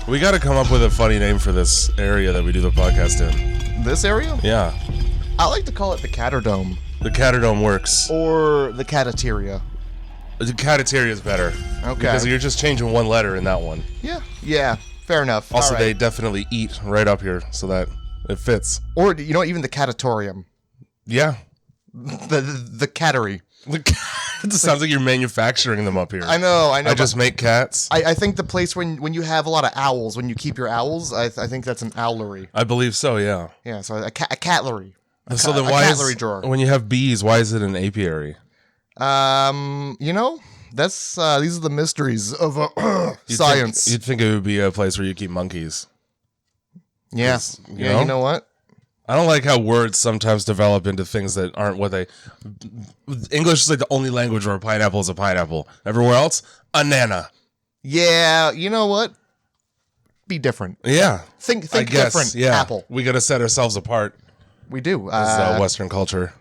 We got to come up with a funny name for this area that we do the podcast in. This area? Yeah. I like to call it the Caterdome. The Caterdome works. Or the Catateria. The Catateria is better. Okay. Because you're just changing one letter in that one. Yeah. Fair enough. Also, All right. they definitely eat right up here so that it fits. Or, you know, even the Catatorium. Yeah. The cattery. It sounds like you're manufacturing them up here. I know. I just make cats. I think the place when you have a lot of owls, when you keep your owls, I think that's an owlery. I believe so, yeah. Yeah, so a catlery. So then why catlery drawer. when you have bees, why is it an apiary? You know, that's these are the mysteries of science. You'd think it would be a place where you keep monkeys. Yeah. You You know what? I don't like how words sometimes develop into things that aren't what they... English is like the only language where a pineapple is a pineapple. Everywhere else, a nana. Yeah, you know what? Be different. Yeah. Think I guess, different, yeah. Apple. We got to set ourselves apart We do. as Western culture.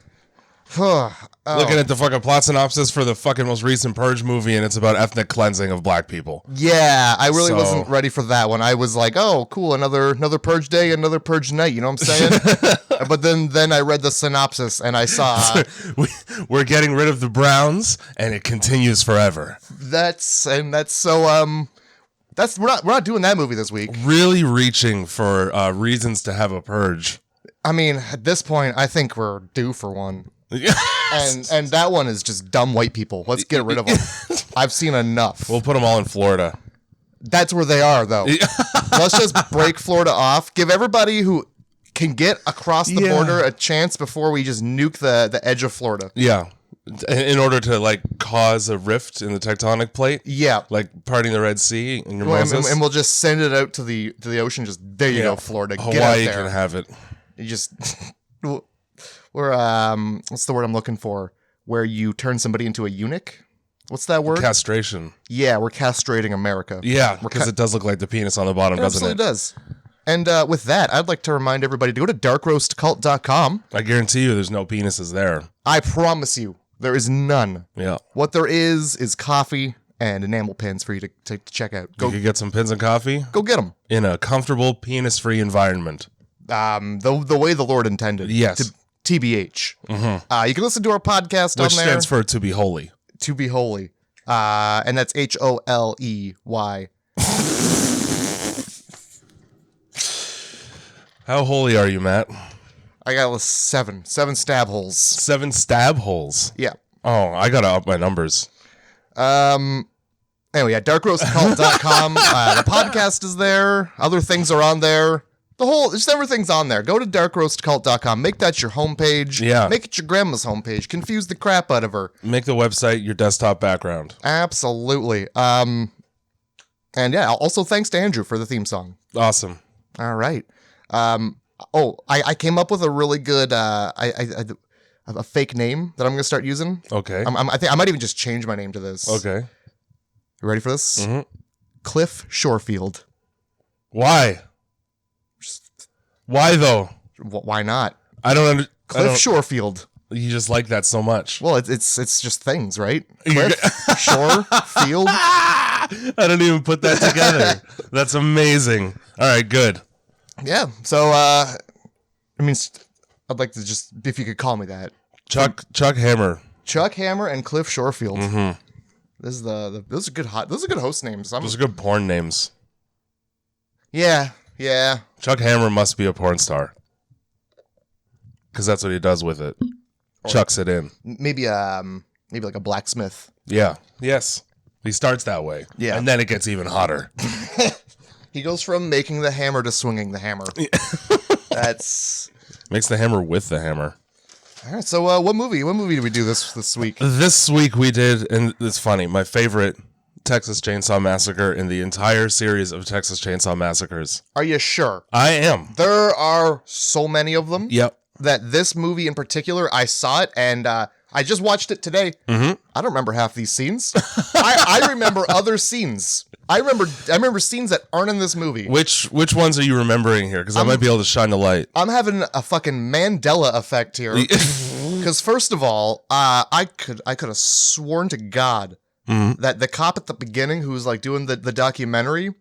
Looking at the fucking plot synopsis for the fucking most recent Purge movie, and it's about ethnic cleansing of black people. Yeah, I really wasn't ready for that one. I was like, oh, cool, another Purge day, another Purge night, you know what I'm saying? But then I read the synopsis, and I saw... We're getting rid of the Browns, and it continues forever. That's so... we're not doing that movie this week. Really reaching for reasons to have a purge. I mean, at this point, I think we're due for one. Yes. And that one is just dumb white people. Let's get rid of them. I've seen enough. We'll put them all in Florida. That's where they are, though. Let's just break Florida off. Give everybody who can get across the border a chance before we just nuke the edge of Florida. Yeah. In order to, like, cause a rift in the tectonic plate. Yeah. Like parting the Red Sea in your Moses. And we'll just send it out to the ocean. Just, there you go, Florida. Get out Hawaii there. can have it. You just... We're, what's the word I'm looking for? Where you turn somebody into a eunuch? What's that word? Castration. Yeah, we're castrating America. Yeah, because it does look like the penis on the bottom, doesn't it? Absolutely does. And with that, I'd like to remind everybody to go to darkroastcult.com. I guarantee you there's no penises there. I promise you, there is none. Yeah. What there is coffee and enamel pins for you to check out. You could get some pins and coffee. Go get them. In a comfortable, penis-free environment. The way the Lord intended. Yes. TBH. Mm-hmm. You can listen to our podcast Which on there. stands for To Be Holy. To Be Holy. And that's HOLEY. How holy are you, Matt? I got 7 stab holes. 7 stab holes. Yeah. Oh, I gotta up my numbers. Anyway, yeah, darkroastcult.com. The podcast is there. Other things are on there. Just everything's on there. Go to darkroastcult.com. Make that your homepage. Yeah. Make it your grandma's homepage. Confuse the crap out of her. Make the website your desktop background. Absolutely. And yeah, also thanks to Andrew for the theme song. Awesome. All right. I came up with a really good a fake name that I'm going to start using. Okay. I think I might even just change my name to this. Okay. You ready for this? Mm-hmm. Cliff Shorefield. Why? Why though? Why not? I don't understand. Cliff Shorefield. You just like that so much. Well, it's just things, right? Cliff, shore, field. I don't even put that together. That's amazing. All right, good. Yeah. So, I mean, I'd like to just, if you could call me that. Chuck Hammer. Chuck Hammer and Cliff Shorefield. Mm-hmm. This is those are good host names. Those are good porn names. Yeah. Chuck Hammer must be a porn star. Because that's what he does with it. Chucks it in. Maybe like a blacksmith. Yeah. Yes. He starts that way. Yeah. And then it gets even hotter. He goes from making the hammer to swinging the hammer. That's... Makes the hammer with the hammer. All right, so what movie did we do this week? This week we did, and it's funny, my favorite Texas Chainsaw Massacre in the entire series of Texas Chainsaw Massacres. Are you sure? I am. There are so many of them. Yep. That this movie in particular, I saw it, and I just watched it today. Mm-hmm. I don't remember half these scenes. I remember other scenes. I remember scenes that aren't in this movie. Which ones are you remembering here? Because I might be able to shine the light. I'm having a fucking Mandela effect here. Because first of all, I could have sworn to God that the cop at the beginning who was like doing the documentary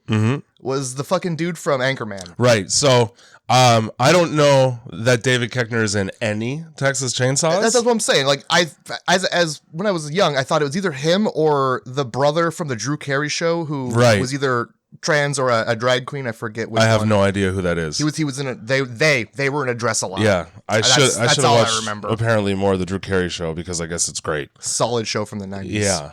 was the fucking dude from Anchorman. Right. So, I don't know that David Koechner is in any Texas Chainsaws. That's what I'm saying. Like as when I was young, I thought it was either him or the brother from the Drew Carey show who was either trans or a drag queen. I forget which I have one. no idea who that is. He was in a they were in a dress a lot. Yeah, I should have all watched I remember. Apparently more of the Drew Carey show because I guess it's great. Solid show from the 90s. Yeah.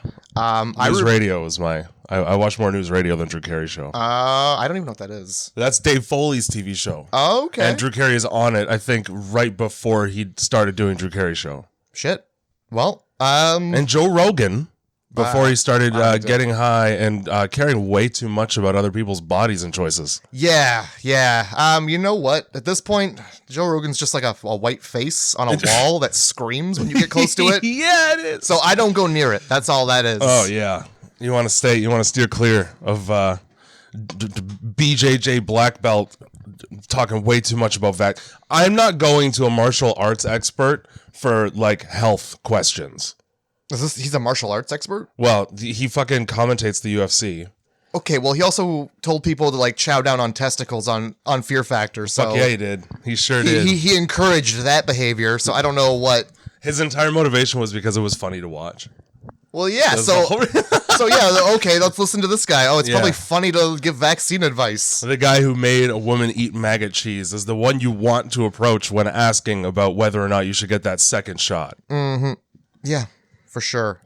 News radio is I watch more News Radio than Drew Carey show. I don't even know what that is. That's Dave Foley's TV show. Oh, okay. And Drew Carey is on it, I think, right before he started doing Drew Carey show. Shit. Well, and Joe Rogan, before he started getting high and caring way too much about other people's bodies and choices. Yeah. You know what? At this point, Joe Rogan's just like a white face on a wall that screams when you get close to it. Yeah, it is. So I don't go near it. That's all that is. Oh, yeah. You want to steer clear of BJJ black belt talking way too much about vac. I'm not going to a martial arts expert for like health questions. He's a martial arts expert? Well, he fucking commentates the UFC. Okay, well, he also told people to like chow down on testicles on Fear Factor. So fuck yeah, he did. He sure did. He encouraged that behavior. So I don't know what his entire motivation was because it was funny to watch. Well, yeah. So yeah. Okay, let's listen to this guy. Oh, it's probably funny to give vaccine advice. The guy who made a woman eat maggot cheese is the one you want to approach when asking about whether or not you should get that second shot. Mm-hmm. Yeah, for sure.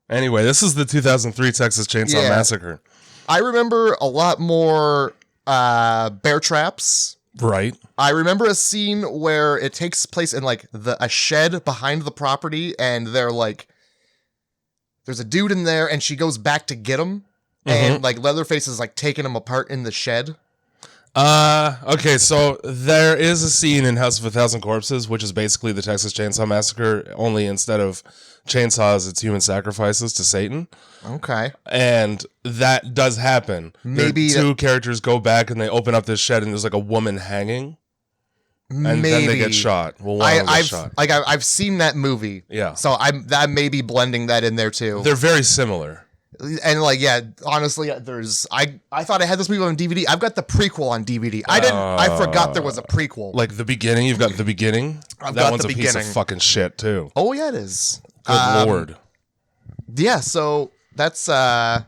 Anyway, this is the 2003 Texas Chainsaw Massacre. I remember a lot more bear traps. Right. I remember a scene where it takes place in like a shed behind the property, and they're like, there's a dude in there, and she goes back to get him, and like Leatherface is like taking him apart in the shed. Okay, so there is a scene in House of a Thousand Corpses, which is basically the Texas Chainsaw Massacre, only instead of chainsaws, it's human sacrifices to Satan. Okay. And that does happen. Maybe two characters go back and they open up this shed and there's like a woman hanging. And then they get shot. Well, one of them gets shot. I've seen that movie. Yeah. So I may be blending that in there too. They're very similar. And like, yeah, honestly, I thought I had this movie on DVD. I've got the prequel on DVD. I forgot there was a prequel. Like The Beginning, you've got The Beginning. That one's a piece of fucking shit too. Oh yeah, it is. Good Lord. Yeah, so that's that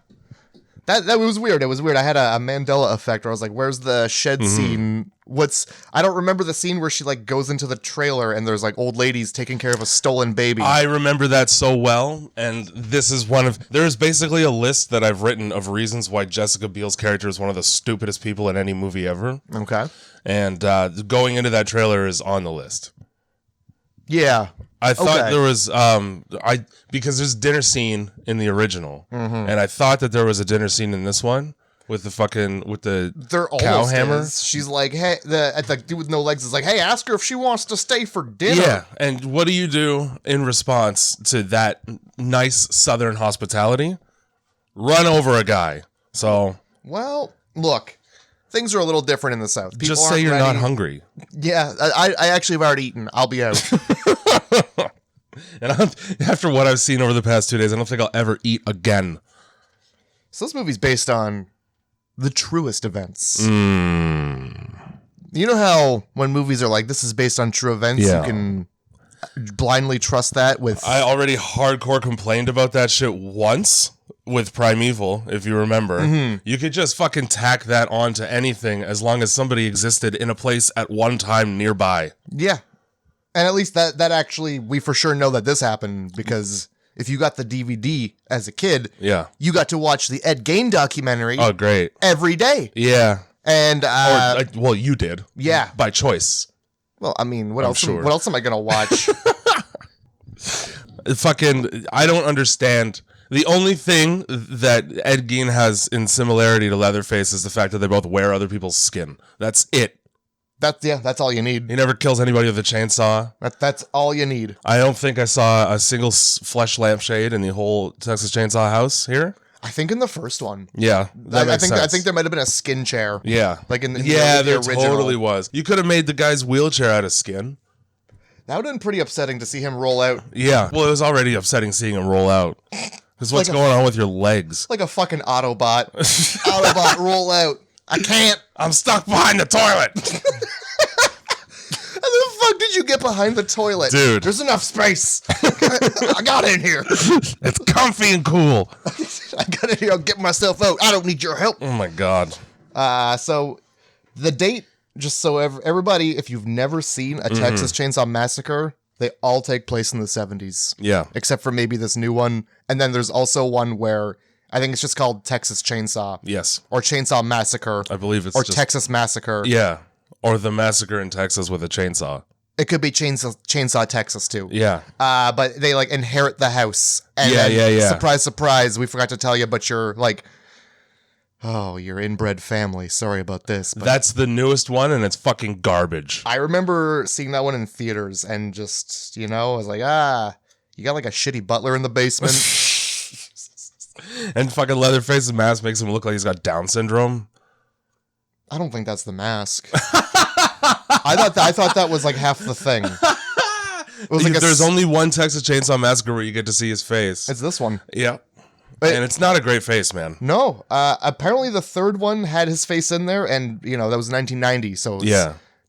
was weird. It was weird. I had a Mandela effect where I was like, where's the shed scene? I don't remember the scene where she like goes into the trailer and there's like old ladies taking care of a stolen baby. I remember that so well, and this is there's basically a list that I've written of reasons why Jessica Biel's character is one of the stupidest people in any movie ever. Okay. And going into that trailer is on the list. Yeah. I thought there was because there's a dinner scene in the original, and I thought that there was a dinner scene in this one with the cow hammer. She's like, hey, the dude with no legs is like, hey, ask her if she wants to stay for dinner. Yeah, and what do you do in response to that nice Southern hospitality? Run over a guy. So, well, look. Things are a little different in the South. People just say you're not hungry. Yeah, I actually have already eaten. I'll be out. And after what I've seen over the past 2 days, I don't think I'll ever eat again. So this movie's based on the truest events. You know how when movies are like, this is based on true events, you can blindly trust that with... I already hardcore complained about that shit once with Primeval, if you remember. You could just fucking tack that on to anything as long as somebody existed in a place at one time nearby. Yeah. And at least that actually, we for sure know that this happened because if you got the DVD as a kid, you got to watch the Ed Gein documentary. Oh, great. Every day. Yeah. And, well, you did. Yeah. By choice. Well, I mean, what else am I going to watch? I don't understand. The only thing that Ed Gein has in similarity to Leatherface is the fact that they both wear other people's skin. That's it. That's all you need. He never kills anybody with a chainsaw. That's all you need. I don't think I saw a single flesh lampshade in the whole Texas Chainsaw house here. I think in the first one. Yeah, I think there might have been a skin chair. Yeah, like in the there original. Totally was. You could have made the guy's wheelchair out of skin. That would have been pretty upsetting to see him roll out. Yeah, well, it was already upsetting seeing him roll out. Because what's going on with your legs? Like a fucking Autobot. Autobot, roll out. I can't. I'm stuck behind the toilet. How the fuck did you get behind the toilet? Dude. There's enough space. I got in here. It's comfy and cool. I got in here. I'll get myself out. I don't need your help. Oh my God. So the date, just so everybody, if you've never seen a Texas Chainsaw Massacre, they all take place in the 70s. Yeah. Except for maybe this new one. And then there's also one where I think it's just called Texas Chainsaw. Yes. Or Chainsaw Massacre. I believe it's or just... Texas Massacre. Yeah. Or the massacre in Texas with a chainsaw. It could be Chainsaw Texas too. Yeah. But they like inherit the house. And yeah. Surprise, surprise. We forgot to tell you, but you're like, oh, your inbred family. Sorry about this. But that's the newest one, and it's fucking garbage. I remember seeing that one in theaters and just, I was like, you got like a shitty butler in the basement. And fucking Leatherface's mask makes him look like he's got Down syndrome. I don't think that's the mask. I thought that was like half the thing. It was like there's only one Texas Chainsaw Massacre where you get to see his face. It's this one. Yeah. And it's not a great face, man. No. Apparently the third one had his face in there, and, that was 1990, so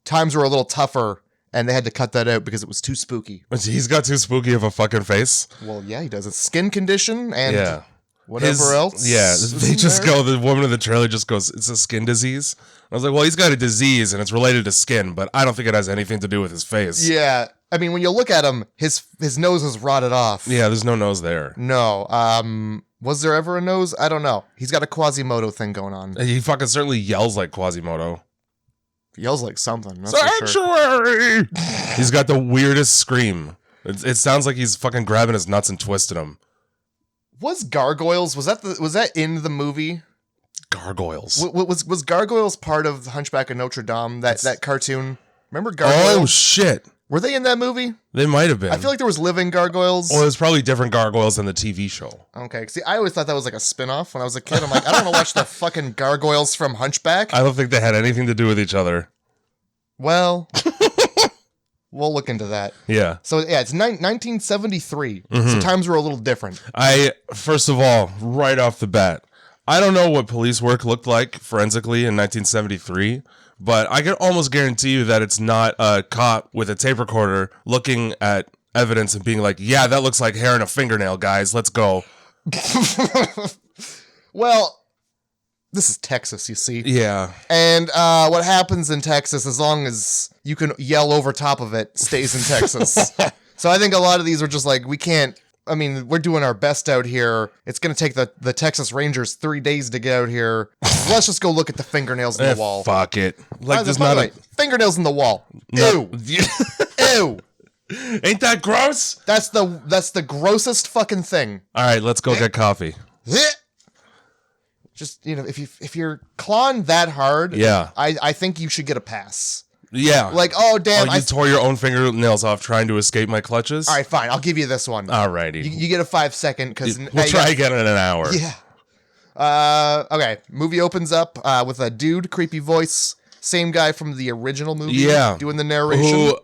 times were a little tougher, and they had to cut that out because it was too spooky. He's got too spooky of a fucking face? Well, yeah, he does. It's skin condition and... Yeah. Whatever else? Yeah, they just go, the woman in the trailer just goes, it's a skin disease. I was like, well, he's got a disease and it's related to skin, but I don't think it has anything to do with his face. Yeah. I mean, when you look at him, his nose is rotted off. Yeah, there's no nose there. No. Was there ever a nose? I don't know. He's got a Quasimodo thing going on. He fucking certainly yells like Quasimodo. He yells like something. Sanctuary! He's got the weirdest scream. It sounds like he's fucking grabbing his nuts and twisting them. Was Gargoyles, was that in the movie? Gargoyles. Was Gargoyles part of Hunchback of Notre Dame, that cartoon? Remember Gargoyles? Oh, shit. Were they in that movie? They might have been. I feel like there was living gargoyles. Well, it was probably different gargoyles than the TV show. Okay. See, I always thought that was like a spinoff when I was a kid. I'm like, I don't want to watch the fucking gargoyles from Hunchback. I don't think they had anything to do with each other. Well, we'll look into that. Yeah. So, yeah, it's 1973. So times were a little different. First of all, right off the bat, I don't know what police work looked like forensically in 1973, but I can almost guarantee you that it's not a cop with a tape recorder looking at evidence and being like, yeah, that looks like hair and a fingernail, guys. Let's go. Well, this is Texas, you see. Yeah. And what happens in Texas, as long as you can yell over top of it, stays in Texas. So I think a lot of these are just like, we're doing our best out here. It's going to take the Texas Rangers 3 days to get out here. Let's just go look at the fingernails in the wall. Fuck it. Like, there's by not the way, fingernails in the wall. No. Ew. Ew. Ain't that gross? That's the grossest fucking thing. All right, let's go get coffee. Just, if you're clawing that hard, yeah, I think you should get a pass. Yeah. Like, oh, damn. You tore your own fingernails off trying to escape my clutches? All right, fine. I'll give you this one. All righty. You get a 5 second because... We'll try again in an hour. Yeah. Okay. Movie opens up with a dude, creepy voice. Same guy from the original movie. Yeah. Doing the narration.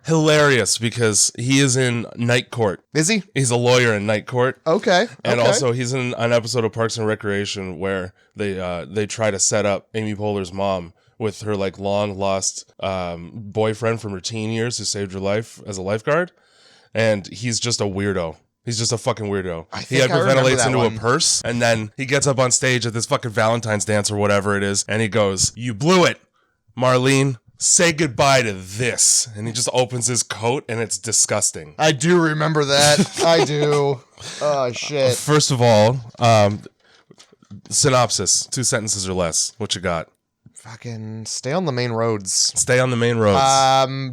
Hilarious because he is in Night Court. Is he? He's a lawyer in Night Court. Okay. And also he's in an episode of Parks and Recreation where they try to set up Amy Poehler's mom with her like long lost boyfriend from her teen years who saved her life as a lifeguard. And he's just a weirdo. He's just a fucking weirdo. He hyperventilates into a purse, and then he gets up on stage at this fucking Valentine's dance or whatever it is, and he goes, "You blew it, Marlene. Say goodbye to this." And he just opens his coat, and it's disgusting. I do remember that. I do. Oh, shit. First of all, synopsis, 2 sentences or less. What you got? Fucking stay on the main roads. Stay on the main roads.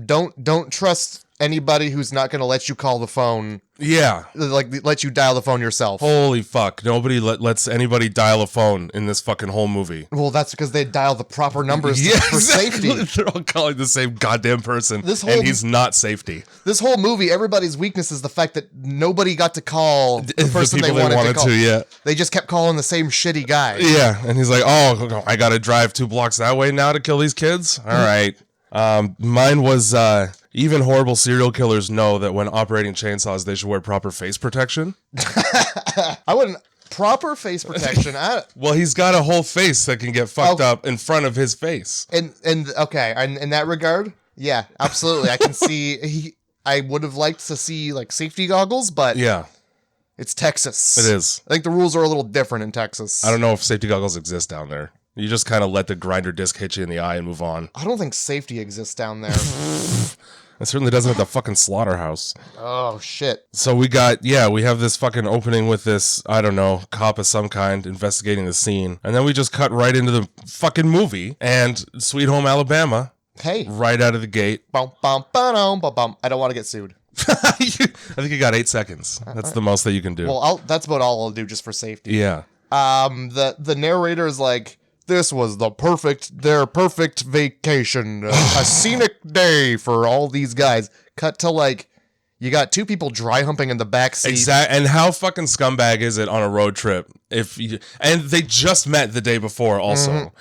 Don't trust anybody who's not going to let you call the phone. Yeah. Like, let you dial the phone yourself. Holy fuck. Nobody lets anybody dial a phone in this fucking whole movie. Well, that's because they dial the proper numbers for safety. They're all calling the same goddamn person, and he's not safety. This whole movie, everybody's weakness is the fact that nobody got to call the person they wanted to call. Yeah. They just kept calling the same shitty guy. Yeah, and he's like, oh, I got to drive 2 blocks that way now to kill these kids? All right. Mine was even horrible serial killers know that when operating chainsaws, they should wear proper face protection. I wouldn't. Proper face protection. Well, he's got a whole face that can get fucked up in front of his face. And okay, in that regard, yeah, absolutely. I can see. I would have liked to see like safety goggles, but yeah, it's Texas. It is. I think the rules are a little different in Texas. I don't know if safety goggles exist down there. You just kind of let the grinder disc hit you in the eye and move on. I don't think safety exists down there. It certainly doesn't at the fucking slaughterhouse. Oh, shit. So we have this fucking opening with this, I don't know, cop of some kind investigating the scene. And then we just cut right into the fucking movie and Sweet Home Alabama. Hey. Right out of the gate. Bum, bum, ba-dum, ba-bum. I don't want to get sued. I think you got 8 seconds. That's the most that you can do. Well, that's about all I'll do just for safety. Yeah. The narrator is like, this was their perfect vacation, a scenic day for all these guys. Cut to like, you got 2 people dry humping in the back seat. Exactly. And how fucking scumbag is it on a road trip? And they just met the day before also.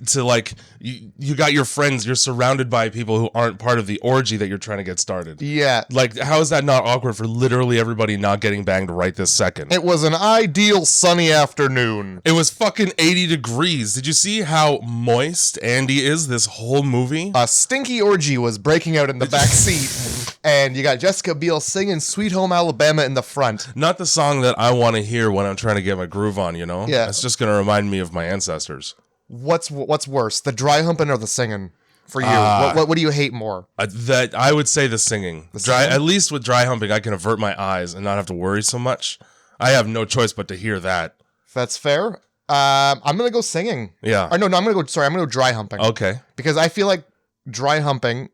To like, you got your friends, you're surrounded by people who aren't part of the orgy that you're trying to get started. Yeah. Like, how is that not awkward for literally everybody not getting banged right this second? It was an ideal sunny afternoon. It was fucking 80 degrees. Did you see how moist Andy is this whole movie? A stinky orgy was breaking out in the back seat, and you got Jessica Biel singing Sweet Home Alabama in the front. Not the song that I want to hear when I'm trying to get my groove on, you know? Yeah. It's just going to remind me of my ancestors. What's worse, the dry humping or the singing for you? What do you hate more? That I would say the singing. At least with dry humping, I can avert my eyes and not have to worry so much. I have no choice but to hear that. That's fair. I'm gonna go singing. Yeah. Or no, I'm gonna go dry humping. Okay. Because I feel like dry humping,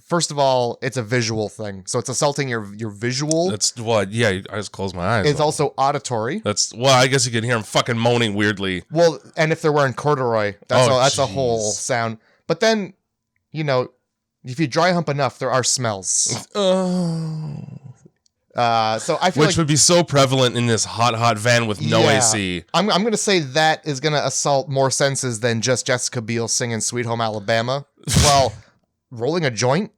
first of all, it's a visual thing. So it's assaulting your visual. That's what, yeah, I just close my eyes. It's also auditory. I guess you can hear him fucking moaning weirdly. Well, and if they're wearing corduroy, that's a whole sound. But then, you know, if you dry hump enough, there are smells. Oh. So I feel Which would be so prevalent in this hot van with no AC. I'm going to say that is going to assault more senses than just Jessica Biel singing Sweet Home Alabama. Well, rolling a joint?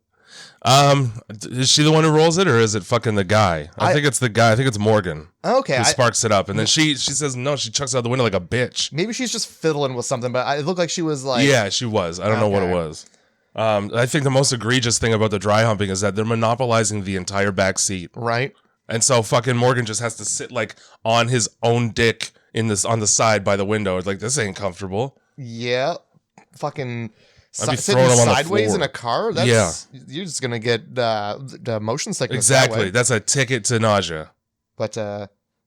Is she the one who rolls it, or is it fucking the guy? I think it's the guy. I think it's Morgan. Okay. Who sparks it up. And then she says no, she chucks it out the window like a bitch. Maybe she's just fiddling with something, but it looked like she was like... Yeah, she was. I don't know what it was. I think the most egregious thing about the dry humping is that they're monopolizing the entire back seat. Right. And so fucking Morgan just has to sit like on his own dick on the side by the window. It's like, this ain't comfortable. Yeah. Fucking I'd be sitting throwing him on the sideways floor. in a car? You're just going to get the motion sickness. Exactly. That's a ticket to nausea. But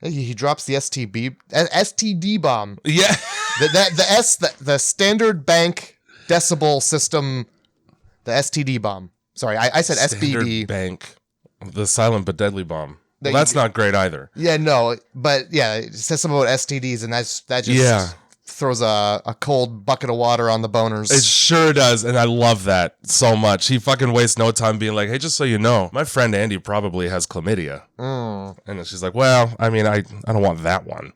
he drops the STD bomb. Yeah. the standard bank decibel system, the STD bomb. Sorry, I said Standard SBB. Bank. The silent but deadly bomb. Well, that's not great either. Yeah, no, but yeah, it says something about STDs, and that just throws a cold bucket of water on the boners. It sure does, and I love that so much. He fucking wastes no time being like, hey, just so you know, my friend Andy probably has chlamydia. And then she's like, well, I mean, I don't want that one.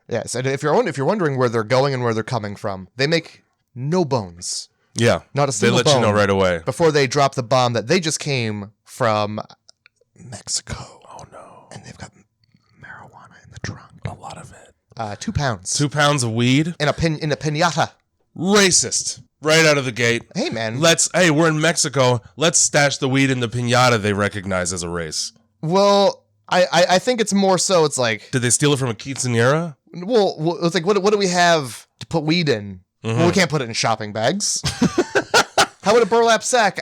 Yes, and if you're wondering where they're going and where they're coming from, they make no bones. Yeah. Not a single bone. They let you know right away. Before they drop the bomb that they just came from Mexico. Oh, no. And they've got marijuana in the trunk. A lot of it. 2 pounds. 2 pounds of weed? In a piñata. Racist. Right out of the gate. Hey, man. Hey, we're in Mexico. Let's stash the weed in the piñata they recognize as a race. Well, I think it's more so it's like... Did they steal it from a quinceañera? Well, it's like, what do we have to put weed in? Mm-hmm. Well, we can't put it in shopping bags. How about a burlap sack?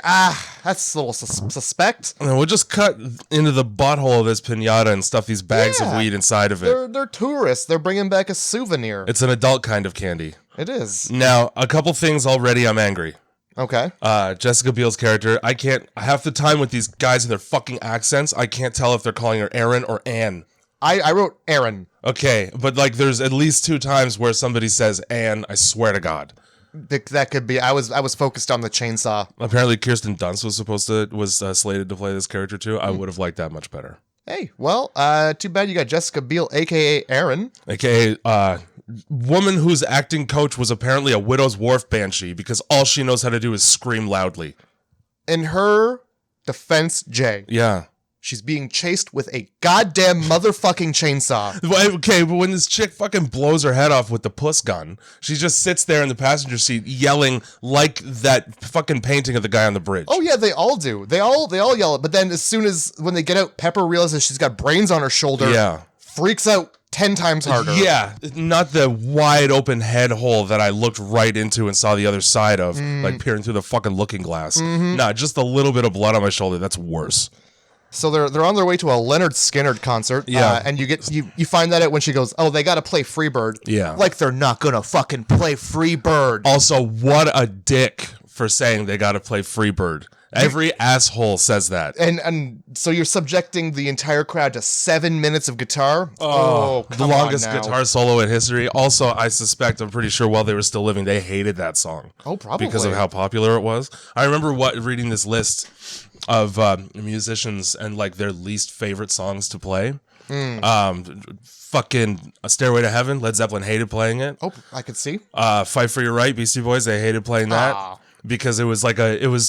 That's a little suspect. And we'll just cut into the butthole of this piñata and stuff these bags of weed inside of it. They're tourists. They're bringing back a souvenir. It's an adult kind of candy. It is. Now, a couple things already I'm angry. Okay. Jessica Biel's character, I can't, half the time with these guys and their fucking accents, I can't tell if they're calling her Aaron or Ann. I wrote Aaron. Okay, but like there's at least 2 times where somebody says Ann, I swear to God. That could be. I was focused on the chainsaw. Apparently Kirsten Dunst was slated to play this character too. I would have liked that much better. Hey, well, too bad you got Jessica Biel, aka Aaron. AKA woman whose acting coach was apparently a Widow's Wharf banshee because all she knows how to do is scream loudly. in her defense, Jay. Yeah. She's being chased with a goddamn motherfucking chainsaw. Okay, but when this chick fucking blows her head off with the puss gun, she just sits there in the passenger seat yelling like that fucking painting of the guy on the bridge. Oh yeah, they all do. They all yell it. But then as soon as when they get out, Pepper realizes she's got brains on her shoulder. Yeah. Freaks out 10 times harder. Yeah, not the wide open head hole that I looked right into and saw the other side of, like peering through the fucking looking glass. Nah, just a little bit of blood on my shoulder. That's worse. So they're on their way to a Leonard Skinner concert. Yeah. And you find that out when she goes, oh, they got to play Freebird. Yeah. Like they're not going to fucking play Freebird. Also, what a dick for saying they got to play Freebird. Every asshole says that. And so you're subjecting the entire crowd to 7 minutes of guitar? Oh, the longest guitar solo in history. Also, I suspect, I'm pretty sure while they were still living, they hated that song. Oh, probably. Because of how popular it was. I remember reading this list of musicians and like their least favorite songs to play. Fucking A Stairway to Heaven, Led Zeppelin hated playing it. Oh, I could see. Fight for Your Right, Beastie Boys, they hated playing that. Because it was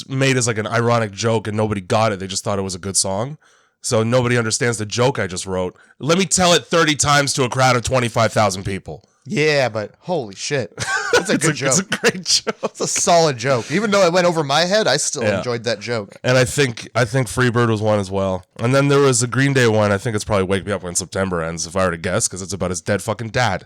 made as like an ironic joke and nobody got it. They just thought it was a good song. So nobody understands the joke I just wrote. Let me tell it 30 times to a crowd of 25,000 people. Yeah, but holy shit. That's a good joke. It's a great joke. It's a solid joke. Even though it went over my head, I still enjoyed that joke. And I think Freebird was one as well. And then there was a Green Day one. I think it's probably Wake Me Up When September Ends, if I were to guess, because it's about his dead fucking dad.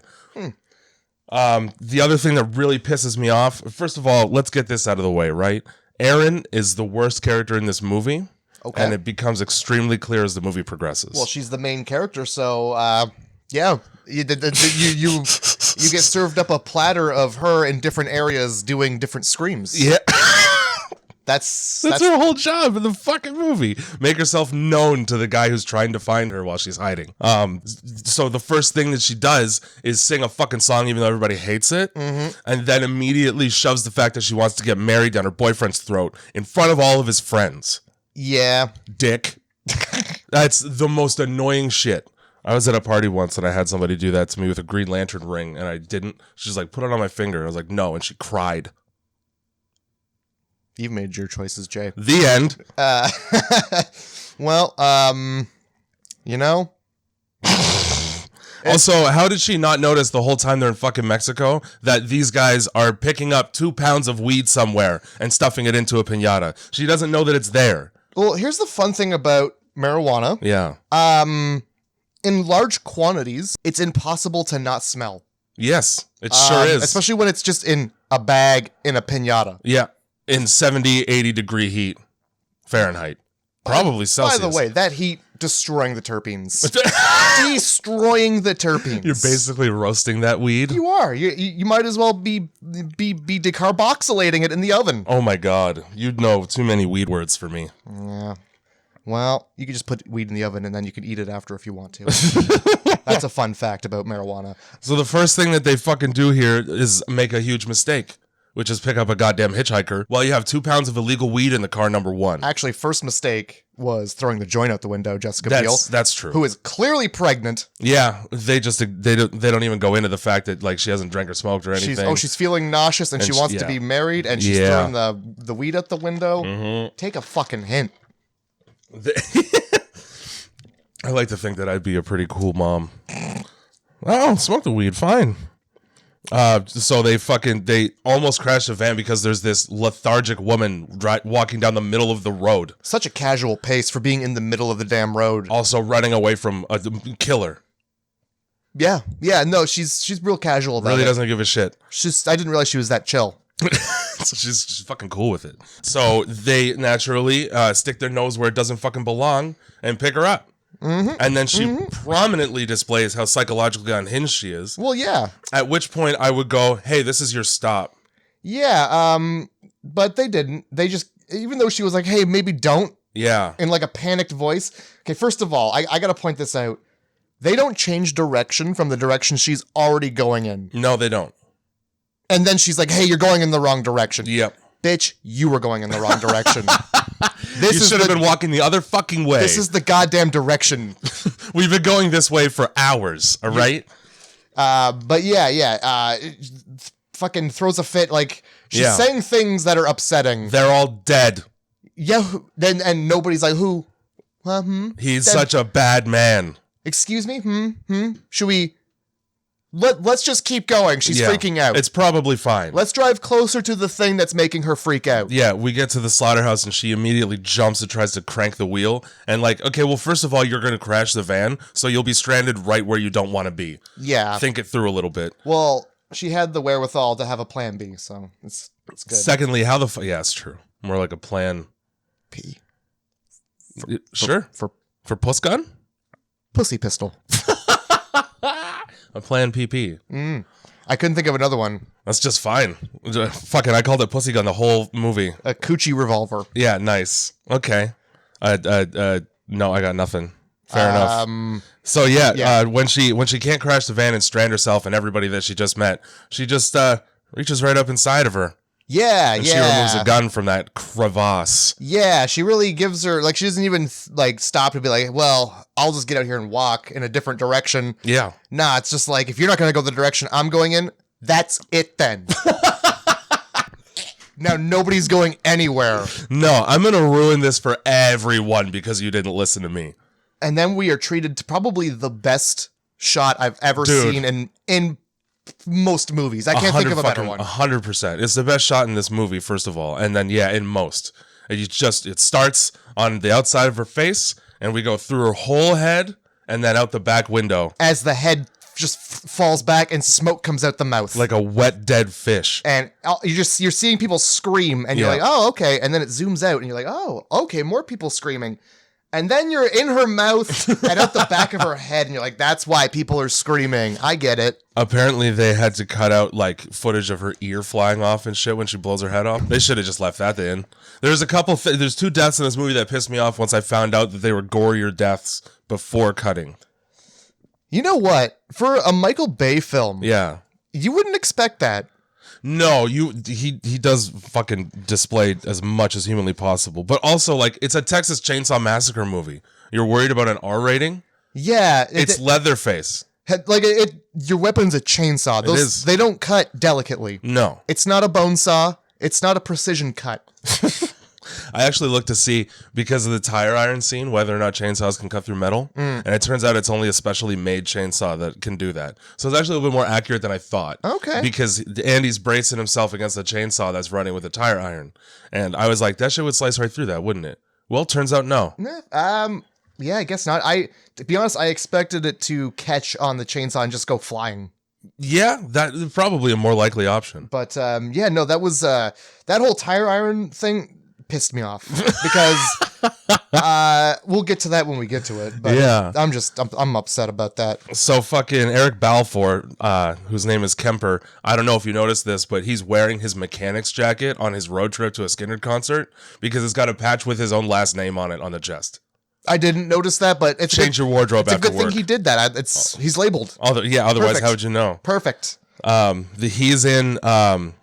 The other thing that really pisses me off, first of all, let's get this out of the way, right? Erin is the worst character in this movie. Okay. And it becomes extremely clear as the movie progresses. Well, she's the main character, so yeah. You get served up a platter of her in different areas doing different screams. Yeah. That's her whole job in the fucking movie. Make herself known to the guy who's trying to find her while she's hiding. So the first thing that she does is sing a fucking song even though everybody hates it. And then immediately shoves the fact that she wants to get married down her boyfriend's throat in front of all of his friends. Yeah. Dick. That's the most annoying shit. I was at a party once and I had somebody do that to me with a Green Lantern ring and I didn't. She's like, put it on my finger. I was like, no. And she cried. You've made your choices, Jay. The end. Well, you know. Also, how did she not notice the whole time they're in fucking Mexico that these guys are picking up 2 pounds of weed somewhere and stuffing it into a piñata? She doesn't know that it's there. Well, here's the fun thing about marijuana. Yeah. In large quantities, it's impossible to not smell. Yes, it sure is. Especially when it's just in a bag in a piñata. Yeah. In 70, 80 degree heat. Fahrenheit. Probably Celsius. By the way, that heat destroying the terpenes. Destroying the terpenes. You're basically roasting that weed. You are. You might as well be decarboxylating it in the oven. Oh my god. You'd know too many weed words for me. Yeah. Well, you could just put weed in the oven and then you can eat it after if you want to. That's a fun fact about marijuana. So the first thing that they fucking do here is make a huge mistake, which is pick up a goddamn hitchhiker while you have 2 pounds of illegal weed in the car, number one. Actually, first mistake was throwing the joint out the window, Jessica Biel. That's true. Who is clearly pregnant. Yeah, they don't even go into the fact that like she hasn't drank or smoked or anything. She's feeling nauseous and she wants to be married and she's throwing the weed out the window. Take a fucking hint. I like to think that I'd be a pretty cool mom. Oh, smoke the weed, fine. So they almost crash the van because there's this lethargic woman walking down the middle of the road. Such a casual pace for being in the middle of the damn road. Also running away from a killer. Yeah, no, she's real casual about it. Really doesn't give a shit. I didn't realize she was that chill. So she's fucking cool with it. So they naturally stick their nose where it doesn't fucking belong and pick her up. And then she prominently displays how psychologically unhinged she is. Well, yeah. At which point I would go, hey, this is your stop. Yeah, but they didn't. They just, even though she was like, hey, maybe don't. Yeah. In like a panicked voice. Okay, first of all, I got to point this out. They don't change direction from the direction she's already going in. No, they don't. And then she's like, hey, you're going in the wrong direction. Yep. Bitch, you were going in the wrong direction. You should have been walking the other fucking way. This is the goddamn direction. We've been going this way for hours, all right? But yeah. Fucking throws a fit. Like, she's saying things that are upsetting. They're all dead. Yeah, then and nobody's like, who? He's such a bad man. Excuse me? Should we... Let's just keep going. She's freaking out. It's probably fine. Let's drive closer to the thing that's making her freak out. Yeah, we get to the slaughterhouse and she immediately jumps and tries to crank the wheel. And like, okay, well, first of all, you're going to crash the van, so you'll be stranded right where you don't want to be. Yeah. Think it through a little bit. Well, she had the wherewithal to have a plan B, so it's good. Secondly, how the yeah, it's true. More like a plan P. Sure. For puss gun? Pussy pistol. A plan PP. I couldn't think of another one. That's just fine. Fucking, I called it pussy gun the whole movie. A coochie revolver. Yeah, nice. Okay. No, I got nothing. Fair enough. So yeah. When she can't crash the van and strand herself and everybody that she just met, she just reaches right up inside of her. Yeah, and she removes a gun from that crevasse. Yeah, she really gives her, like, she doesn't even, like, stop to be like, well, I'll just get out here and walk in a different direction. Yeah. Nah, it's just like, if you're not going to go the direction I'm going in, that's it then. Now nobody's going anywhere. No, I'm going to ruin this for everyone because you didn't listen to me. And then we are treated to probably the best shot I've ever seen in most movies. I can't think of a better one. 100%. It's the best shot in this movie, first of all. And then, in most. It starts on the outside of her face, and we go through her whole head, and then out the back window. As the head just falls back and smoke comes out the mouth. Like a wet, dead fish. And you're seeing people scream, and you're like, oh, okay. And then it zooms out, and you're like, oh, okay, more people screaming. And then you're in her mouth and out the back of her head, and you're like, that's why people are screaming. I get it. Apparently, they had to cut out, like, footage of her ear flying off and shit when she blows her head off. They should have just left that in. There's a couple... there's 2 deaths in this movie that pissed me off once I found out that they were gorier deaths before cutting. You know what? For a Michael Bay film... Yeah. You wouldn't expect that. No, he does fucking display as much as humanly possible. But also, like, it's a Texas Chainsaw Massacre movie. You're worried about an R rating? Yeah. It's Leatherface. Like, your weapon's a chainsaw. It is. They don't cut delicately. No. It's not a bone saw. It's not a precision cut. I actually looked to see, because of the tire iron scene, whether or not chainsaws can cut through metal. And it turns out it's only a specially made chainsaw that can do that. So it's actually a little bit more accurate than I thought. Okay. Because Andy's bracing himself against the chainsaw that's running with a tire iron. And I was like, that shit would slice right through that, wouldn't it? Well, turns out no. Yeah, I guess not. To be honest, I expected it to catch on the chainsaw and just go flying. Yeah, that's probably a more likely option. But no, that was that whole tire iron thing pissed me off because we'll get to that when we get to it. But yeah, I'm upset about that. So fucking Eric Balfour, whose name is Kemper, I don't know if you noticed this, but he's wearing his mechanic's jacket on his road trip to a Skinner concert because it's got a patch with his own last name on it on the chest. I didn't notice that, but it's change your wardrobe after work. It's a good thing he did that. He's labeled. Otherwise, perfect. How would you know? Perfect. He's in an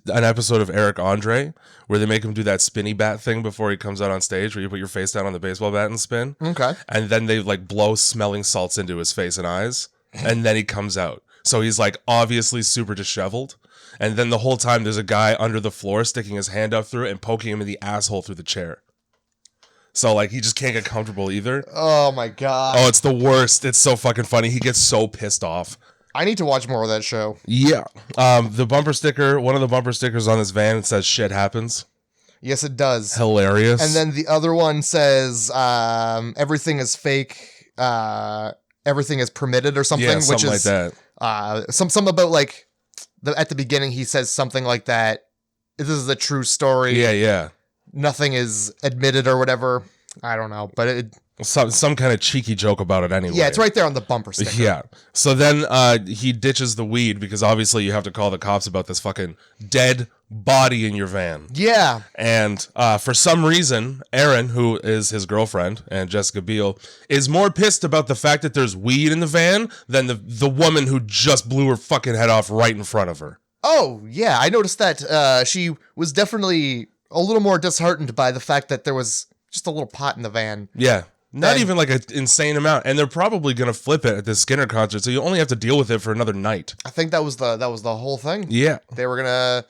episode of Eric Andre where they make him do that spinny bat thing before he comes out on stage, where you put your face down on the baseball bat and spin. Okay. And then they like blow smelling salts into his face and eyes, and then he comes out. So he's like obviously super disheveled. And then the whole time there's a guy under the floor sticking his hand up through it and poking him in the asshole through the chair. So, like, he just can't get comfortable either. Oh, my God. Oh, it's the worst. It's so fucking funny. He gets so pissed off. I need to watch more of that show. Yeah. The bumper sticker, one of the bumper stickers on this van, it says shit happens. Yes, it does. Hilarious. And then the other one says everything is fake, everything is permitted or something. Yeah, something which is, like that. Some about, like, at the beginning he says something like that. This is a true story. Yeah. Nothing is admitted or whatever. I don't know, but some kind of cheeky joke about it anyway. Yeah, it's right there on the bumper sticker. Yeah. So then he ditches the weed because obviously you have to call the cops about this fucking dead body in your van. Yeah. And for some reason, Erin, who is his girlfriend, and Jessica Biel, is more pissed about the fact that there's weed in the van than the woman who just blew her fucking head off right in front of her. Oh, yeah. I noticed that she was definitely a little more disheartened by the fact that there was just a little pot in the van. Yeah. Not even like an insane amount. And they're probably going to flip it at this Skinner concert, so you only have to deal with it for another night. I think that was the whole thing. Yeah. They were going to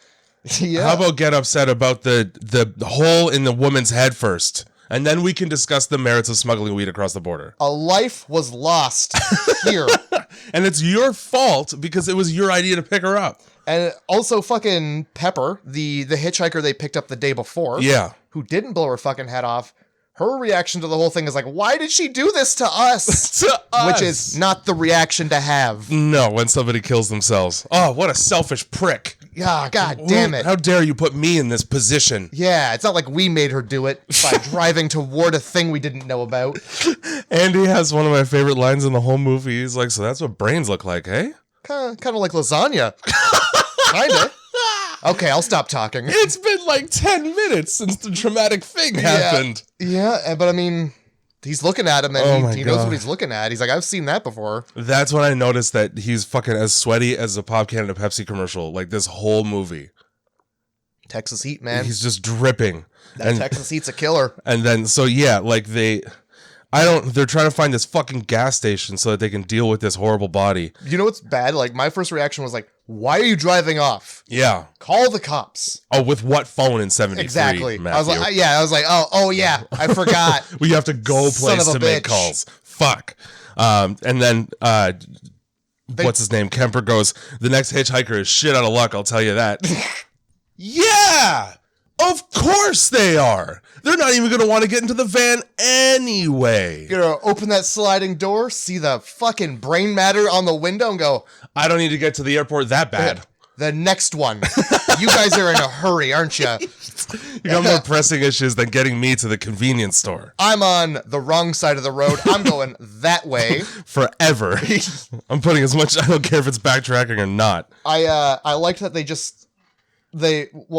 Yeah. How about get upset about the hole in the woman's head first? And then we can discuss the merits of smuggling weed across the border. A life was lost here. And it's your fault because it was your idea to pick her up. And also fucking Pepper, the hitchhiker they picked up the day before. Yeah. Who didn't blow her fucking head off. Her reaction to the whole thing is like, why did she do this to us? To us. Which is not the reaction to have. No, when somebody kills themselves. Oh, what a selfish prick. Yeah, god damn it. How dare you put me in this position? Yeah, it's not like we made her do it by driving toward a thing we didn't know about. Andy has one of my favorite lines in the whole movie. He's like, so that's what brains look like, eh? Kind of like lasagna. Kinda. Okay, I'll stop talking. It's been like 10 minutes since the traumatic thing happened. Yeah, but I mean, he's looking at him and he knows what he's looking at. He's like, I've seen that before. That's when I noticed that he's fucking as sweaty as a pop can in a Pepsi commercial, like this whole movie. Texas heat, man. He's just dripping. That Texas heat's a killer. And then, so yeah, like they're trying to find this fucking gas station so that they can deal with this horrible body. You know what's bad? Like, my first reaction was like, why are you driving off? Yeah. Call the cops. Oh, with what phone in 73? Exactly. Matthew? I was like, oh yeah, I forgot. We have to go place to make calls. Fuck. And then, what's his name? Kemper goes, the next hitchhiker is shit out of luck, I'll tell you that. Yeah! Of course they are! They're not even gonna want to get into the van anyway. You're gonna open that sliding door, see the fucking brain matter on the window, and go, I don't need to get to the airport that bad. The next one. You guys are in a hurry, aren't you? You got more pressing issues than getting me to the convenience store. I'm on the wrong side of the road. I'm going that way. Forever. I'm putting as much, I don't care if it's backtracking or not. I liked that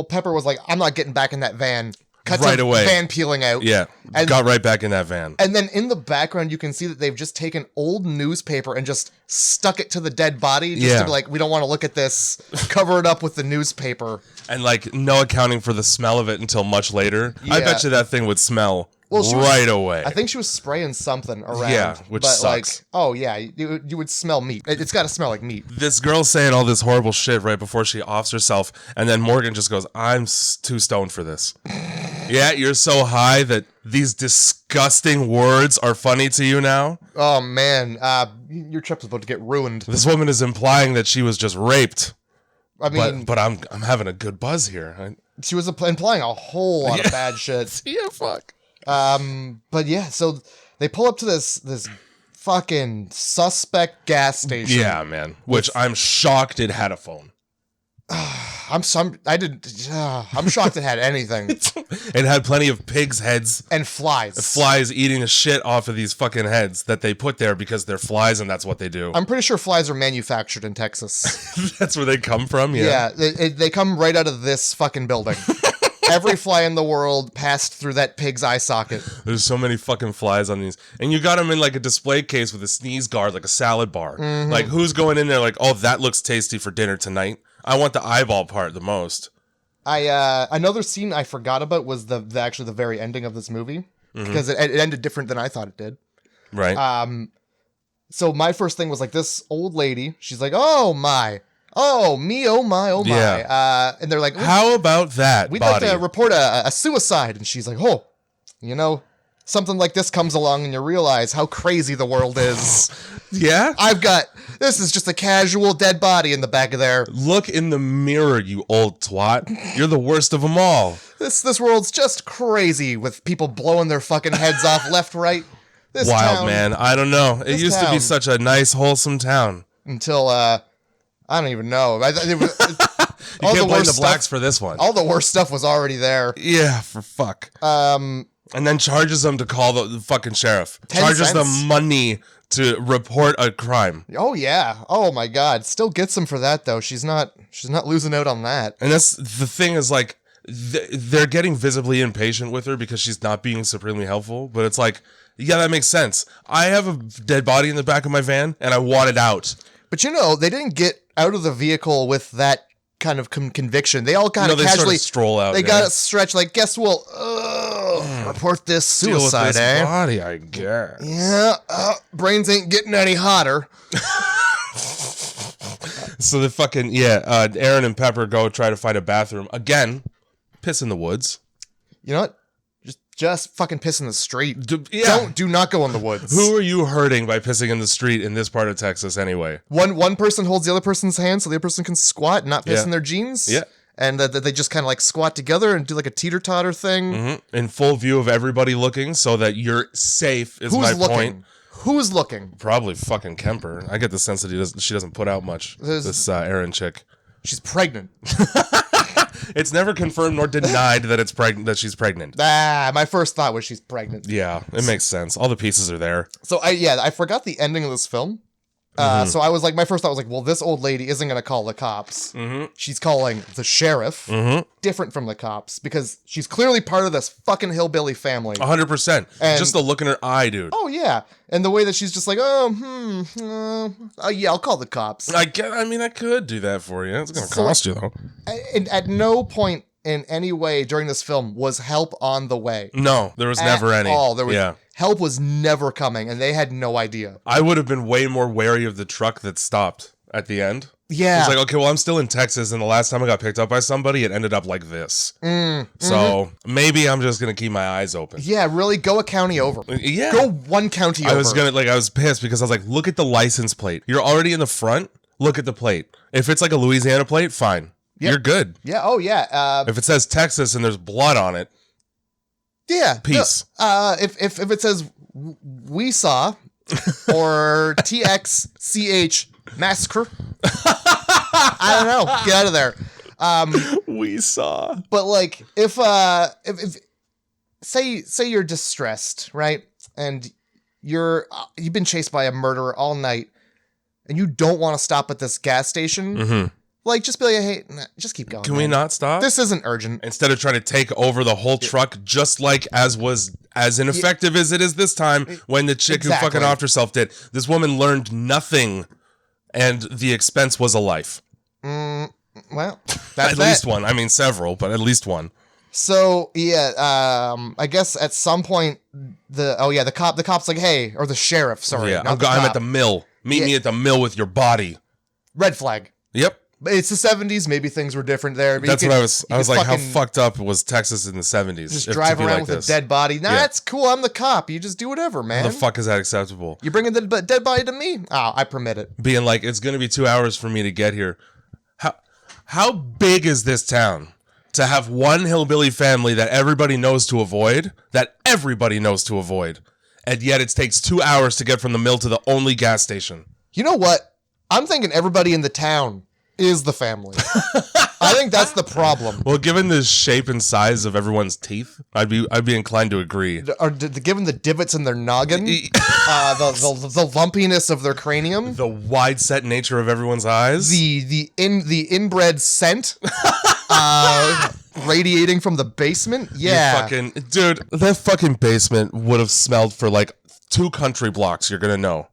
Pepper was like, I'm not getting back in that van. Cut right to away. Van peeling out. Yeah. And got right back in that van. And then in the background, you can see that they've just taken old newspaper and just stuck it to the dead body. Just to be like, we don't want to look at this. Cover it up with the newspaper. And like, no accounting for the smell of it until much later. Yeah. I bet you that thing would smell right away. I think she was spraying something around. Yeah, which sucks. Like, oh yeah, you would smell meat. It's got to smell like meat. This girl's saying all this horrible shit right before she offs herself, and then Morgan just goes, I'm too stoned for this. Yeah, you're so high that these disgusting words are funny to you now? Oh man, your trip's about to get ruined. This woman is implying that she was just raped. I mean, but I'm having a good buzz here. She was implying a whole lot of bad shit. Yeah, fuck. But yeah, so they pull up to this fucking suspect gas station. Yeah, man. Which I'm shocked it had a phone. I'm shocked it had anything. It had plenty of pigs' heads. And flies. Flies eating the shit off of these fucking heads that they put there because they're flies and that's what they do. I'm pretty sure flies are manufactured in Texas. That's where they come from? Yeah, they come right out of this fucking building. Every fly in the world passed through that pig's eye socket. There's so many fucking flies on these. And you got them in like a display case with a sneeze guard, like a salad bar. Mm-hmm. Like, who's going in there like, oh, that looks tasty for dinner tonight? I want the eyeball part the most. Another scene I forgot about was actually the very ending of this movie. Because it ended different than I thought it did. Right. So my first thing was like this old lady. She's like, oh my. Oh, me, oh my, oh my. Yeah. And they're like, how about that, we'd body? like to report a suicide. And she's like, oh, something like this comes along and you realize how crazy the world is. Yeah? This is just a casual dead body in the back of there. Look in the mirror, you old twat. You're the worst of them all. This world's just crazy with people blowing their fucking heads off left, right. This wild, town, man. I don't know. It used to be such a nice, wholesome town. Until, I don't even know. You can't blame the blacks for this one. All the worst stuff was already there. Yeah, for fuck. And then charges them to call the fucking sheriff. 10 charges cents? them money to report a crime. Oh yeah. Oh my god. Still gets them for that though. She's not losing out on that. And that's the thing is like they're getting visibly impatient with her because she's not being supremely helpful. But it's like, yeah, that makes sense. I have a dead body in the back of my van and I want it out. But they didn't get out of the vehicle with that kind of conviction. They all kind of casually sort of stroll out. They got it stretched like, guess we'll report this suicide, this body, I guess. Yeah, brains ain't getting any hotter. So the fucking, Aaron and Pepper go try to find a bathroom. Again, piss in the woods. You know what? Just fucking piss in the street. Yeah. Do not go in the woods. Who are you hurting by pissing in the street in this part of Texas anyway? One person holds the other person's hand so the other person can squat and not piss in their jeans. Yeah. And they just kind of like squat together and do like a teeter-totter thing. Mm-hmm. In full view of everybody looking so that you're safe is Who's my looking? point. Who's looking? Probably fucking Kemper. I get the sense that she doesn't put out much, this Aaron chick. She's pregnant. It's never confirmed nor denied that she's pregnant. My first thought was she's pregnant. Yeah, it makes sense. All the pieces are there. So I forgot the ending of this film. So I was like, my first thought was like, well, this old lady isn't going to call the cops. Mm-hmm. She's calling the sheriff, different from the cops, because she's clearly part of this fucking hillbilly family. 100%. Just the look in her eye, dude. Oh, yeah. And the way that she's just like, yeah, I'll call the cops. I could do that for you. It's going to cost you, though. And at no point in any way during this film was help on the way. No, there was never any. Help was never coming, and they had no idea. I would have been way more wary of the truck that stopped at the end. Yeah. It's like, okay, well, I'm still in Texas, and the last time I got picked up by somebody, it ended up like this. So maybe I'm just going to keep my eyes open. Yeah, really, go a county over. Yeah. Go one county over. I was pissed because I was like, look at the license plate. You're already in the front. Look at the plate. If it's like a Louisiana plate, fine. Yep. You're good. Yeah, oh yeah. If it says Texas and there's blood on it, yeah. Peace. No, if it says we saw or TXCH Massacre, I don't know. Get out of there. We saw. But like if say you're distressed, right? And you've been chased by a murderer all night and you don't want to stop at this gas station. Like, just be like, hey, just keep going. Can we not stop? This isn't urgent. Instead of trying to take over the whole truck, just like as ineffective as it is this time when the chick who fucking offed herself did. This woman learned nothing, and the expense was a life. Well, that's at least one. I mean, several, but at least one. So yeah, I guess at some point the cop's like, hey, or the sheriff, sorry, yeah, I'm at the mill. Meet me at the mill with your body. Red flag. Yep. It's the 70s. Maybe things were different there. But that's what I was like, how fucked up was Texas in the 70s? Just drive around with a dead body. Nah, that's cool. I'm the cop. You just do whatever, man. How the fuck is that acceptable? You bringing the dead body to me? Oh, I permit it. Being like, it's going to be 2 hours for me to get here. How big is this town to have one hillbilly family that everybody knows to avoid, and yet it takes 2 hours to get from the mill to the only gas station? You know what? I'm thinking everybody in the town is the family. I think that's the problem. Well, given the shape and size of everyone's teeth, I'd be inclined to agree. Or given the divots in their noggin, the lumpiness of their cranium, the wide set nature of everyone's eyes, the inbred scent radiating from the basement. Yeah, dude, that fucking basement would have smelled for like 2 country blocks. You're gonna know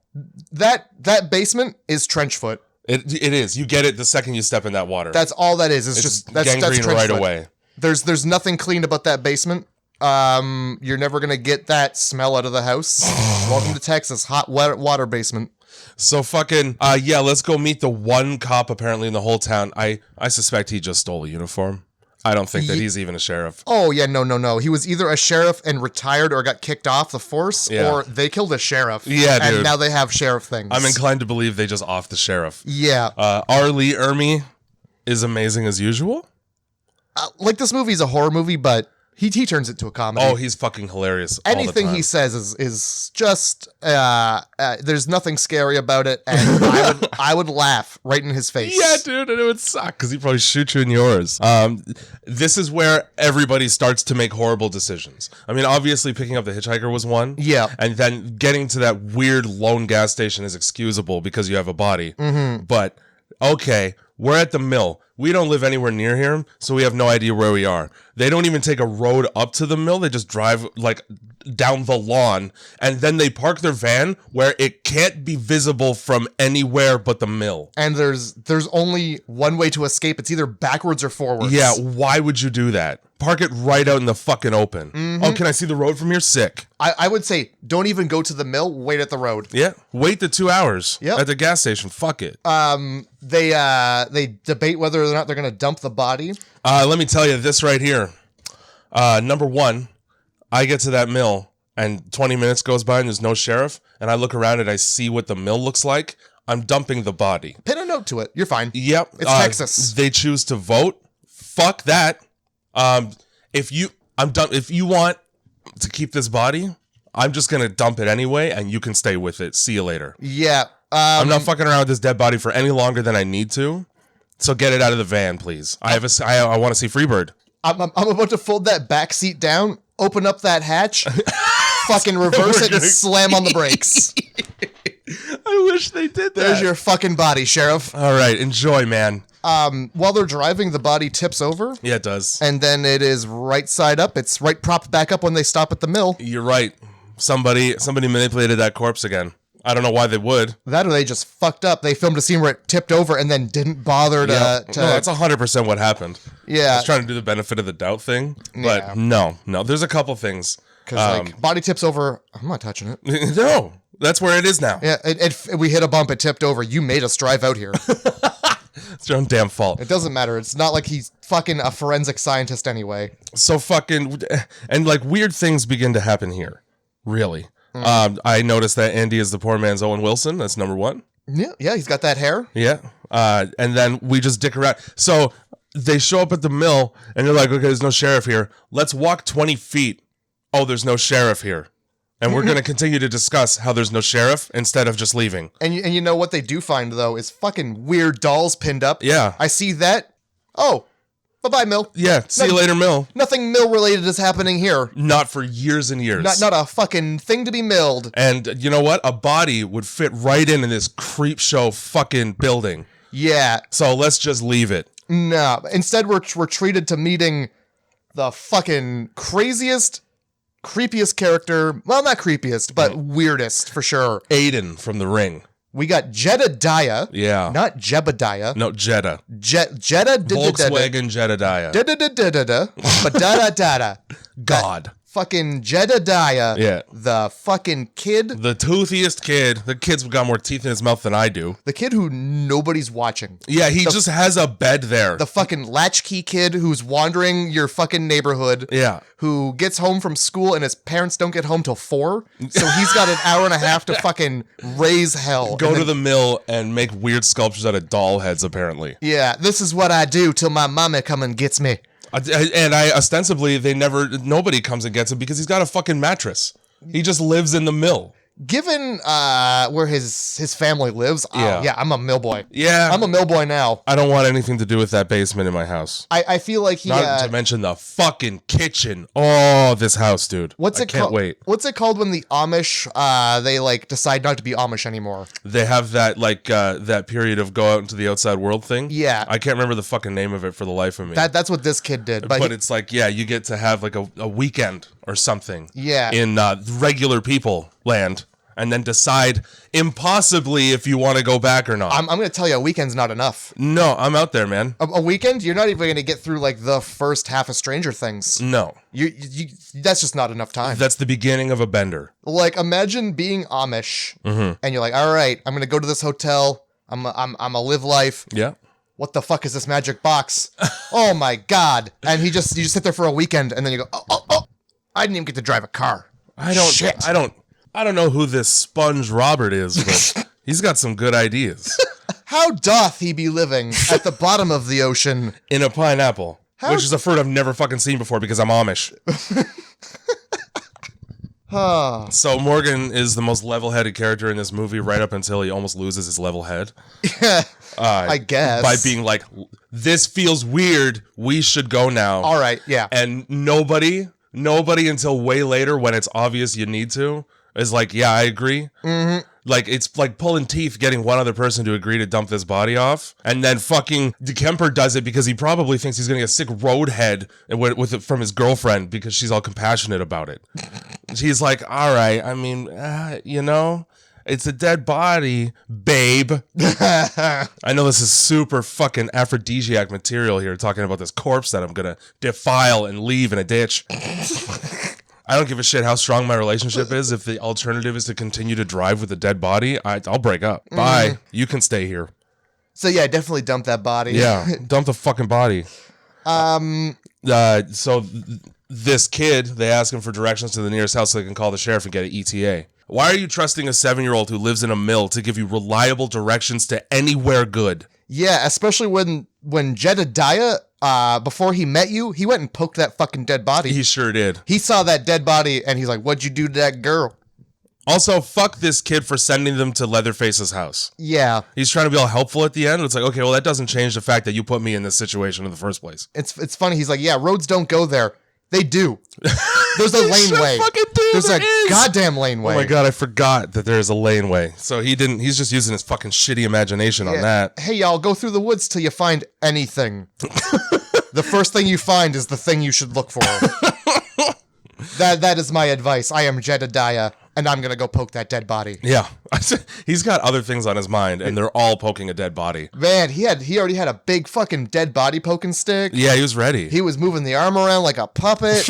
that basement is trench foot. It is. You get it the second you step in that water. That's all that is. It's just that's right away. There's nothing clean about that basement. You're never gonna get that smell out of the house. Welcome to Texas, hot water basement. So fucking let's go meet the one cop apparently in the whole town. I suspect he just stole a uniform. I don't think that he's even a sheriff. Oh, yeah, no. He was either a sheriff and retired or got kicked off the force, or they killed a sheriff. Yeah, dude. And now they have sheriff things. I'm inclined to believe they just offed the sheriff. Yeah. R. Lee Ermey is amazing as usual. Like, this movie's a horror movie, but he turns it to a comedy. Oh, he's fucking hilarious. Anything he says is just there's nothing scary about it, and I would laugh right in his face. Yeah, dude, and it would suck because he'd probably shoot you in yours. This is where everybody starts to make horrible decisions. I mean, obviously picking up the hitchhiker was one. Yeah. And then getting to that weird lone gas station is excusable because you have a body. Mm-hmm. But okay, we're at the mill. We don't live anywhere near here, so we have no idea where we are. They don't even take a road up to the mill. They just drive like down the lawn, and then they park their van where it can't be visible from anywhere but the mill. And there's only one way to escape. It's either backwards or forwards. Yeah, why would you do that? Park it right out in the fucking open. Oh, can I see the road from here? Sick. I would say don't even go to the mill. Wait at the road. Yeah. Wait the 2 hours Yep. at the gas station. Fuck it. They debate whether or not they're going to dump the body. Let me tell you this right here. Number one, I get to that mill and 20 minutes goes by and there's no sheriff, and I look around and I see what the mill looks like. I'm dumping the body. Pin a note to it. You're fine. Yep. It's Texas. They choose to vote. Fuck that. If you want to keep this body, I'm just gonna dump it anyway, and you can stay with it. See you later. Yeah. I'm not fucking around with this dead body for any longer than I need to. So get it out of the van, please. I want to see Freebird. I'm about to fold that back seat down, open up that hatch, fucking reverse it, and slam on the brakes. I wish they did that. There's your fucking body, Sheriff. All right, enjoy, man. While they're driving, the body tips over. Yeah, it does. And then it is right side up. It's right propped back up when they stop at the mill. You're right. Somebody manipulated that corpse again. I don't know why they would. That or they just fucked up. They filmed a scene where it tipped over and then didn't bother to... No, that's 100% what happened. Yeah. I was trying to do the benefit of the doubt thing, but Yeah. no. There's a couple things. Because, body tips over. I'm not touching it. No, that's where it is now. Yeah, we hit a bump, it tipped over. You made us drive out here. It's your own damn fault. It doesn't matter. It's not like he's fucking a forensic scientist anyway. So and like weird things begin to happen here. Really. I noticed that Andy is the poor man's Owen Wilson. That's number one. Yeah, he's got that hair. Yeah. And then we just dick around. So they show up at the mill and they're like, okay, there's no sheriff here. Let's walk 20 feet. Oh, there's no sheriff here. And we're going to continue to discuss how there's no sheriff instead of just leaving. And you know what they do find, though, is fucking weird dolls pinned up. Yeah. I see that. Oh, bye-bye, Mill. Yeah, see you later, Mill. Nothing mill-related is happening here. Not for years and years. Not a fucking thing to be milled. And you know what? A body would fit right in this creep show fucking building. Yeah. So let's just leave it. No. Instead, we're treated to meeting the fucking craziest, creepiest character. Well, not creepiest, but weirdest for sure. Aiden from The Ring. We got Jedediah. Yeah. Not Jebediah. No, Jeddah. Jeddah. Volkswagen Jedediah. But da-da-da-da. God. Fucking Jedediah. Yeah. The fucking kid. The toothiest kid. The kid's got more teeth in his mouth than I do. The kid who nobody's watching. Yeah, he just has a bed there. The fucking latchkey kid who's wandering your fucking neighborhood. Yeah. Who gets home from school and his parents don't get home till 4. So he's got an hour and a half to fucking raise hell. Go to the mill and make weird sculptures out of doll heads, apparently. Yeah, this is what I do till my mama come and gets me. And ostensibly, nobody comes and gets him because he's got a fucking mattress. He just lives in the mill. Given where his family lives, Yeah. I'm a mill boy. Yeah. I'm a mill boy now. I don't want anything to do with that basement in my house. I feel like he... Not to mention the fucking kitchen. Oh, this house, dude. I can't wait. What's it called when the Amish, they like decide not to be Amish anymore? They have that that period of go out into the outside world thing. Yeah. I can't remember the fucking name of it for the life of me. That's what this kid did. But it's like, yeah, you get to have like a weekend or something. Yeah. In regular people land. And then decide impossibly if you want to go back or not. I'm going to tell you, a weekend's not enough. No, I'm out there, man. A weekend, you're not even going to get through like the first half of Stranger Things. No. You that's just not enough time. That's the beginning of a bender. Like, imagine being Amish, and you're like, all right, I'm going to go to this hotel. I'm a live life. Yeah. What the fuck is this magic box? Oh my God. And you just sit there for a weekend, and then you go, oh, I didn't even get to drive a car. Shit. I don't know who this Sponge Robert is, but he's got some good ideas. How doth he be living at the bottom of the ocean? In a pineapple, which is a fruit I've never fucking seen before because I'm Amish. So Morgan is the most level-headed character in this movie right up until he almost loses his level head. I guess. By being like, this feels weird, we should go now. All right, yeah. And nobody until way later when it's obvious you need to is like, yeah, I agree. Mm-hmm. Like, it's like pulling teeth getting one other person to agree to dump this body off. And then fucking DeKemper does it because he probably thinks he's going to get a sick roadhead with it from his girlfriend because she's all compassionate about it. She's like, all right, I mean, It's a dead body, babe. I know this is super fucking aphrodisiac material here, talking about this corpse that I'm going to defile and leave in a ditch. I don't give a shit how strong my relationship is. If the alternative is to continue to drive with a dead body, I'll break up. Bye. You can stay here. So yeah, definitely dump that body. Yeah, dump the fucking body. This kid, they ask him for directions to the nearest house so they can call the sheriff and get an ETA. Why are you trusting a 7-year-old who lives in a mill to give you reliable directions to anywhere good? Yeah, especially when Jedediah, before he met you, he went and poked that fucking dead body. He sure did. He saw that dead body and he's like, what'd you do to that girl? Also, fuck this kid for sending them to Leatherface's house. Yeah. He's trying to be all helpful at the end. It's like, okay, well, that doesn't change the fact that you put me in this situation in the first place. It's funny. He's like, yeah, roads don't go there. They do. There's a laneway. There's a goddamn laneway. Oh my god, I forgot that there's a laneway. So he's just using his fucking shitty imagination on that. Hey, y'all, go through the woods till you find anything. The first thing you find is the thing you should look for. That is my advice. I am Jedediah, and I'm gonna go poke that dead body. Yeah. He's got other things on his mind, and they're all poking a dead body. Man, he already had a big fucking dead body poking stick. Yeah, he was ready. He was moving the arm around like a puppet.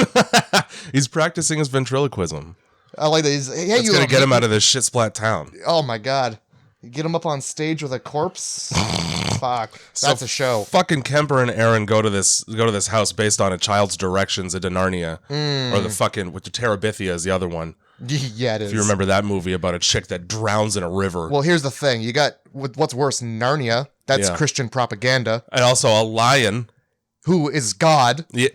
He's practicing his ventriloquism. I like that. Hey, That's gonna get him out of this shit splat town. Oh my god. You get him up on stage with a corpse? Fuck. That's a show. Fucking Kemper and Aaron go to this house based on a child's directions into Narnia. Or the fucking, with the Terabithia is the other one. Yeah, it is. If you remember that movie about a chick that drowns in a river. Well, here's the thing. You got, what's worse, Narnia. That's Christian propaganda. And also a lion. Who is God. Yeah.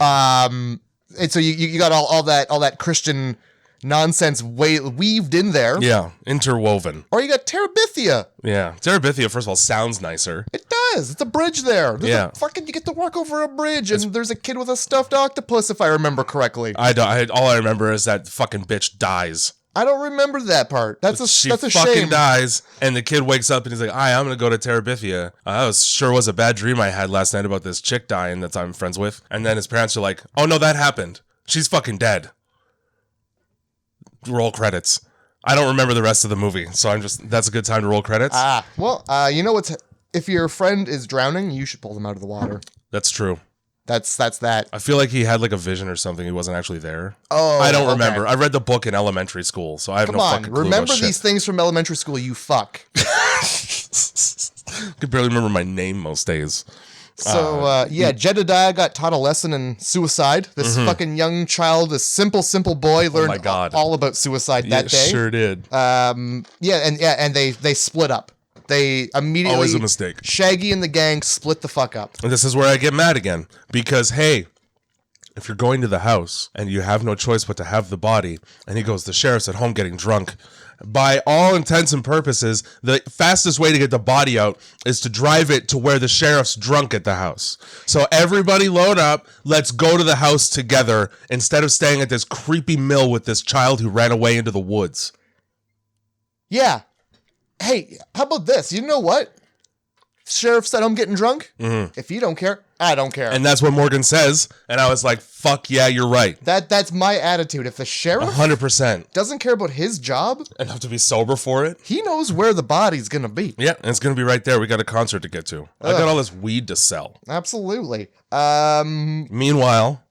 And so you got all that Christian nonsense weaved in there. Yeah, interwoven. Or you got Terabithia. Yeah, Terabithia, first of all, sounds nicer. It does. It's a bridge there. There's you get to walk over a bridge, and there's a kid with a stuffed octopus, if I remember correctly. All I remember is that fucking bitch dies. I don't remember that part. That's a she fucking shame. Dies, and the kid wakes up and he's like, I'm gonna go to Terabithia. That was a bad dream I had last night about this chick dying that I'm friends with. And then his parents are like, oh no, that happened. She's fucking dead. Roll credits. I don't remember the rest of the movie, so that's a good time to roll credits. Well, you know what's, if your friend is drowning, you should pull them out of the water. That's true. That's that. I feel like he had like a vision or something. He wasn't actually there. Oh, I don't remember. I read the book in elementary school, so I have no fucking clue. Remember these things from elementary school, you fuck. I could barely remember my name most days. So, Jedediah got taught a lesson in suicide. This fucking young child, this simple boy, learned all about suicide that day. Sure did. And they split up. They immediately... Always a mistake. Shaggy and the gang split the fuck up. And this is where I get mad again. Because, hey, if you're going to the house and you have no choice but to have the body, and he goes, the sheriff's at home getting drunk... By all intents and purposes, the fastest way to get the body out is to drive it to where the sheriff's drunk at the house. So everybody load up. Let's go to the house together instead of staying at this creepy mill with this child who ran away into the woods. Yeah. Hey, how about this? You know what? Sheriff's at home getting drunk. If you don't care, I don't care. And that's what Morgan says. And I was like, fuck yeah, you're right. That's my attitude. If the sheriff 100% doesn't care about his job enough to be sober for it, he knows where the body's gonna be. Yeah, and it's gonna be right there. We got a concert to get to. I got all this weed to sell. Absolutely. Meanwhile,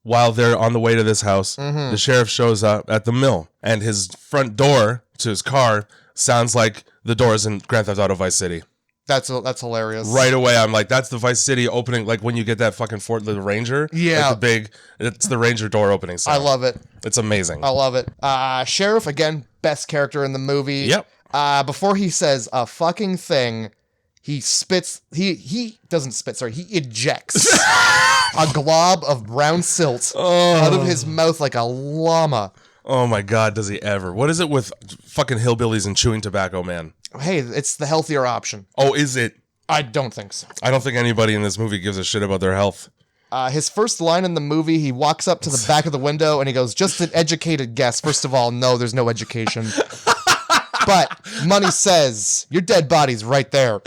while they're on the way to this house, the sheriff shows up at the mill, and his front door to his car sounds like the doors in Grand Theft Auto Vice City. That's hilarious. Right away, I'm like, that's the Vice City opening, like when you get that fucking Ford, the Ranger. Yeah. Like it's the Ranger door opening sound. I love it. It's amazing. I love it. Sheriff, again, best character in the movie. Yep. Before he says a fucking thing, he spits, he doesn't spit, sorry, he ejects a glob of brown silt out of his mouth like a llama. Oh my God, does he ever? What is it with fucking hillbillies and chewing tobacco, man? Hey, it's the healthier option. Oh, is it? I don't think so. I don't think anybody in this movie gives a shit about their health. His first line in the movie, he walks up to the back of the window and he goes, just an educated guess. First of all, no, there's no education. But money says, your dead body's right there.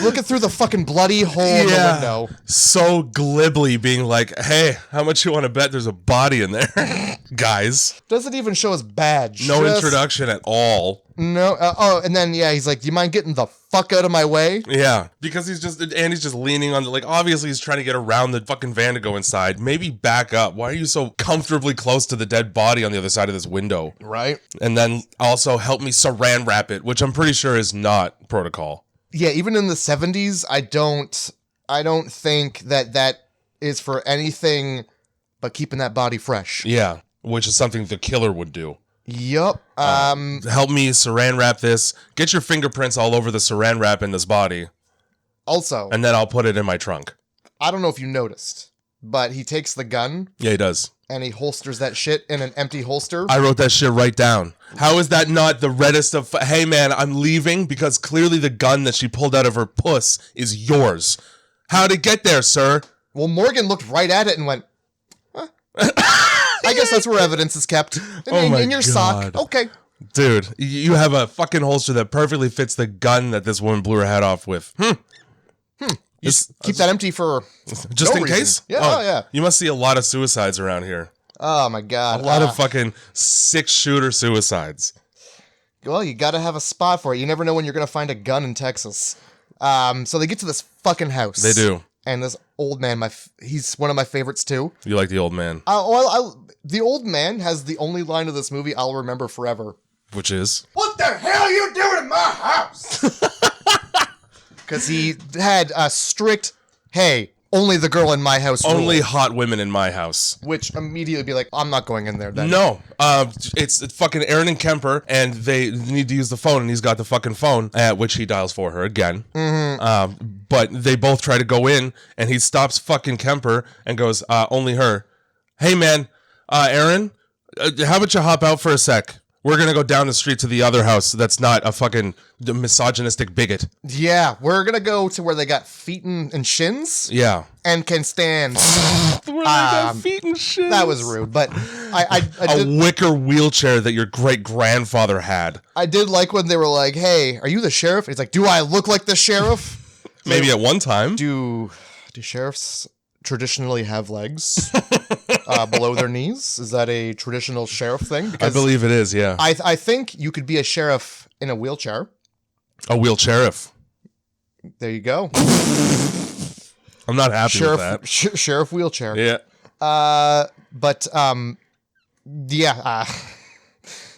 looking through the fucking bloody hole in the window. So glibly being like, hey, how much you want to bet there's a body in there? Guys. Doesn't even show his badge. No introduction at all. No. And then, he's like, do you mind getting the fuck out of my way? Yeah, because he's just leaning on obviously he's trying to get around the fucking van to go inside. Maybe back up. Why are you so comfortably close to the dead body on the other side of this window? Right. And then also help me saran wrap it, which I'm pretty sure is not protocol. Yeah, even in the 70s, I don't think that is for anything but keeping that body fresh. Yeah, which is something the killer would do. Yup. Help me saran wrap this. Get your fingerprints all over the saran wrap in this body. Also, and then I'll put it in my trunk. I don't know if you noticed, but he takes the gun. Yeah, he does. And he holsters that shit in an empty holster. I wrote that shit right down. How is that not the reddest of... Hey, man, I'm leaving because clearly the gun that she pulled out of her puss is yours. How'd it get there, sir? Well, Morgan looked right at it and went, huh? I guess that's where evidence is kept. In your sock. Okay. Dude, you have a fucking holster that perfectly fits the gun that this woman blew her head off with. You keep that empty for just no in case? Yeah, yeah. You must see a lot of suicides around here. Oh, my God. A lot of fucking six-shooter suicides. Well, you got to have a spot for it. You never know when you're going to find a gun in Texas. So they get to this fucking house. They do. And this old man, he's one of my favorites, too. You like the old man? The old man has the only line of this movie I'll remember forever. Which is? What the hell are you doing in my house? Because he had a strict, hey, only the girl in my house Only rule. hot women in my house. Which immediately be like, I'm not going in there then. No. It's fucking Aaron and Kemper, and they need to use the phone, and he's got the fucking phone, at which he dials for her again. Mm-hmm. But they both try to go in, and he stops fucking Kemper and goes, only her. Hey, man, Aaron, how about you hop out for a sec? We're going to go down the street to the other house that's not a fucking misogynistic bigot. Yeah, we're going to go to where they got feet and shins. Yeah. And can stand. Where they got feet and shins. That was rude, but I a wicker wheelchair that your great-grandfather had. I did like when they were like, hey, are you the sheriff? He's like, do I look like the sheriff? Maybe at one time. Do sheriffs traditionally have legs below their knees? Is that a traditional sheriff thing? Because I believe it is, yeah. I think you could be a sheriff in a wheelchair. A wheelchair-iff. There you go. I'm not happy with that. Sheriff wheelchair. Yeah.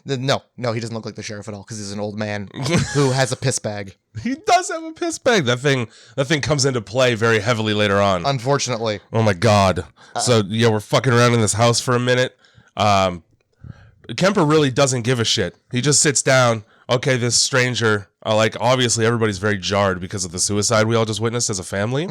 No, he doesn't look like the sheriff at all because he's an old man who has a piss bag. He does have a piss bag. That thing comes into play very heavily later on. Unfortunately. Oh my God. So yeah, we're fucking around in this house for a minute. Kemper really doesn't give a shit. He just sits down. Okay, this stranger, obviously everybody's very jarred because of the suicide we all just witnessed as a family.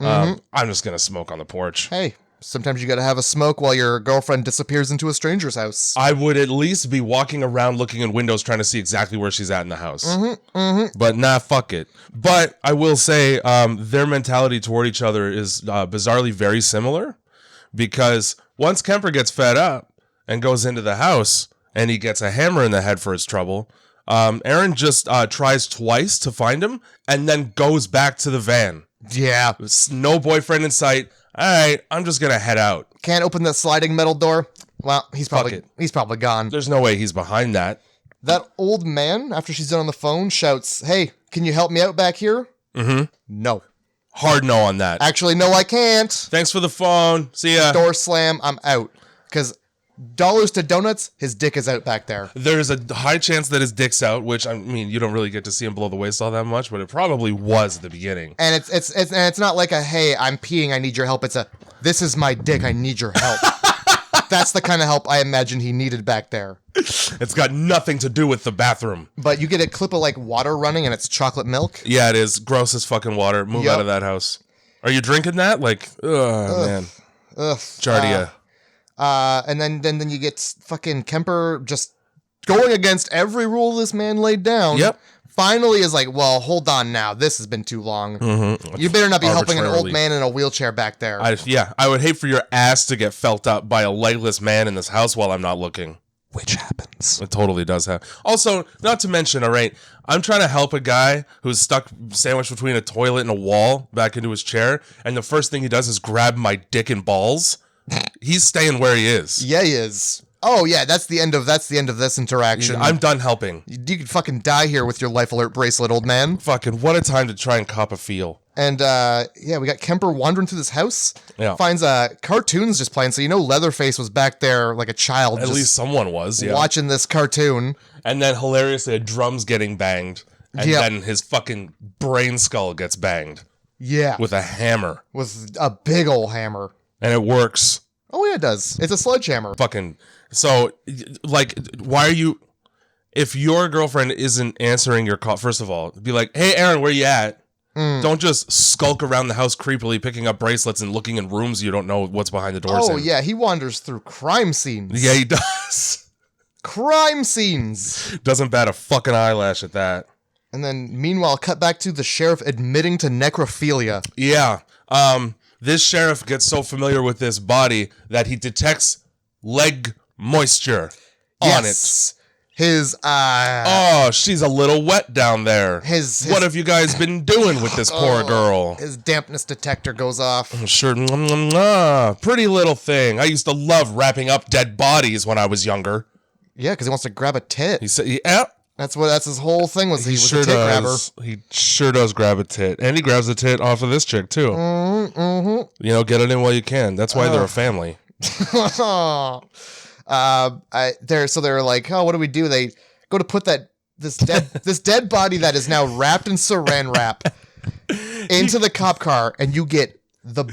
I'm just going to smoke on the porch. Hey, sometimes you got to have a smoke while your girlfriend disappears into a stranger's house. I would at least be walking around looking in windows trying to see exactly where she's at in the house. But nah, fuck it. But I will say their mentality toward each other is bizarrely very similar because once Kemper gets fed up and goes into the house and he gets a hammer in the head for his trouble, Aaron just tries twice to find him and then goes back to the van. Yeah. No boyfriend in sight. All right, I'm just going to head out. Can't open that sliding metal door? Well, he's probably gone. There's no way he's behind that. That old man, after she's done on the phone, shouts, hey, can you help me out back here? No. Hard no on that. Actually, no, I can't. Thanks for the phone. See ya. Door slam, I'm out. Because dollars to donuts, his dick is out back there. There's a high chance that his dick's out, which, I mean, you don't really get to see him below the waist all that much, but it probably was at the beginning. And it's not like a, hey, I'm peeing, I need your help. It's a, this is my dick, I need your help. That's the kind of help I imagine he needed back there. It's got nothing to do with the bathroom. But you get a clip of, water running, and it's chocolate milk. Yeah, it is. Gross as fucking water. Move out of that house. Are you drinking that? Man. Jardia. And then you get fucking Kemper just going against every rule this man laid down. Yep. Finally is like, well, hold on now. This has been too long. You better not be helping an old man in a wheelchair back there. I would hate for your ass to get felt up by a legless man in this house while I'm not looking. which happens. It totally does have. Also, not to mention, all right, I'm trying to help a guy who's stuck sandwiched between a toilet and a wall back into his chair, and the first thing he does is grab my dick and balls. He's staying where he is. Yeah, he is. Oh yeah, that's the end of this interaction. I'm done helping. You could fucking die here with your life alert bracelet, old man. Fucking what a time to try and cop a feel. And yeah, we got Kemper wandering through this house. Yeah. Finds cartoons just playing. So you know Leatherface was back there like a child. At least someone was, yeah. Watching this cartoon. And then hilariously a drum's getting banged. And then his fucking brain skull gets banged. Yeah. With a hammer. With a big old hammer. And it works. Oh yeah, it does. It's a sledgehammer. Fucking so like why are you if your girlfriend isn't answering your call, first of all, be like, hey Aaron, where you at? Don't just skulk around the house creepily picking up bracelets and looking in rooms you don't know what's behind the doors. Oh, yeah, he wanders through crime scenes. Yeah, he does. Crime scenes. Doesn't bat a fucking eyelash at that. And then, meanwhile, cut back to the sheriff admitting to necrophilia. Yeah. This sheriff gets so familiar with this body that he detects leg moisture on it. His, oh, she's a little wet down there. What have you guys been doing with this poor girl? His dampness detector goes off. Sure. Pretty little thing. I used to love wrapping up dead bodies when I was younger. Yeah, because he wants to grab a tit. He said, yeah. That's his whole thing was he was sure a tit grabber. He sure does grab a tit. And he grabs a tit off of this chick, too. You know, get it in while you can. That's why they're a family. They're like, oh, what do we do? They go to put this dead body that is now wrapped in saran wrap into the cop car, and you get the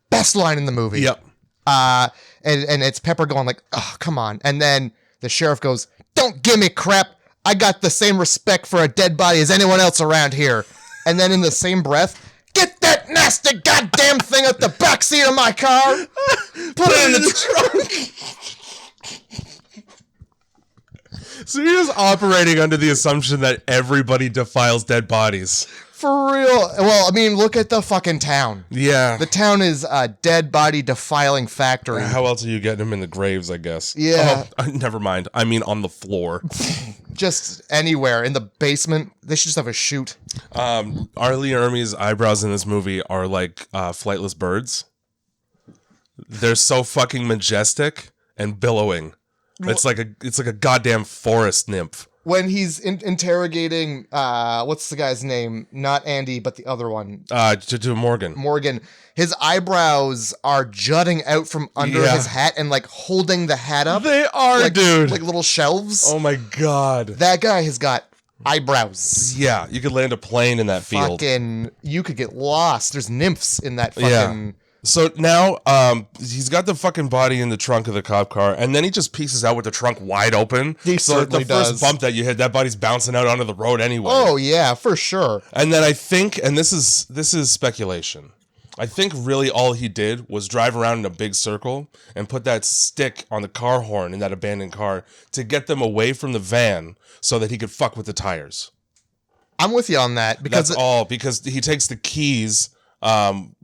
best line in the movie. Yep. And it's Pepper going like, oh, come on. And then the sheriff goes, don't give me crap. I got the same respect for a dead body as anyone else around here. And then in the same breath, get that nasty goddamn thing out the backseat of my car. Put it in the trunk. So you're just operating under the assumption that everybody defiles dead bodies. For real. Well, I mean, look at the fucking town. Yeah. The town is a dead body defiling factory. How else are you getting them in the graves, I guess? Yeah. Oh, never mind. I mean on the floor. Just anywhere. In the basement. They should just have a chute. R. Lee Ermey's eyebrows in this movie are like flightless birds. They're so fucking majestic and billowing. It's like a goddamn forest nymph. When he's interrogating, what's the guy's name? Not Andy, but the other one. To Morgan. Morgan. His eyebrows are jutting out from under his hat and like holding the hat up. They are, dude. Like little shelves. Oh my god. That guy has got eyebrows. Yeah, you could land a plane in that field. Fucking, you could get lost. There's nymphs in that fucking... Yeah. So now, he's got the fucking body in the trunk of the cop car, and then he just pieces out with the trunk wide open. He certainly the first does. bump that you hit, that body's bouncing out onto the road anyway. Oh yeah, for sure. And then I think, and this is speculation, I think really all he did was drive around in a big circle and put that stick on the car horn in that abandoned car to get them away from the van so that he could fuck with the tires. I'm with you on that because because he takes the keys.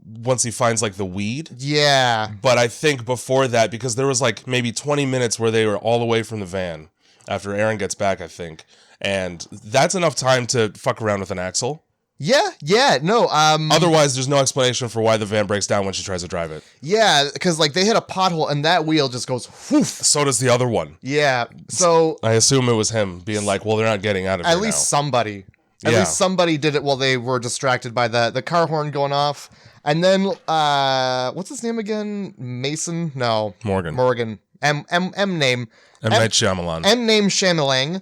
Once he finds like the weed. Yeah. But I think before that, because there was like maybe 20 minutes where they were all away from the van after Aaron gets back, I think. And that's enough time to fuck around with an axle. Yeah, no. Otherwise, there's no explanation for why the van breaks down when she tries to drive it. Yeah, because like they hit a pothole and that wheel just goes whoof. So does the other one. Yeah, so... I assume it was him being like, well, they're not getting out of here At least somebody. At least somebody did it while they were distracted by the car horn going off. And then, what's his name again? Mason? No. Morgan. M name. M. Night Shyamalan. M name Shyamalan.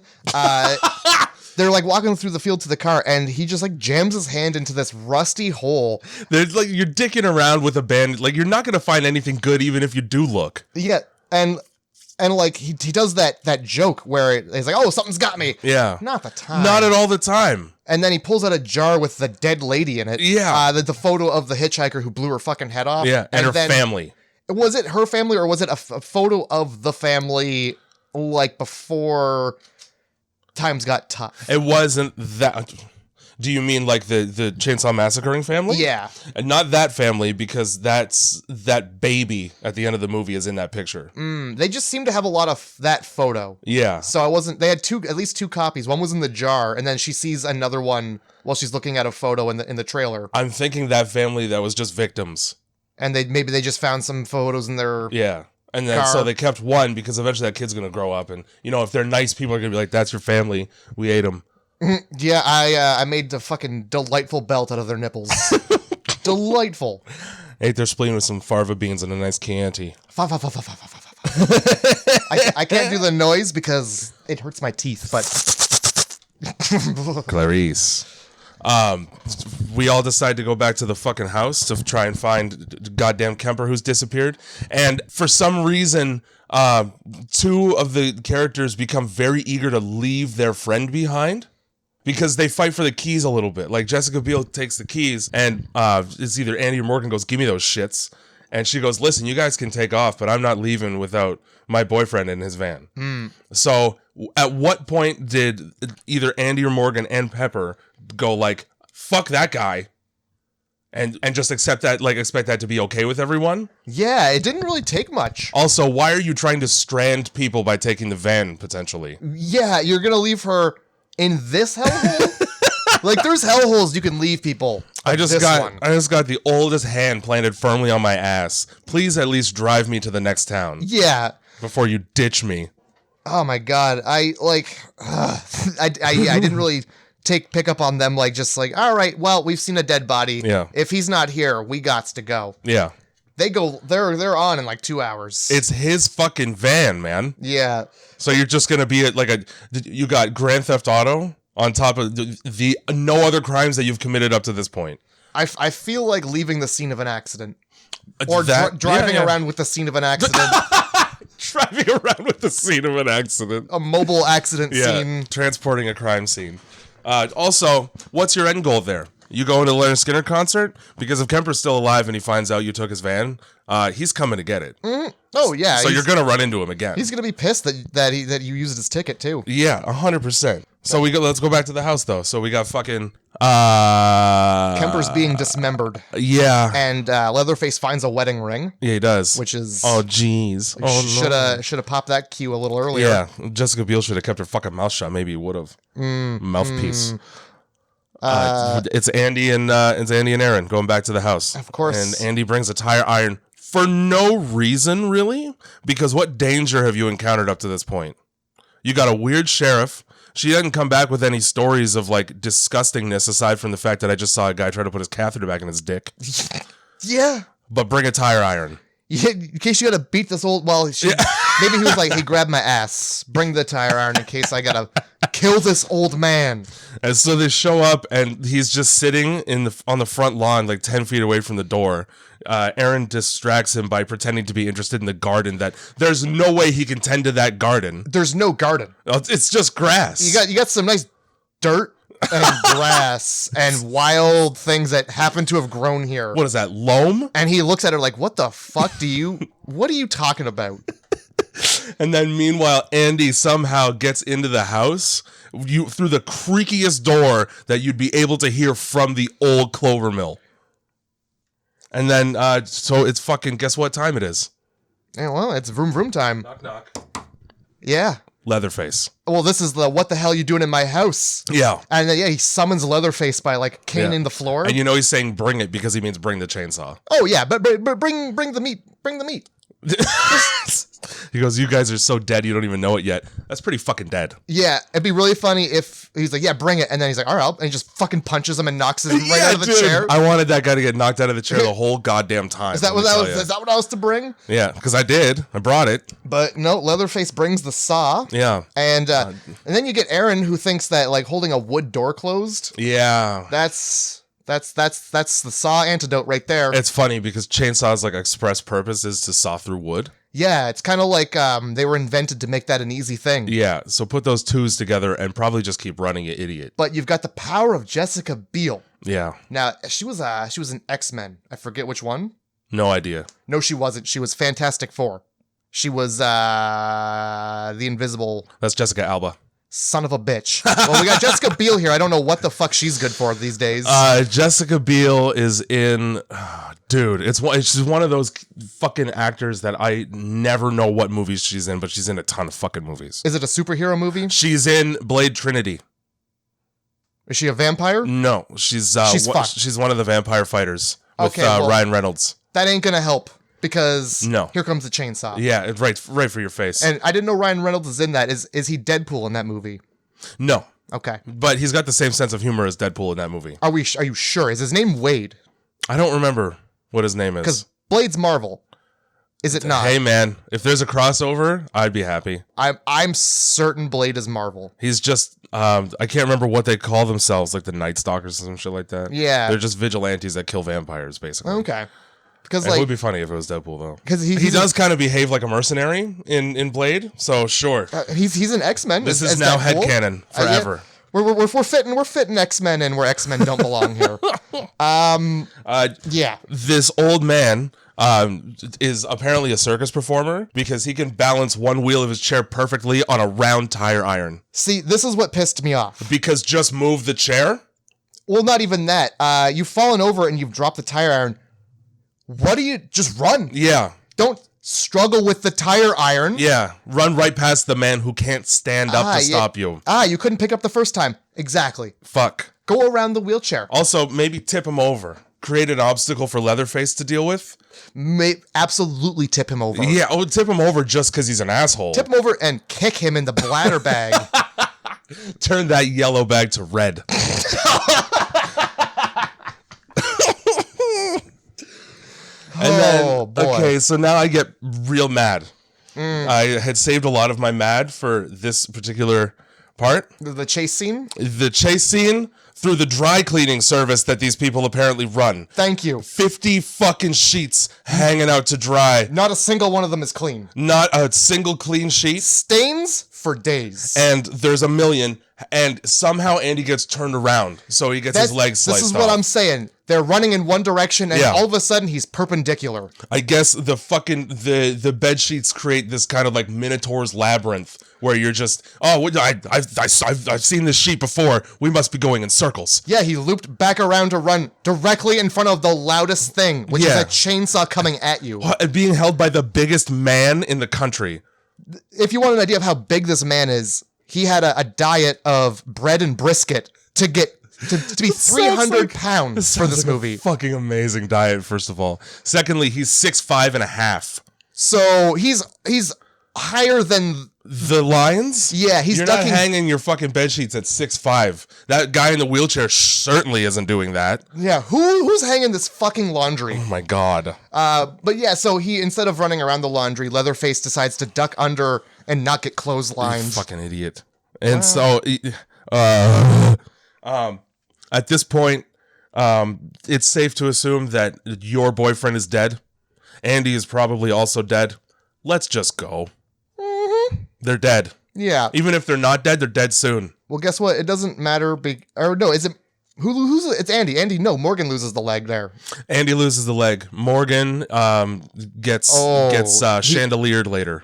They're like walking through the field to the car, and he just like jams his hand into this rusty hole. There's like you're dicking around with a band. Like you're not gonna find anything good, even if you do look. Yeah, and like he does that joke where he's like, "Oh, something's got me." Yeah, not the time. Not at all the time. And then he pulls out a jar with the dead lady in it. Yeah, the photo of the hitchhiker who blew her fucking head off. Yeah, and her family. Was it her family or was it a photo of the family like before times got tough? It wasn't that. Do you mean like the chainsaw massacring family? Yeah. And not that family, because that baby at the end of the movie is in that picture. They just seem to have a lot of that photo. Yeah. So they had at least two copies. One was in the jar, and then she sees another one while she's looking at a photo in the trailer. I'm thinking that family that was just victims. And maybe they just found some photos in their Yeah. And then so they kept one because eventually that kid's going to grow up. And, if they're nice people are going to be like, that's your family. We ate them. Yeah, I made a fucking delightful belt out of their nipples. Delightful. Ate their spleen with some farva beans and a nice Chianti. I can't do the noise because it hurts my teeth, but... Clarice. We all decide to go back to the fucking house to try and find goddamn Kemper who's disappeared. And for some reason, two of the characters become very eager to leave their friend behind because they fight for the keys a little bit. Like Jessica Biel takes the keys and it's either Andy or Morgan goes, give me those shits. And she goes, listen, you guys can take off, but I'm not leaving without my boyfriend in his van. So at what point did either Andy or Morgan and Pepper go like, fuck that guy, and just accept that, like expect that to be okay with everyone? Yeah, it didn't really take much. Also, why are you trying to strand people by taking the van, potentially? Yeah, you're gonna leave her in this hellhole? Like, there's hellholes you can leave people. I just got the oldest hand planted firmly on my ass. Please at least drive me to the next town. Yeah. Before you ditch me. Oh my god, I didn't really pick up on them, like, just like, all right, well, we've seen a dead body. Yeah. If he's not here, we gots to go. Yeah. They're on in like 2 hours. It's his fucking van, man. Yeah. So you're just gonna be you got Grand Theft Auto on top of the no other crimes that you've committed up to this point. I feel like leaving the scene of an accident. Or driving around with the scene of an accident. Driving around with the scene of an accident. A mobile accident scene. Transporting a crime scene. Also, what's your end goal there? You going to the Leonard Skinner concert? Because if Kemper's still alive and he finds out you took his van, he's coming to get it. Oh, yeah. So you're going to run into him again. He's going to be pissed that you used his ticket, too. Yeah, 100%. So let's go back to the house, though. So we got fucking... Kemper's being dismembered. Yeah. And Leatherface finds a wedding ring. Yeah, he does. Which is... Oh, jeez. Should have popped that cue a little earlier. Yeah. Jessica Biel should have kept her fucking mouth shut. Maybe he would have. Mouthpiece. It's Andy and Aaron going back to the house. Of course. And Andy brings a tire iron for no reason, really. Because what danger have you encountered up to this point? You got a weird sheriff. She didn't come back with any stories of like disgustingness aside from the fact that I just saw a guy try to put his catheter back in his dick. Yeah. But bring a tire iron. Yeah, in case you gotta beat this old... Well, maybe he was like, hey, grab my ass. Bring the tire iron in case I gotta kill this old man. And so they show up, and he's just sitting on the front lawn, like 10 feet away from the door. Aaron distracts him by pretending to be interested in the garden. That there's no way he can tend to that garden. There's no garden. It's just grass. You got some nice dirt and grass and wild things that happen to have grown here. What is that, loam? And he looks at her like, what the fuck what are you talking about? And then meanwhile, Andy somehow gets into the house through the creakiest door that you'd be able to hear from the old clover mill. And then, so it's fucking, guess what time it is? Yeah, well, it's vroom vroom time. Knock, knock. Yeah. Leatherface. Well, this is the what the hell you doing in my house? Yeah. And then, he summons Leatherface by like caning the floor. And he's saying bring it because he means bring the chainsaw. Oh yeah, but bring the meat. Bring the meat. He goes, you guys are so dead you don't even know it yet. That's pretty fucking dead. Yeah, it'd be really funny if he's like, yeah, bring it. And then he's like, all right, and he just fucking punches him and knocks him right out of the chair. I wanted that guy to get knocked out of the chair the whole goddamn time. Is that what I was to bring? Yeah, because I did. I brought it. But no, Leatherface brings the saw. Yeah. And then you get Aaron, who thinks that like holding a wood door closed. Yeah. That's the saw antidote right there. It's funny because chainsaws like express purpose is to saw through wood. Yeah, it's kind of like they were invented to make that an easy thing. Yeah, so put those twos together and probably just keep running, you idiot. But you've got the power of Jessica Biel. Yeah. Now, she was an X-Men. I forget which one. No idea. No, she wasn't. She was Fantastic Four. She was the Invisible. That's Jessica Alba. Son of a bitch. Well, we got Jessica Biel here. I don't know what the fuck she's good for these days. Jessica Biel is in, dude. She's one of those fucking actors that I never know what movies she's in, but she's in a ton of fucking movies. Is it a superhero movie? She's in Blade Trinity. Is she a vampire? No, she's one of the vampire fighters with Ryan Reynolds. That ain't gonna help because no. Here comes the chainsaw. Yeah, right for your face. And I didn't know Ryan Reynolds is in that. Is he Deadpool in that movie? No. Okay. But he's got the same sense of humor as Deadpool in that movie. Are you sure? Is his name Wade? I don't remember what his name is. Because Blade's Marvel. Is it not? Hey man, if there's a crossover, I'd be happy. I'm certain Blade is Marvel. He's just I can't remember what they call themselves, like the Night Stalkers or some shit like that. Yeah. They're just vigilantes that kill vampires, basically. Okay. Because it would be funny if it was Deadpool though. Because he does kind of behave like a mercenary in Blade, so sure. He's an X-Men. This is now headcanon forever. Yeah. We're fitting X-Men in where X-Men don't belong here. Yeah. This old man is apparently a circus performer because he can balance one wheel of his chair perfectly on a round tire iron. See, this is what pissed me off. Because just move the chair? Well, not even that. You've fallen over and you've dropped the tire iron. What do you... Just run. Yeah. Don't struggle with the tire iron. Yeah. Run right past the man who can't stand up to stop you. You couldn't pick up the first time. Exactly. Fuck. Go around the wheelchair. Also, maybe tip him over. Create an obstacle for Leatherface to deal with. Absolutely tip him over. Yeah, tip him over just because he's an asshole. Tip him over and kick him in the bladder bag. Turn that yellow bag to red. And then, boy. Okay, so now I get real mad. I had saved a lot of my mad for this particular part. The chase scene? The chase scene through the dry cleaning service that these people apparently run. Thank you. 50 fucking sheets hanging out to dry. Not a single one of them is clean. Not a single clean sheet. Stains for days. And there's a million. And somehow Andy gets turned around. So he gets his legs sliced off. This is what I'm saying. They're running in one direction and all of a sudden he's perpendicular. I guess the fucking, the bed sheets create this kind of like Minotaur's labyrinth where you're just, I've seen this sheet before. We must be going in circles. Yeah, he looped back around to run directly in front of the loudest thing, which is a chainsaw coming at you. Being held by the biggest man in the country. If you want an idea of how big this man is, he had a diet of bread and brisket to get to be 300 pounds for this movie. Fucking amazing diet, first of all. Secondly, he's 6'5.5". So he's higher than the lions. Yeah, You're not hanging your fucking bed sheets at 6'5". That guy in the wheelchair certainly isn't doing that. Yeah, who's hanging this fucking laundry? Oh my god. But yeah, so he, instead of running around the laundry, Leatherface decides to duck under and not get clotheslined. You fucking idiot. And so at this point, it's safe to assume that your boyfriend is dead. Andy is probably also dead. Let's just go. Mm-hmm. They're dead. Yeah. Even if they're not dead, they're dead soon. Well, guess what? It doesn't matter. Is it who's it's Andy? Andy, no, Morgan loses the leg there. Andy loses the leg. Morgan gets chandeliered later.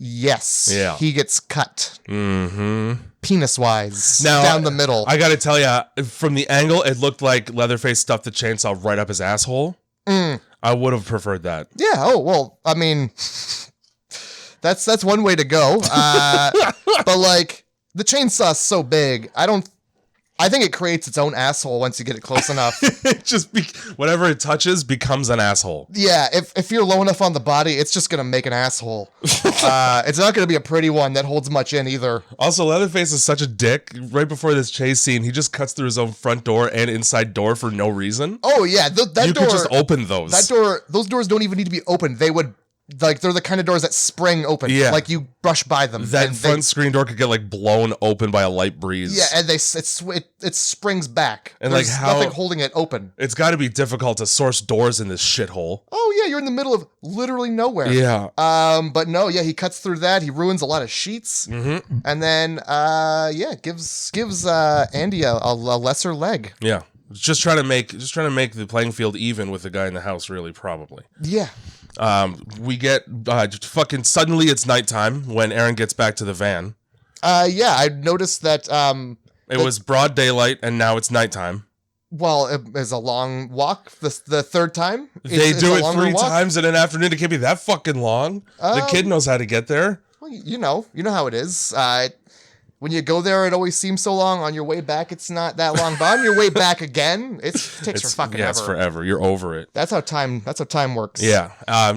Yes. Yeah. He gets cut. Mm-hmm. Penis-wise. Now, down the middle. I gotta tell you, from the angle, it looked like Leatherface stuffed the chainsaw right up his asshole. I would have preferred that. Yeah. Oh, well, I mean, that's one way to go. But like, the chainsaw's so big, I think it creates its own asshole once you get it close enough. Whatever it touches becomes an asshole. Yeah, if you're low enough on the body, it's just gonna make an asshole. It's not gonna be a pretty one that holds much in either. Also, Leatherface is such a dick. Right before this chase scene, he just cuts through his own front door and inside door for no reason. Oh yeah, that door. You could just open those. Those doors don't even need to be opened. They would. Like, they're the kind of doors that spring open. Yeah. Like, you brush by them. That front screen door could get, like, blown open by a light breeze. Yeah, and it springs back. And, There's like, nothing holding it open. It's got to be difficult to source doors in this shithole. Oh, yeah, you're in the middle of literally nowhere. Yeah. But no, yeah, he cuts through that. He ruins a lot of sheets. Mm-hmm. And then, gives Andy a lesser leg. Yeah. Just trying to make the playing field even with the guy in the house, really, probably. Yeah. We get fucking suddenly it's nighttime when Aaron gets back to the van. Yeah, I noticed that. It was broad daylight, and now it's nighttime. Well, it was a long walk. The third time They do it 3 walk. times in an afternoon. It can't be that fucking long. The kid knows how to get there. Well, you know how it is. When you go there, it always seems so long. On your way back, it's not that long. But on your way back again, it takes for fucking ever. It's forever. You're over it. That's how time works. Yeah.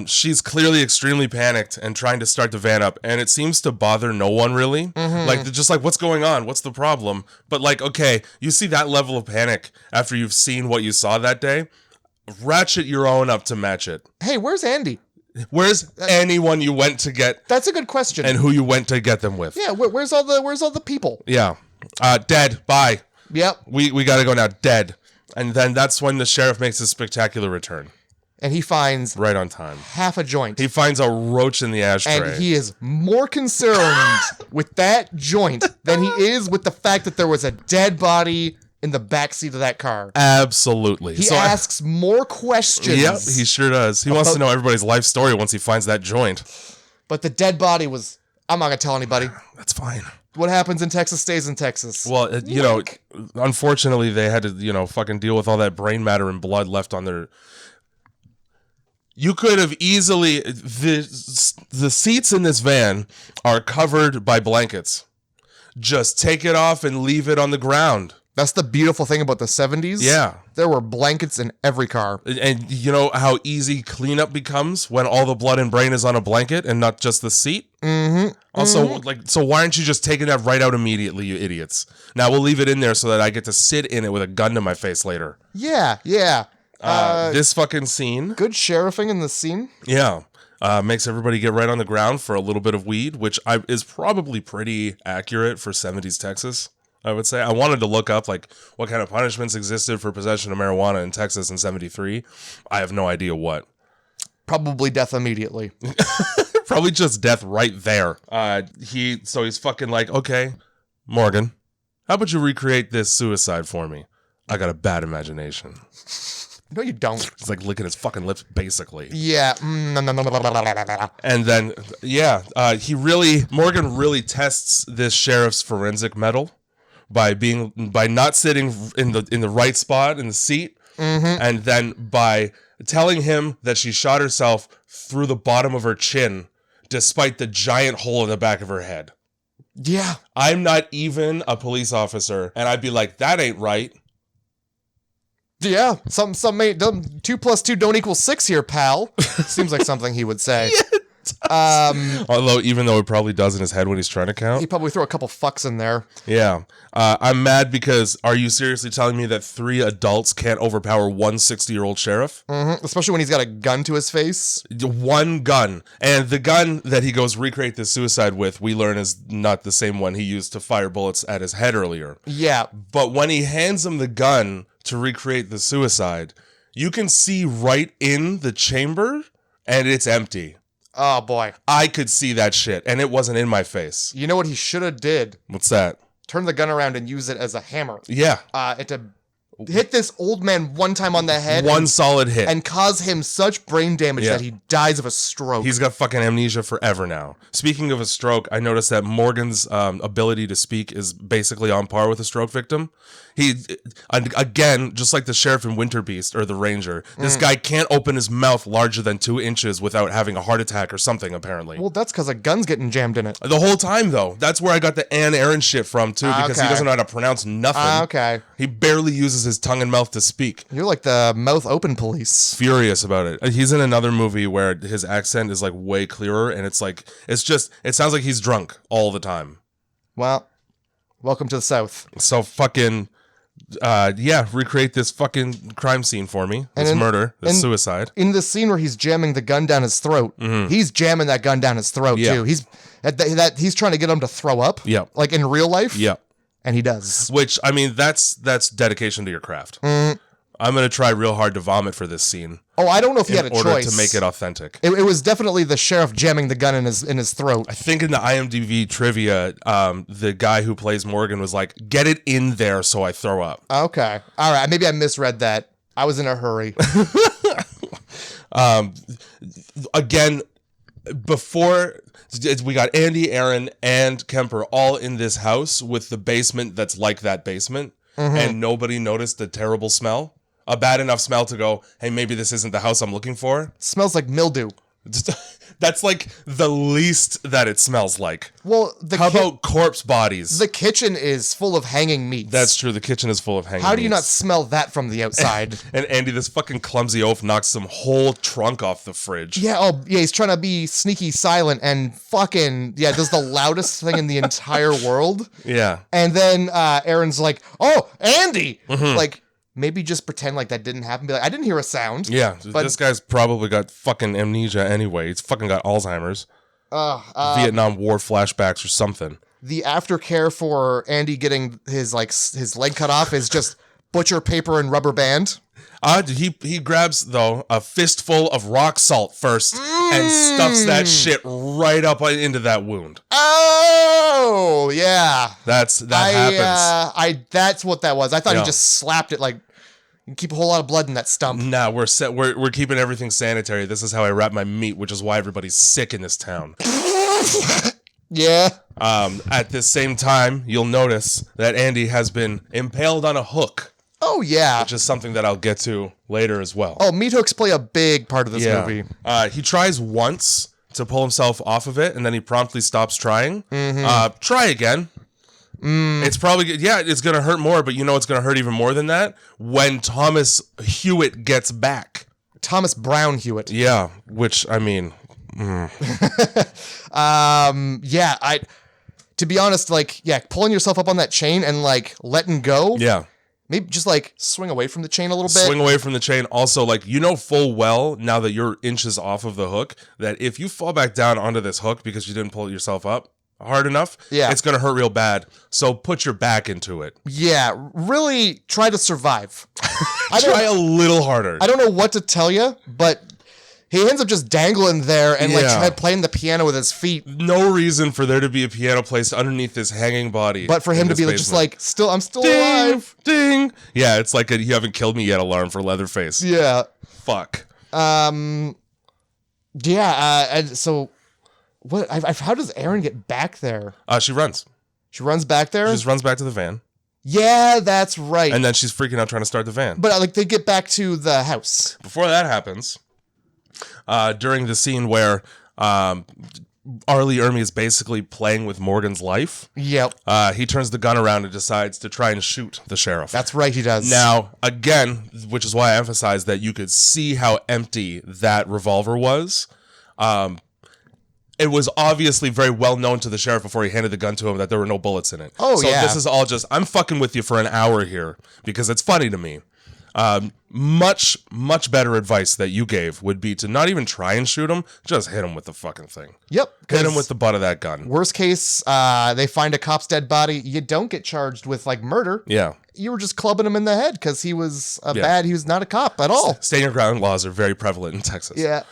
She's clearly extremely panicked and trying to start the van up, and it seems to bother no one really. Mm-hmm. Like, just like, what's going on? What's the problem? But like, okay, you see that level of panic after you've seen what you saw that day. Ratchet your own up to match it. Hey, where's Andy? Where's anyone you went to get? That's a good question. And who you went to get them with? Yeah, where's all the people? Yeah. Dead. Bye. Yep. We got to go now. Dead. And then that's when the sheriff makes his spectacular return. And he finds right on time half a joint. He finds a roach in the ashtray. And he is more concerned with that joint than he is with the fact that there was a dead body in the backseat of that car. Absolutely. He asks more questions. Yep, he sure does. He wants to know everybody's life story once he finds that joint. But the dead body was... I'm not going to tell anybody. That's fine. What happens in Texas stays in Texas. Well, you know, unfortunately, they had to, fucking deal with all that brain matter and blood left on their... You could have easily... The seats in this van are covered by blankets. Just take it off and leave it on the ground. That's the beautiful thing about the 70s. Yeah. There were blankets in every car. And you know how easy cleanup becomes when all the blood and brain is on a blanket and not just the seat? Mm-hmm. Also, so why aren't you just taking that right out immediately, you idiots? Now we'll leave it in there so that I get to sit in it with a gun to my face later. Yeah. This fucking scene. Good sheriffing in the scene. Yeah. Makes everybody get right on the ground for a little bit of weed, which is probably pretty accurate for 70s Texas. I would say. I wanted to look up like what kind of punishments existed for possession of marijuana in Texas in 73. I have no idea what. Probably death immediately. Probably just death right there. He's fucking like, okay, Morgan, how about you recreate this suicide for me? I got a bad imagination. No, you don't. He's like licking his fucking lips, basically. Yeah. And then, Morgan really tests this sheriff's forensic mettle. By not sitting in the right spot in the seat, and then by telling him that she shot herself through the bottom of her chin, despite the giant hole in the back of her head. Yeah, I'm not even a police officer, and I'd be like, that ain't right. Yeah, some 2 + 2 don't equal 6 here, pal. Seems like something he would say. Although, even though it probably does in his head when he's trying to count. He probably threw a couple fucks in there. Yeah. I'm mad because are you seriously telling me that 3 adults can't overpower one 60-year-old sheriff? Mm-hmm. Especially when he's got a gun to his face. One gun. And the gun that he goes recreate this suicide with, we learn is not the same one he used to fire bullets at his head earlier. Yeah. But when he hands him the gun to recreate the suicide, you can see right in the chamber and it's empty. Oh, boy. I could see that shit, and it wasn't in my face. You know what he should have did? What's that? Turn the gun around and use it as a hammer. Yeah. To hit this old man one time on the head. One solid hit. And cause him such brain damage that he dies of a stroke. He's got fucking amnesia forever now. Speaking of a stroke, I noticed that Morgan's ability to speak is basically on par with a stroke victim. Again, just like the sheriff in Winter Beast or the ranger, this guy can't open his mouth larger than 2 inches without having a heart attack or something, apparently. Well, that's because a gun's getting jammed in it. The whole time, though. That's where I got the Ann Aaron shit from, too, because he doesn't know how to pronounce nothing. Okay. He barely uses his tongue and mouth to speak. You're like the mouth open police. Furious about it. He's in another movie where his accent is like way clearer, and it sounds like he's drunk all the time. Well, welcome to the South. So fucking... recreate this fucking crime scene for me. This murder, this suicide. In the scene where he's jamming the gun down his throat, he's jamming that gun down his throat too. He's trying to get him to throw up. Yeah, like in real life. Yeah, and he does. Which I mean, that's dedication to your craft. I'm gonna try real hard to vomit for this scene. Oh, I don't know if he had a choice in order to make it authentic. It was definitely the sheriff jamming the gun in his throat. I think in the IMDb trivia, the guy who plays Morgan was like, "Get it in there so I throw up." Okay, all right. Maybe I misread that. I was in a hurry. Again, before we got Andy, Aaron, and Kemper all in this house with the basement that's like that basement, and nobody noticed the terrible smell. A bad enough smell to go, hey, maybe this isn't the house I'm looking for. It smells like mildew. That's like the least that it smells like. Well, how about corpse bodies? The kitchen is full of hanging meats. That's true. The kitchen is full of hanging meats. How do you not smell that from the outside? And Andy, this fucking clumsy oaf, knocks some whole trunk off the fridge. Yeah, he's trying to be sneaky silent and fucking, does the loudest thing in the entire world. Yeah. And then Aaron's like, oh, Andy! Like, maybe just pretend like that didn't happen. Be like, I didn't hear a sound. Yeah, but this guy's probably got fucking amnesia anyway. He's fucking got Alzheimer's. Vietnam War flashbacks or something. The aftercare for Andy getting his leg cut off is just butcher paper and rubber band. He grabs, though, a fistful of rock salt first and stuffs that shit right up into that wound. Oh, yeah. That happens. That's what that was. I thought he just slapped it like, you keep a whole lot of blood in that stump. Nah, we're keeping everything sanitary. This is how I wrap my meat, which is why everybody's sick in this town. Yeah. At the same time, you'll notice that Andy has been impaled on a hook. Oh, yeah. Which is something that I'll get to later as well. Oh, meat hooks play a big part of this movie. He tries once to pull himself off of it, and then he promptly stops trying. Try again. It's probably, it's going to hurt more, but you know it's going to hurt even more than that? When Thomas Hewitt gets back. Thomas Brown Hewitt. Yeah, which, I mean... to be honest, pulling yourself up on that chain and, letting go. Yeah. Maybe just, swing away from the chain a little bit. Swing away from the chain. Also, you know full well, now that you're inches off of the hook, that if you fall back down onto this hook because you didn't pull yourself up hard enough, it's going to hurt real bad. So put your back into it. Yeah, really try to survive. Try a little harder. I don't know what to tell you, but... he ends up just dangling there and playing the piano with his feet. No reason for there to be a piano placed underneath his hanging body. But for him to be I'm still ding, alive. Ding. Yeah, it's like a you haven't killed me yet alarm for Leatherface. Yeah. Fuck. And so what? How does Aaron get back there? She runs. She runs back there? She just runs back to the van. Yeah, that's right. And then she's freaking out trying to start the van. But they get back to the house. Before that happens... during the scene where Arlie Ermy is basically playing with Morgan's life. Yep. He turns the gun around and decides to try and shoot the sheriff. That's right, he does. Now, again, which is why I emphasize that you could see how empty that revolver was. It was obviously very well known to the sheriff before he handed the gun to him that there were no bullets in it. Oh, so yeah. This is all just, I'm fucking with you for an hour here because it's funny to me. Much better advice that you gave would be to not even try and shoot him, just hit him with the fucking thing. Yep. Hit him with the butt of that gun. Worst case, they find a cop's dead body. You don't get charged with murder. Yeah. You were just clubbing him in the head because he was he was not a cop at all. Stand your ground laws are very prevalent in Texas. Yeah.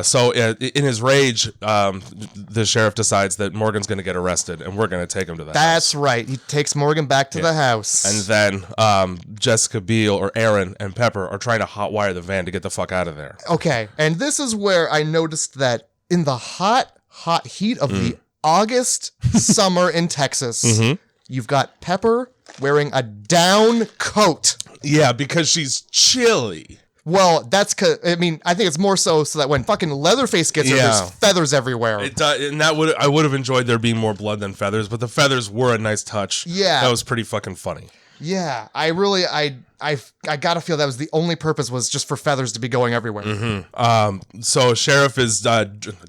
So in his rage, the sheriff decides that Morgan's going to get arrested and we're going to take him to the house. That's right. He takes Morgan back to the house. And then Jessica Biel or Aaron and Pepper are trying to hotwire the van to get the fuck out of there. Okay. And this is where I noticed that in the hot heat of the August summer in Texas, you've got Pepper wearing a down coat. Yeah, because she's chilly. Well, that's because, I think it's more so that when fucking Leatherface gets her, there's feathers everywhere. And I would have enjoyed there being more blood than feathers, but the feathers were a nice touch. Yeah. That was pretty fucking funny. Yeah, I gotta feel that was the only purpose was just for feathers to be going everywhere. So sheriff is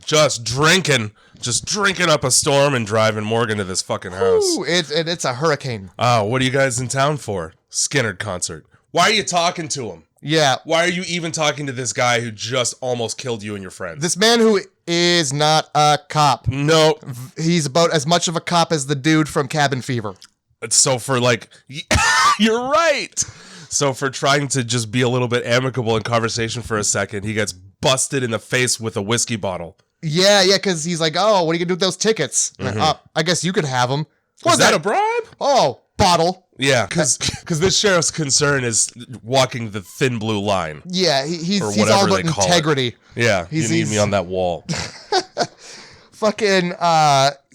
just drinking up a storm and driving Morgan to this fucking house. Ooh, it's a hurricane. What are you guys in town for? Skinner concert. Why are you talking to him? Yeah. Why are you even talking to this guy who just almost killed you and your friends? This man who is not a cop. No. He's about as much of a cop as the dude from Cabin Fever. So for you're right. So for trying to just be a little bit amicable in conversation for a second, he gets busted in the face with a whiskey bottle. Yeah, because he's like, oh, what are you going to do with those tickets? I guess you could have them. Was that a bribe? Oh, bottle. Yeah, because this sheriff's concern is walking the thin blue line. Yeah, he's all about integrity. Yeah, you need me on that wall. fucking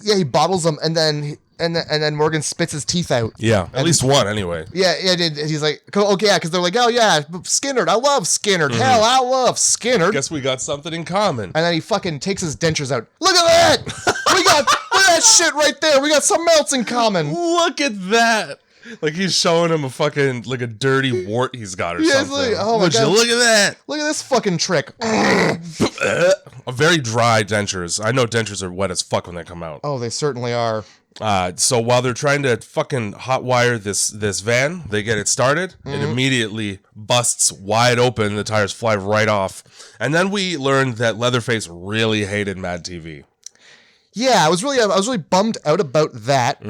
he bottles them, and then Morgan spits his teeth out. Yeah, at least one anyway. Yeah, he's like, okay, yeah, because they're like, oh yeah, Skinnerd, I love Skinnerd. Hell, I love Skinnerd. Guess we got something in common. And then he fucking takes his dentures out. Look at that! Look at that shit right there. We got something else in common. Look at that. Like he's showing him like a dirty wart he's got or something. Like, oh my God. Look at that. Look at this fucking trick. Very dry dentures. I know dentures are wet as fuck when they come out. Oh, they certainly are. So while they're trying to fucking hotwire this van, they get it started. It immediately busts wide open. The tires fly right off. And then we learned that Leatherface really hated Mad TV. Yeah, I was really bummed out about that.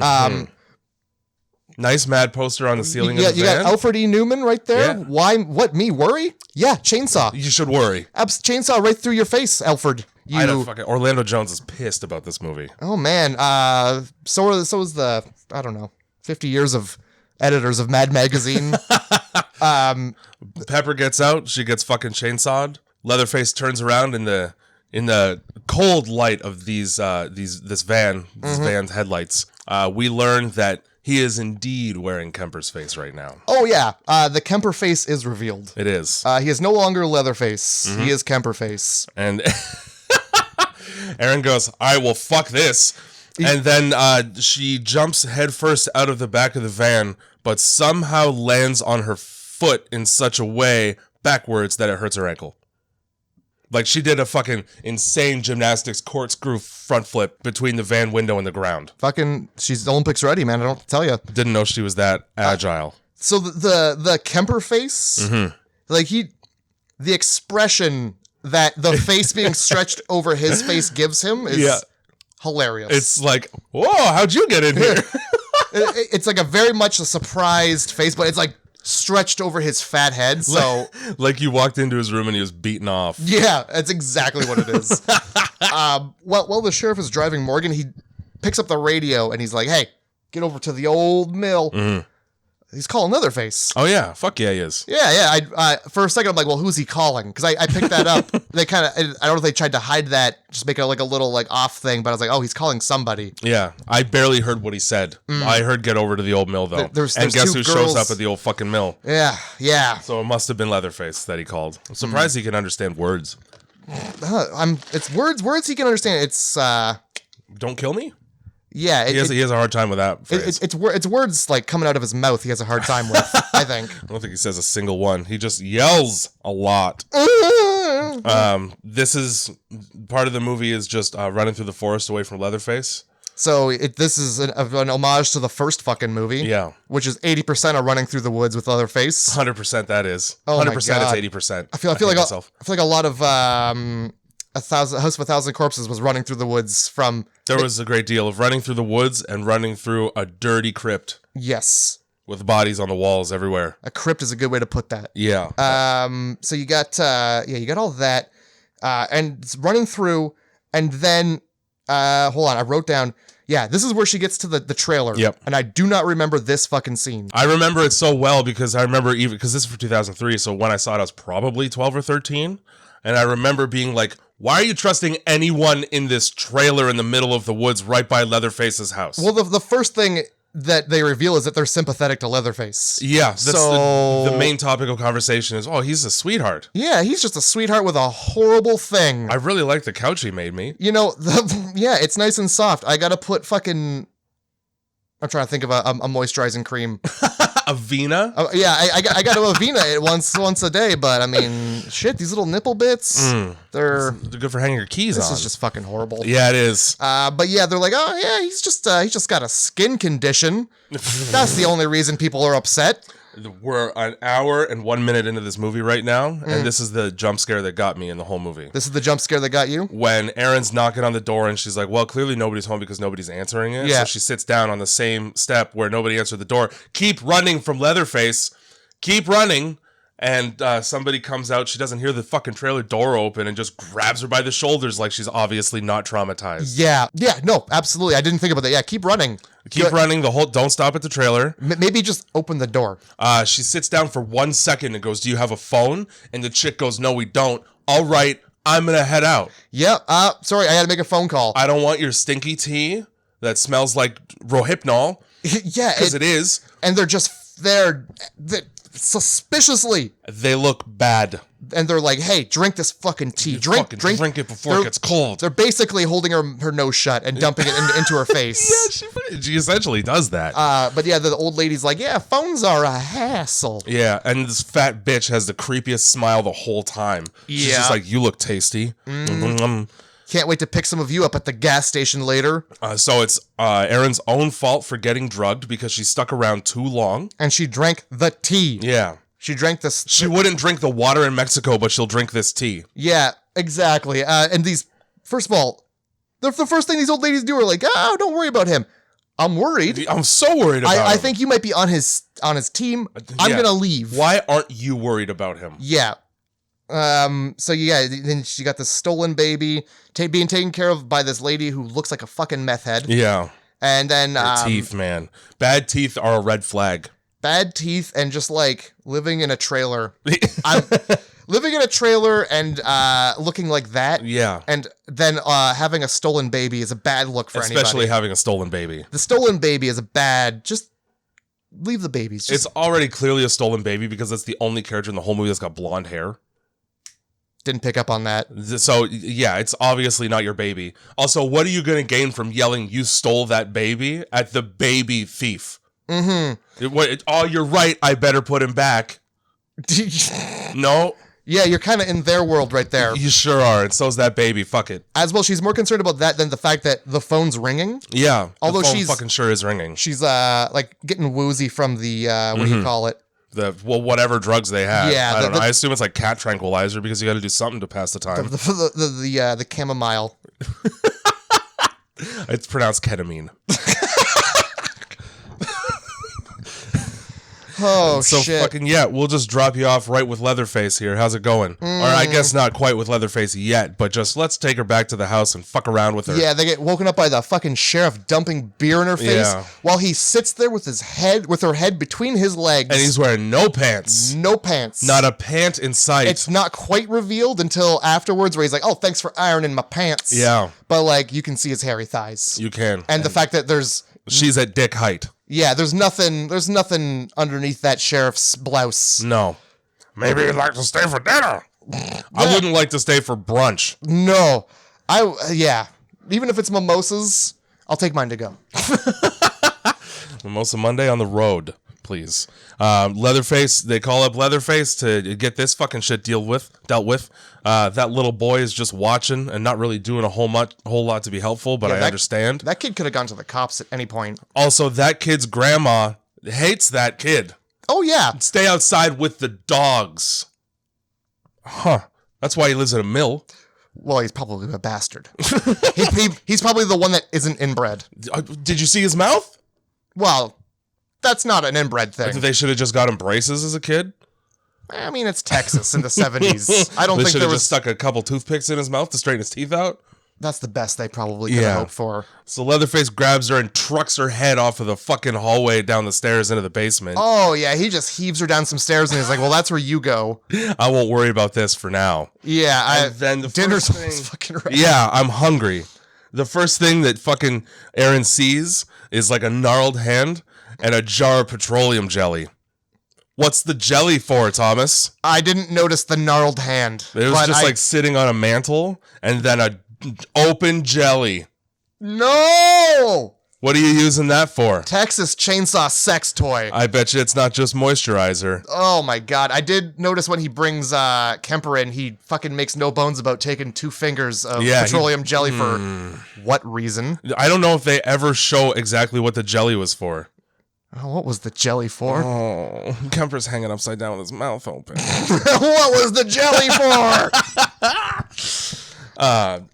Nice Mad poster on the ceiling of the van. You got Alfred E. Newman right there. Yeah. Why? What? Me worry? Yeah, chainsaw. You should worry. Chainsaw right through your face, Alfred. I don't fucking. Orlando Jones is pissed about this movie. Oh man. So is the 50 years of editors of Mad Magazine. Pepper gets out. She gets fucking chainsawed. Leatherface turns around in the cold light of this van's headlights. We learn that he is indeed wearing Kemper's face right now. Oh yeah, the Kemper face is revealed. It is. He is no longer Leatherface. He is Kemper face. And Aaron goes, all right, well, fuck this. And then she jumps headfirst out of the back of the van, but somehow lands on her foot in such a way backwards that it hurts her ankle. Like she did a fucking insane gymnastics corkscrew front flip between the van window and the ground. Fucking, she's Olympics ready, man. I don't have to tell you. Didn't know she was that agile. So the Kemper face, like the expression that the face being stretched over his face gives him is hilarious. It's like, whoa, how'd you get in here? It's like a very much a surprised face, but it's like stretched over his fat head. So like you walked into his room and he was beaten off. Yeah, that's exactly what it is. While the sheriff is driving Morgan, he picks up the radio and he's like, hey, get over to the old mill. He's calling Leatherface. Oh yeah, fuck yeah, he is. Yeah. I for a second I'm like, well, who's he calling? Because I picked that up. They kind of, I don't know if they tried to hide that, just make it like a little like off thing. But I was like, oh, he's calling somebody. Yeah, I barely heard what he said. I heard get over to the old mill though. There's guess who two shows girls. up at the old fucking mill? Yeah. So it must have been Leatherface that he called. I'm surprised he can understand words. It's words he can understand. It's don't kill me. Yeah, he has a hard time with that phrase. It's words like coming out of his mouth. He has a hard time with. I think. I don't think he says a single one. He just yells a lot. This is part of the movie is just running through the forest away from Leatherface. So this is an homage to the first fucking movie. Yeah, which is 80% of running through the woods with Leatherface. 100% that is. 100% it's 80%. I feel like a lot of House of a Thousand Corpses was running through the woods from. There was a great deal of running through the woods and running through a dirty crypt. Yes. With bodies on the walls everywhere. A crypt is a good way to put that. Yeah. So you got you got all that, and it's running through, and then hold on, I wrote down. Yeah, this is where she gets to the trailer. Yep. And I do not remember this fucking scene. I remember it so well because I remember because this is for 2003. So when I saw it, I was probably 12 or 13, and I remember being like, why are you trusting anyone in this trailer in the middle of the woods right by Leatherface's house? Well, the first thing that they reveal is that they're sympathetic to Leatherface. Yeah, that's the main topic of conversation is, oh, he's a sweetheart. Yeah, he's just a sweetheart with a horrible thing. I really like the couch he made me. You know, yeah, it's nice and soft. I gotta put fucking... I'm trying to think of a moisturizing cream. Avena? Yeah, I got to Avena it once a day, but I mean, shit, these little nipple bits, they're good for hanging your keys on. This is just fucking horrible. Yeah, it is. But yeah, they're like, oh yeah, he's just got a skin condition. That's the only reason people are upset. We're an hour and 1 minute into this movie right now, and this is the jump scare that got me in the whole movie. This is the jump scare that got you? When Erin's knocking on the door and she's like, well, clearly nobody's home because nobody's answering it. Yeah. So she sits down on the same step where nobody answered the door. Keep running from Leatherface. Keep running. And somebody comes out. She doesn't hear the fucking trailer door open and just grabs her by the shoulders like she's obviously not traumatized. Yeah, no, absolutely. I didn't think about that. Yeah, keep running. Keep running. Don't stop at the trailer. Maybe just open the door. She sits down for 1 second and goes, do you have a phone? And the chick goes, no, we don't. All right, I'm going to head out. Yep. Sorry, I had to make a phone call. I don't want your stinky tea that smells like Rohypnol. Yeah. Because it is. And they're just there suspiciously. They look bad. And they're like, hey, drink this fucking tea. Drink it before it gets cold. They're basically holding her nose shut and dumping it into her face. Yeah, she essentially does that. But yeah, the old lady's like, yeah, phones are a hassle. Yeah, and this fat bitch has the creepiest smile the whole time. She's just like, you look tasty. Can't wait to pick some of you up at the gas station later. So it's Erin's own fault for getting drugged because she stuck around too long. And she drank the tea. Yeah. She drank this. She wouldn't drink the water in Mexico, but she'll drink this tea. Yeah, exactly. And these, first of all, the first thing these old ladies do are like, oh, don't worry about him. I'm worried. I'm so worried about him. I think you might be on his team. I'm going to leave. Why aren't you worried about him? Yeah. So yeah, then she got this stolen baby being taken care of by this lady who looks like a fucking meth head. Yeah. And then teeth, man. Bad teeth are a red flag. Bad teeth and just like living in a trailer. I'm living in a trailer and looking like that. Yeah. And then having a stolen baby is a bad look for anybody. Especially having a stolen baby. The stolen baby is a bad. Just leave the babies. It's already clearly a stolen baby because that's the only character in the whole movie that's got blonde hair. Didn't pick up on that. So, yeah, it's obviously not your baby. Also, what are you going to gain from yelling, you stole that baby at the baby thief? Oh, you're right. I better put him back. No? Yeah, you're kind of in their world right there. You sure are. And so's that baby. Fuck it. As well, she's more concerned about that than the fact that the phone's ringing. Yeah. Although the phone she's fucking sure is ringing. She's like getting woozy from the what do you call it? Whatever drugs they have. Yeah, I don't know. I assume it's like cat tranquilizer because you got to do something to pass the time. The chamomile. It's pronounced ketamine. Oh, so shit. Fucking yeah, we'll just drop you off right with Leatherface here. How's it going? Or I guess not quite with Leatherface yet, but just let's take her back to the house and fuck around with her. Yeah, they get woken up by the fucking sheriff dumping beer in her face while he sits there with her head between his legs. And he's wearing no pants. No pants. Not a pant in sight. It's not quite revealed until afterwards where he's like, oh, thanks for ironing my pants. Yeah. But like, you can see his hairy thighs. You can. And the fact that she's at dick height. Yeah, there's nothing underneath that sheriff's blouse. No. Maybe you'd like to stay for dinner. I wouldn't like to stay for brunch. No. Even if it's mimosas, I'll take mine to go. Mimosa Monday on the road, please. Leatherface, they call up Leatherface to get this fucking shit dealt with. That little boy is just watching and not really doing a whole lot to be helpful, but I understand. That kid could have gone to the cops at any point. Also, that kid's grandma hates that kid. Oh, yeah. Stay outside with the dogs. Huh. That's why he lives in a mill. Well, he's probably a bastard. He's probably the one that isn't inbred. Did you see his mouth? Well, that's not an inbred thing. I think they should have just got him braces as a kid. I mean, it's Texas in the 70s. I don't they think should there have was... just stuck a couple toothpicks in his mouth to straighten his teeth out. That's the best they probably could have hoped for. So Leatherface grabs her and trucks her head off of the fucking hallway down the stairs into the basement. Oh, yeah. He just heaves her down some stairs and he's like, well, that's where you go. I won't worry about this for now. Yeah. Then the dinner's first almost fucking ready. Yeah, I'm hungry. The first thing that fucking Erin sees is like a gnarled hand and a jar of petroleum jelly. What's the jelly for, Thomas? I didn't notice the gnarled hand. It was just like sitting on a mantle and then a open jelly. No! What are you using that for? Texas chainsaw sex toy. I bet you it's not just moisturizer. Oh my god. I did notice when he brings Kemper in, he fucking makes no bones about taking 2 fingers of petroleum jelly for what reason? I don't know if they ever show exactly what the jelly was for. Oh, what was the jelly for? Oh, Kemper's hanging upside down with his mouth open. What was the jelly for?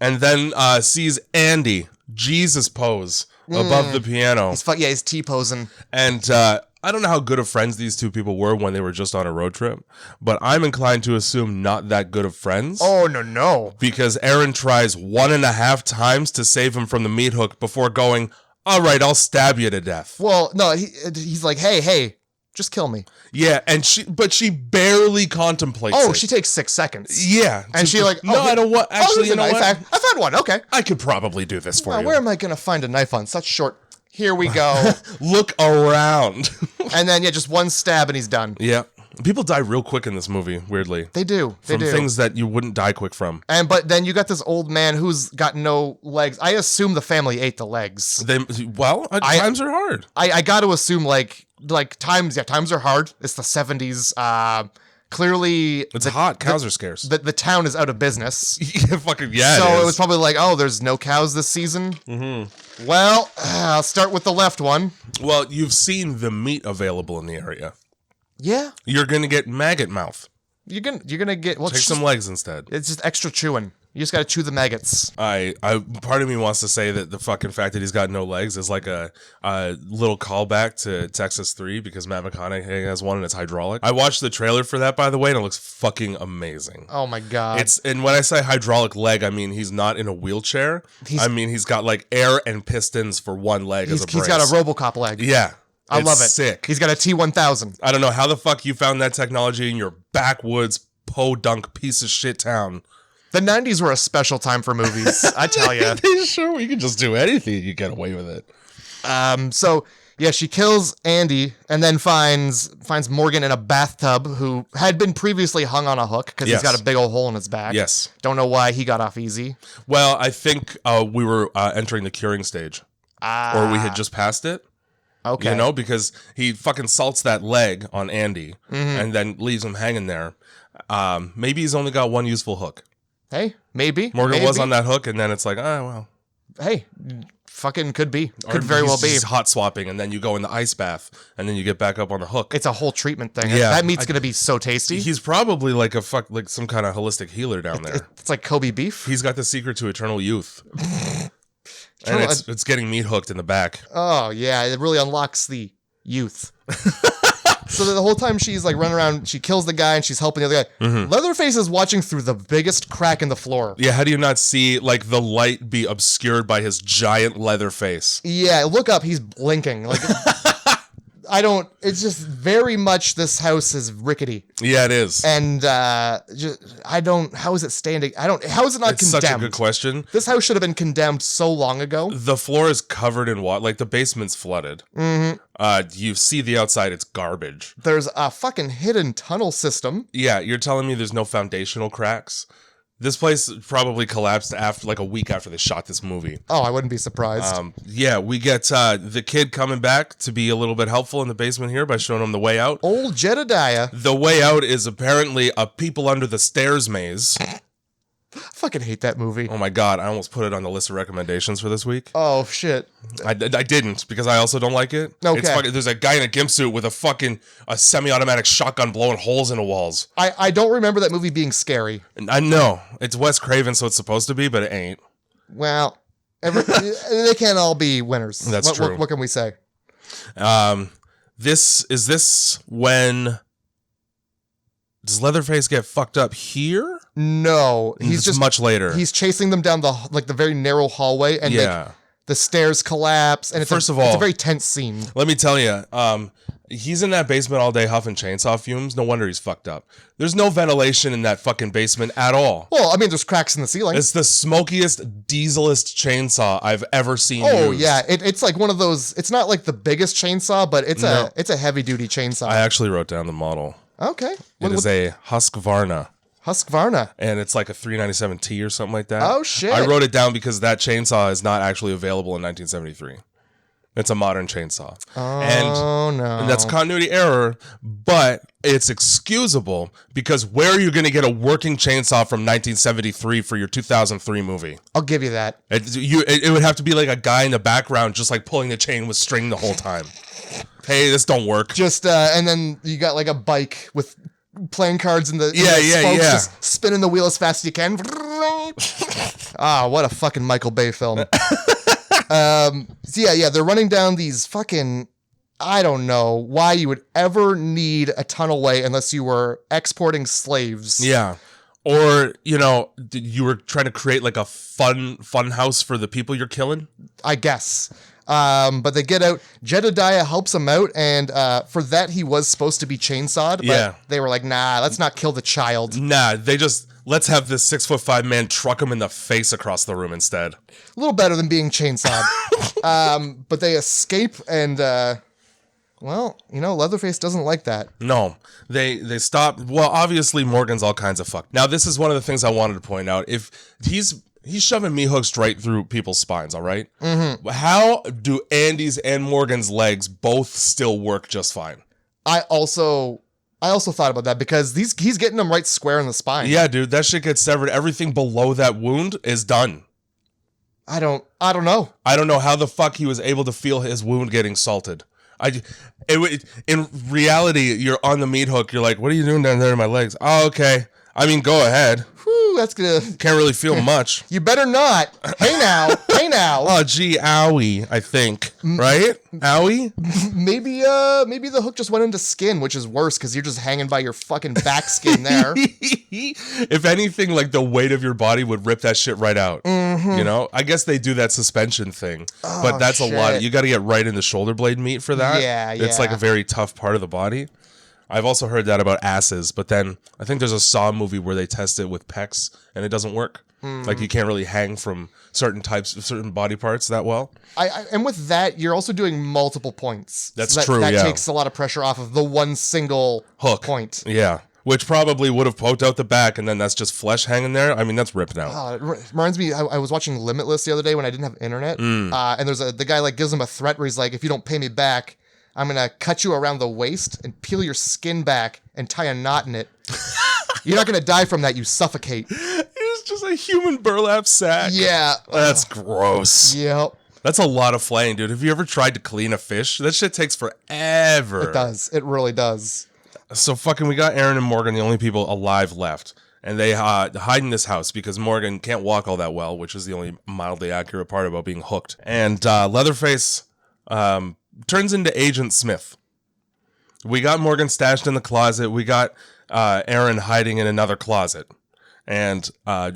And then sees Andy, Jesus pose, above the piano. He's T-posing. And I don't know how good of friends these two people were when they were just on a road trip, but I'm inclined to assume not that good of friends. Oh, no. Because Erin tries 1.5 times to save him from the meat hook before going, all right, I'll stab you to death. Well, no, he's like, hey, Just kill me. Yeah, and she barely contemplates it. She takes 6 seconds. Yeah. And she like, no, I don't want, actually, you know what? I found one, okay. I could probably do this for you. Where am I going to find a knife on such short... Here we go. Look around. And then, just one stab and he's done. Yeah. People die real quick in this movie, weirdly. They do. From things that you wouldn't die quick from. But then you got this old man who's got no legs. I assume the family ate the legs. Times are hard. I got to assume like times are hard. It's the 70s. Clearly, it's hot. Cows are scarce. The town is out of business. Yeah. So it was probably like, there's no cows this season. Mm-hmm. Well, I'll start with the left one. Well, you've seen the meat available in the area. Yeah. You're gonna get maggot mouth. You're gonna get take some legs instead. It's just extra chewing. You just gotta chew the maggots. Part of me wants to say that the fucking fact that he's got no legs is like a little callback to Texas 3 because Matt McConaughey has one and it's hydraulic. I watched the trailer for that, by the way, and it looks fucking amazing. Oh my god! And when I say hydraulic leg, I mean he's not in a wheelchair. He's got like air and pistons for one leg as a brace. He's got a RoboCop leg. Yeah. I love it. Sick. He's got a T-1000. I don't know how the fuck you found that technology in your backwoods podunk piece of shit town. The 90s were a special time for movies, I tell you. Sure, you can just do anything. You get away with it. So, she kills Andy and then finds Morgan in a bathtub who had been previously hung on a hook because he's got a big old hole in his back. Yes. Don't know why he got off easy. Well, I think we were entering the curing stage. Or we had just passed it. Okay. You know, because he fucking salts that leg on Andy and then leaves him hanging there. Maybe he's only got one useful hook. Hey, maybe. Morgan was on that hook, and then it's like, well. Hey, fucking could be. Could very well be. He's hot swapping, and then you go in the ice bath, and then you get back up on the hook. It's a whole treatment thing. Yeah, that meat's going to be so tasty. He's probably like some kind of holistic healer down there. It's like Kobe beef. He's got the secret to eternal youth. And it's getting meat hooked in the back. Oh, yeah. It really unlocks the youth. So the whole time she's like running around, she kills the guy and she's helping the other guy. Mm-hmm. Leatherface is watching through the biggest crack in the floor. Yeah, how do you not see like the light be obscured by his giant leather face? Yeah, look up. He's blinking. Like it's just very much this house is rickety. Yeah, it is. And how is it standing? How is it not it's condemned? Such a good question. This house should have been condemned so long ago. The floor is covered in water. Like the basement's flooded. Mm-hmm. You see the outside, it's garbage. There's a fucking hidden tunnel system. Yeah, you're telling me there's no foundational cracks? This place probably collapsed after like a week after they shot this movie. Oh, I wouldn't be surprised. We get the kid coming back to be a little bit helpful in the basement here by showing him the way out. Old Jedediah. The way out is apparently a people under the stairs maze. I fucking hate that movie. Oh my god, I almost put it on the list of recommendations for this week. Oh shit. I didn't because I also don't like it. Okay. There's a guy in a gimp suit with a semi-automatic shotgun blowing holes into walls. I don't remember that movie being scary. I know. It's Wes Craven, so it's supposed to be, but it ain't. Well, they can't all be winners. That's true. What can we say? This when does Leatherface get fucked up here? No, he's just much later. He's chasing them down the very narrow hallway, and the stairs collapse. And it's it's a very tense scene. Let me tell you, he's in that basement all day huffing chainsaw fumes. No wonder he's fucked up. There's no ventilation in that fucking basement at all. Well, I mean, there's cracks in the ceiling. It's the smokiest, dieselest chainsaw I've ever seen. Oh used. yeah, it's like one of those. It's not like the biggest chainsaw, but it's a heavy duty chainsaw. I actually wrote down the model. Okay, it is a Husqvarna. Husqvarna. And it's like a 397T or something like that. Oh shit! I wrote it down because that chainsaw is not actually available in 1973. It's a modern chainsaw. Oh, no. And that's continuity error, but it's excusable because where are you going to get a working chainsaw from 1973 for your 2003 movie? I'll give you that. It would have to be like a guy in the background just like pulling the chain with string the whole time. Hey, this don't work. Just, and then you got like a bike with playing cards in the spokes, just spinning the wheel as fast as you can. What a fucking Michael Bay film. They're running down these fucking, I don't know why you would ever need a tunnelway unless you were exporting slaves. Yeah. Or, you were trying to create like a fun house for the people you're killing. I guess. But they get out. Jedediah helps him out, and for that he was supposed to be chainsawed. But they were like, "Nah, let's not kill the child." Nah, let's have this 6'5" man truck him in the face across the room instead. A little better than being chainsawed. But they escape, and Leatherface doesn't like that. No, they stop. Well, obviously Morgan's all kinds of fucked. Now, this is one of the things I wanted to point out. If he's shoving meat hooks right through people's spines, all right? Mm-hmm. How do Andy's and Morgan's legs both still work just fine? I also thought about that because he's getting them right square in the spine. Yeah, dude, that shit gets severed. Everything below that wound is done. I don't know. I don't know how the fuck he was able to feel his wound getting salted. In reality, you're on the meat hook. You're like, what are you doing down there in my legs? Oh, okay. I mean, go ahead. Whew, that's gonna... Can't really feel much. You better not. Hey now. Oh, gee, owie, I think. Right? Owie? Maybe the hook just went into skin, which is worse because you're just hanging by your fucking back skin there. If anything, like the weight of your body would rip that shit right out. Mm-hmm. You know? I guess they do that suspension thing. But that's a lot. You got to get right in the shoulder blade meat for that. Yeah. It's like a very tough part of the body. I've also heard that about asses, but then I think there's a Saw movie where they test it with pecs and it doesn't work. Like you can't really hang from certain body parts that well. And with that, you're also doing multiple points. That's true. That takes a lot of pressure off of the one single hook point. Yeah. Which probably would have poked out the back, and then that's just flesh hanging there. I mean, that's ripped out. It reminds me, I was watching Limitless the other day when I didn't have internet. And there's the guy like gives him a threat where he's like, if you don't pay me back, I'm going to cut you around the waist and peel your skin back and tie a knot in it. You're not going to die from that. You suffocate. It's just a human burlap sack. Yeah. That's gross. Yep. That's a lot of flaying, dude. Have you ever tried to clean a fish? That shit takes forever. It does. It really does. So we got Aaron and Morgan, the only people alive left. And they hide in this house because Morgan can't walk all that well, which is the only mildly accurate part about being hooked. And Leatherface... turns into Agent Smith. We got Morgan stashed in the closet. We got Aaron hiding in another closet. And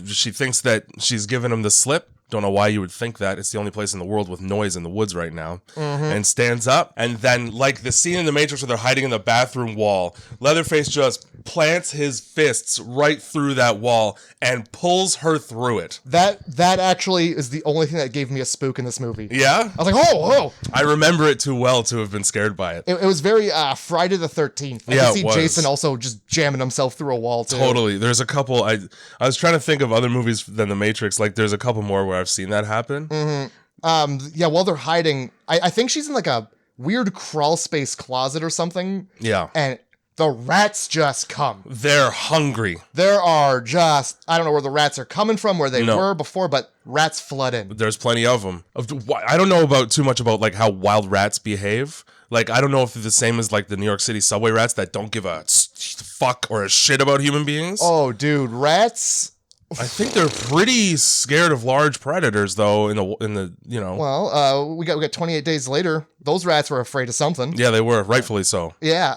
she thinks that she's given him the slip. Don't know why you would think that. It's the only place in the world with noise in the woods right now. Mm-hmm. And stands up. And then, like the scene in The Matrix where they're hiding in the bathroom wall, Leatherface just plants his fists right through that wall and pulls her through it. That actually is the only thing that gave me a spook in this movie. Yeah? I was like, oh! I remember it too well to have been scared by it. It was very Friday the 13th. I could see Jason also just jamming himself through a wall, too. Totally. There's a couple... I was trying to think of other movies than The Matrix. Like, there's a couple more where I've seen that happen. Mm-hmm. While they're hiding, I think she's in like a weird crawl space closet or something. Yeah. And the rats just come. They're hungry. There are just, I don't know where the rats are coming from, where they were before, but rats flood in. There's plenty of them. I don't know too much about like how wild rats behave. Like, I don't know if they're the same as like the New York City subway rats that don't give a fuck or a shit about human beings. Oh, dude, rats... I think they're pretty scared of large predators, though. In the Well, we got 28 days later. Those rats were afraid of something. Yeah, they were, rightfully so. Yeah.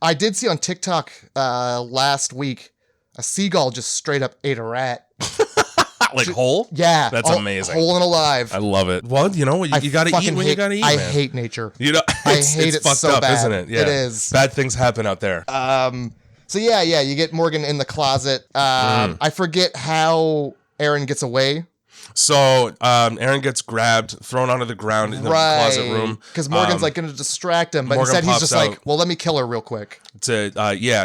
I did see on TikTok last week a seagull just straight up ate a rat. Whole? Yeah, that's amazing. Whole and alive. I love it. Well, you know what? You got to eat when you got to eat. I man. hate nature. You know, I hate it fucked so up, bad. isn't it? Yeah, it is. Bad things happen out there. So yeah, you get Morgan in the closet. I forget how Aaron gets away. So Aaron gets grabbed, thrown onto the ground in the closet room. Because Morgan's like going to distract him, but Morgan instead he's just out like, well, let me kill her real quick. To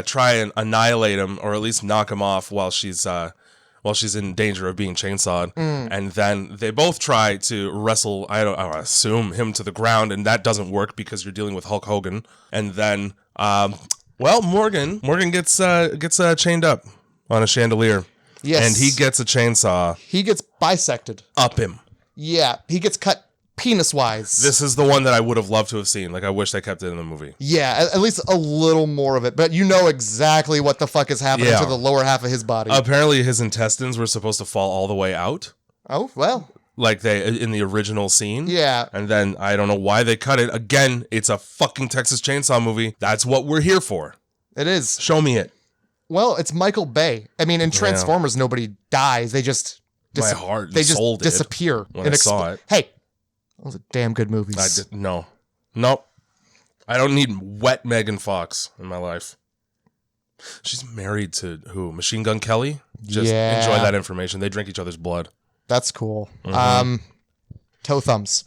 try and annihilate him, or at least knock him off while she's in danger of being chainsawed. And then they both try to wrestle, I assume, him to the ground, and that doesn't work because you're dealing with Hulk Hogan. And then Morgan gets chained up on a chandelier. Yes. And he gets a chainsaw. He gets bisected. Up him. Yeah, he gets cut penis-wise. This is the one that I would have loved to have seen. Like, I wish they kept it in the movie. Yeah, at least a little more of it. But you know exactly what the fuck is happening to the lower half of his body. Apparently his intestines were supposed to fall all the way out. Oh, well. Like they in the original scene. Yeah. And then I don't know why they cut it. Again, it's a fucking Texas Chainsaw movie. That's what we're here for. It is. Show me it. Well, it's Michael Bay. I mean, in Transformers, nobody dies. They just my heart they just soul disappear. when I saw it. Hey, Those are damn good movies. No. Nope. I don't need wet Megan Fox in my life. She's married to who? Machine Gun Kelly? Just enjoy that information. They drink each other's blood. That's cool. Toe thumbs.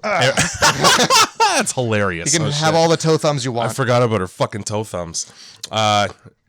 That's hilarious. You can have all the toe thumbs you want. I forgot about her fucking toe thumbs.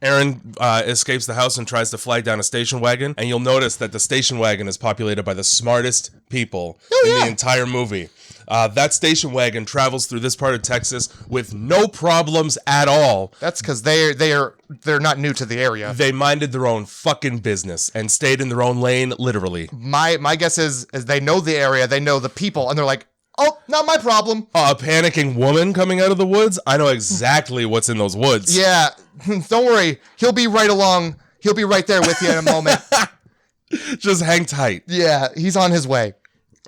Aaron escapes the house and tries to flag down a station wagon, and you'll notice that the station wagon is populated by the smartest people in the entire movie. That station wagon travels through this part of Texas with no problems at all. That's because they're not new to the area. They minded their own fucking business and stayed in their own lane, literally. My guess is they know the area, they know the people, and they're like, oh, not my problem. A panicking woman coming out of the woods? I know exactly what's in those woods. Yeah, don't worry. He'll be right along. He'll be right there with you in a moment. Just hang tight. Yeah, he's on his way.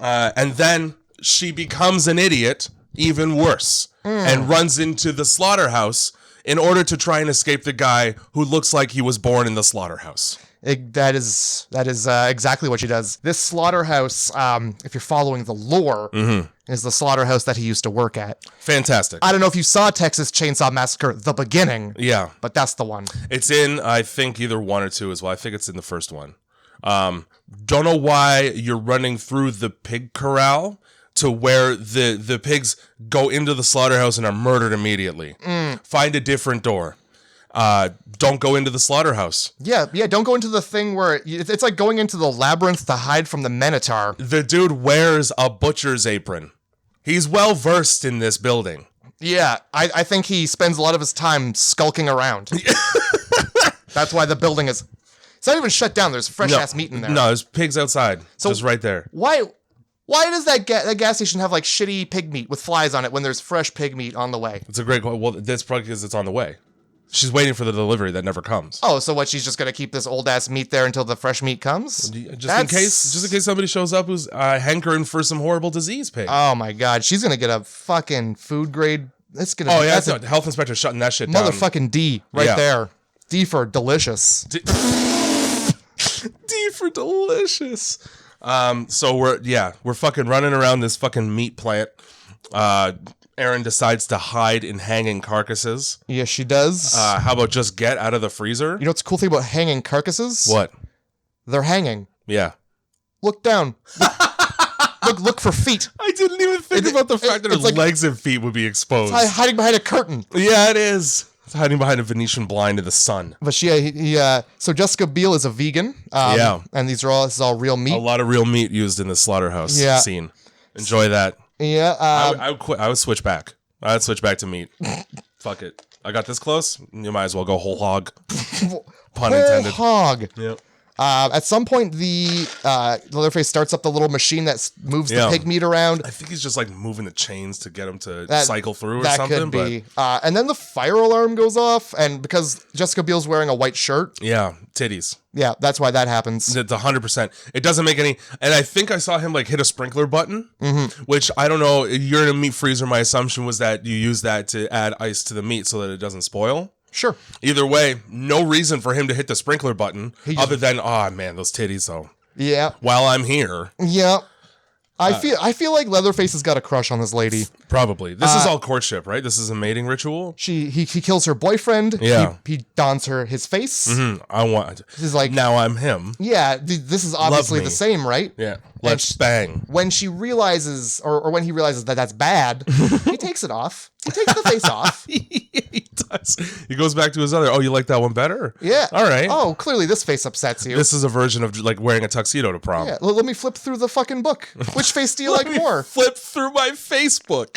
And then she becomes an idiot, even worse, and runs into the slaughterhouse in order to try and escape the guy who looks like he was born in the slaughterhouse. That is exactly what she does. This slaughterhouse, if you're following the lore, is the slaughterhouse that he used to work at. Fantastic. I don't know if you saw Texas Chainsaw Massacre, the beginning. Yeah. But that's the one. It's in, I think, either 1 or 2 as well. I think it's in the first one. Don't know why you're running through the pig corral to where the pigs go into the slaughterhouse and are murdered immediately. Find a different door. Don't go into the slaughterhouse. Yeah, don't go into the thing where it's like going into the labyrinth to hide from the Minotaur. The dude wears a butcher's apron. He's well versed in this building. Yeah, I think he spends a lot of his time skulking around. That's why the building is... It's not even shut down. There's fresh-ass meat in there. No, there's pigs outside. So just right there. Why does that gas station have like shitty pig meat with flies on it when there's fresh pig meat on the way? It's a great... Well, that's probably because it's on the way. She's waiting for the delivery that never comes. Oh, so what? She's just gonna keep this old ass meat there until the fresh meat comes? Just in case somebody shows up who's hankering for some horrible disease pig. Oh my god, she's gonna get a fucking food grade. It's gonna. Oh yeah, the health inspector shutting that shit down. Motherfucking D right there. D for delicious. D for delicious. So we're fucking running around this fucking meat plant. Erin decides to hide in hanging carcasses. Yes, she does. How about just get out of the freezer? You know what's the cool thing about hanging carcasses? What? They're hanging. Yeah. Look down. Look for feet. I didn't even think about the fact that her legs and feet would be exposed. It's hiding behind a curtain. Yeah, it is. It's hiding behind a Venetian blind in the sun. But so Jessica Biel is a vegan. And this is all real meat. A lot of real meat used in the slaughterhouse scene. Enjoy that. Yeah. I would quit. I would switch back. I'd switch back to meat. Fuck it. I got this close. You might as well go whole hog. Pun intended. Whole hog. Yep. At some point, the Leatherface starts up the little machine that moves the pig meat around. I think he's just like moving the chains to get him to cycle through or something. That could be. And then the fire alarm goes off, and because Jessica Biel's wearing a white shirt. Yeah, titties. Yeah, that's why that happens. It's 100%. It doesn't make any... And I think I saw him like hit a sprinkler button, which I don't know. You're in a meat freezer. My assumption was that you use that to add ice to the meat so that it doesn't spoil. Sure. Either way, no reason for him to hit the sprinkler button other than, oh man, those titties though. Yeah. While I'm here. Yeah. I feel like Leatherface has got a crush on this lady. Probably. This is all courtship, right? This is a mating ritual. He kills her boyfriend. Yeah. He dons his face. This is like, now I'm him. Yeah. This is obviously the same, right? Yeah. Let's bang. When she realizes, or when he realizes that that's bad, he takes it off. He takes the face off. He does. He goes back to his other. Oh, you like that one better? Yeah. All right. Oh, clearly this face upsets you. This is a version of like wearing a tuxedo to prom. Yeah. Let me flip through the fucking book. Which face do you like more? Flip through my Facebook.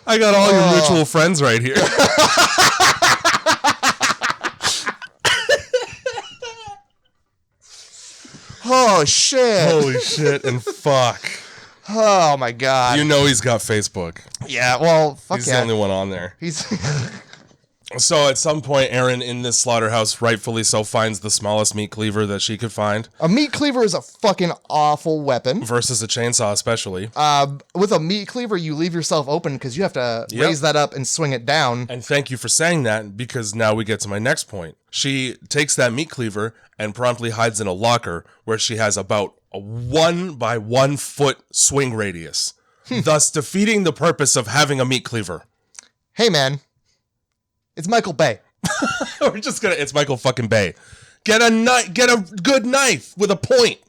I got all your mutual friends right here. Oh shit. Holy shit and fuck. Oh my god. You know he's got Facebook. Yeah, well, fuck He's the only one on there. So at some point, Erin in this slaughterhouse, rightfully so, finds the smallest meat cleaver that she could find. A meat cleaver is a fucking awful weapon. Versus a chainsaw, especially. With a meat cleaver, you leave yourself open because you have to raise that up and swing it down. And thank you for saying that, because now we get to my next point. She takes that meat cleaver and promptly hides in a locker where she has about a 1 by 1 foot swing radius, thus defeating the purpose of having a meat cleaver. Hey, man. It's Michael Bay. It's Michael fucking Bay. Get a good knife with a point.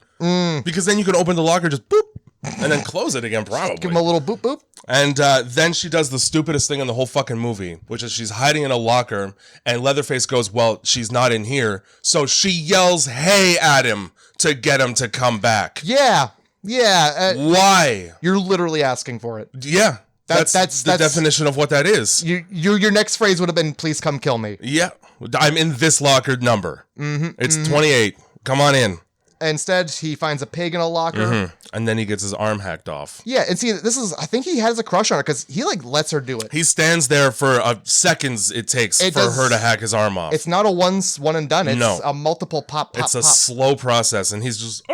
Because then you can open the locker, just boop, and then close it again, probably. Give him a little boop boop. And then she does the stupidest thing in the whole fucking movie, which is she's hiding in a locker, and Leatherface goes, well, she's not in here. So she yells, hey, at him to get him to come back. Yeah. Why? You're literally asking for it. Yeah. That's the definition of what that is. Your next phrase would have been, please come kill me. Yeah. I'm in this locker number. It's 28. Come on in. Instead, he finds a pig in a locker. And then he gets his arm hacked off. Yeah, and see, I think he has a crush on her because he, like, lets her do it. He stands there for seconds it takes for her to hack his arm off. It's not a one and done. It's a multiple pop. It's a slow process, and he's just...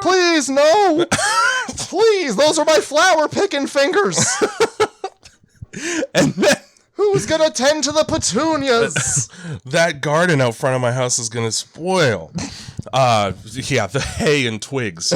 Please, no! Please, those are my flower-picking fingers! And then... Who's gonna tend to the petunias? That garden out front of my house is gonna spoil. The hay and twigs.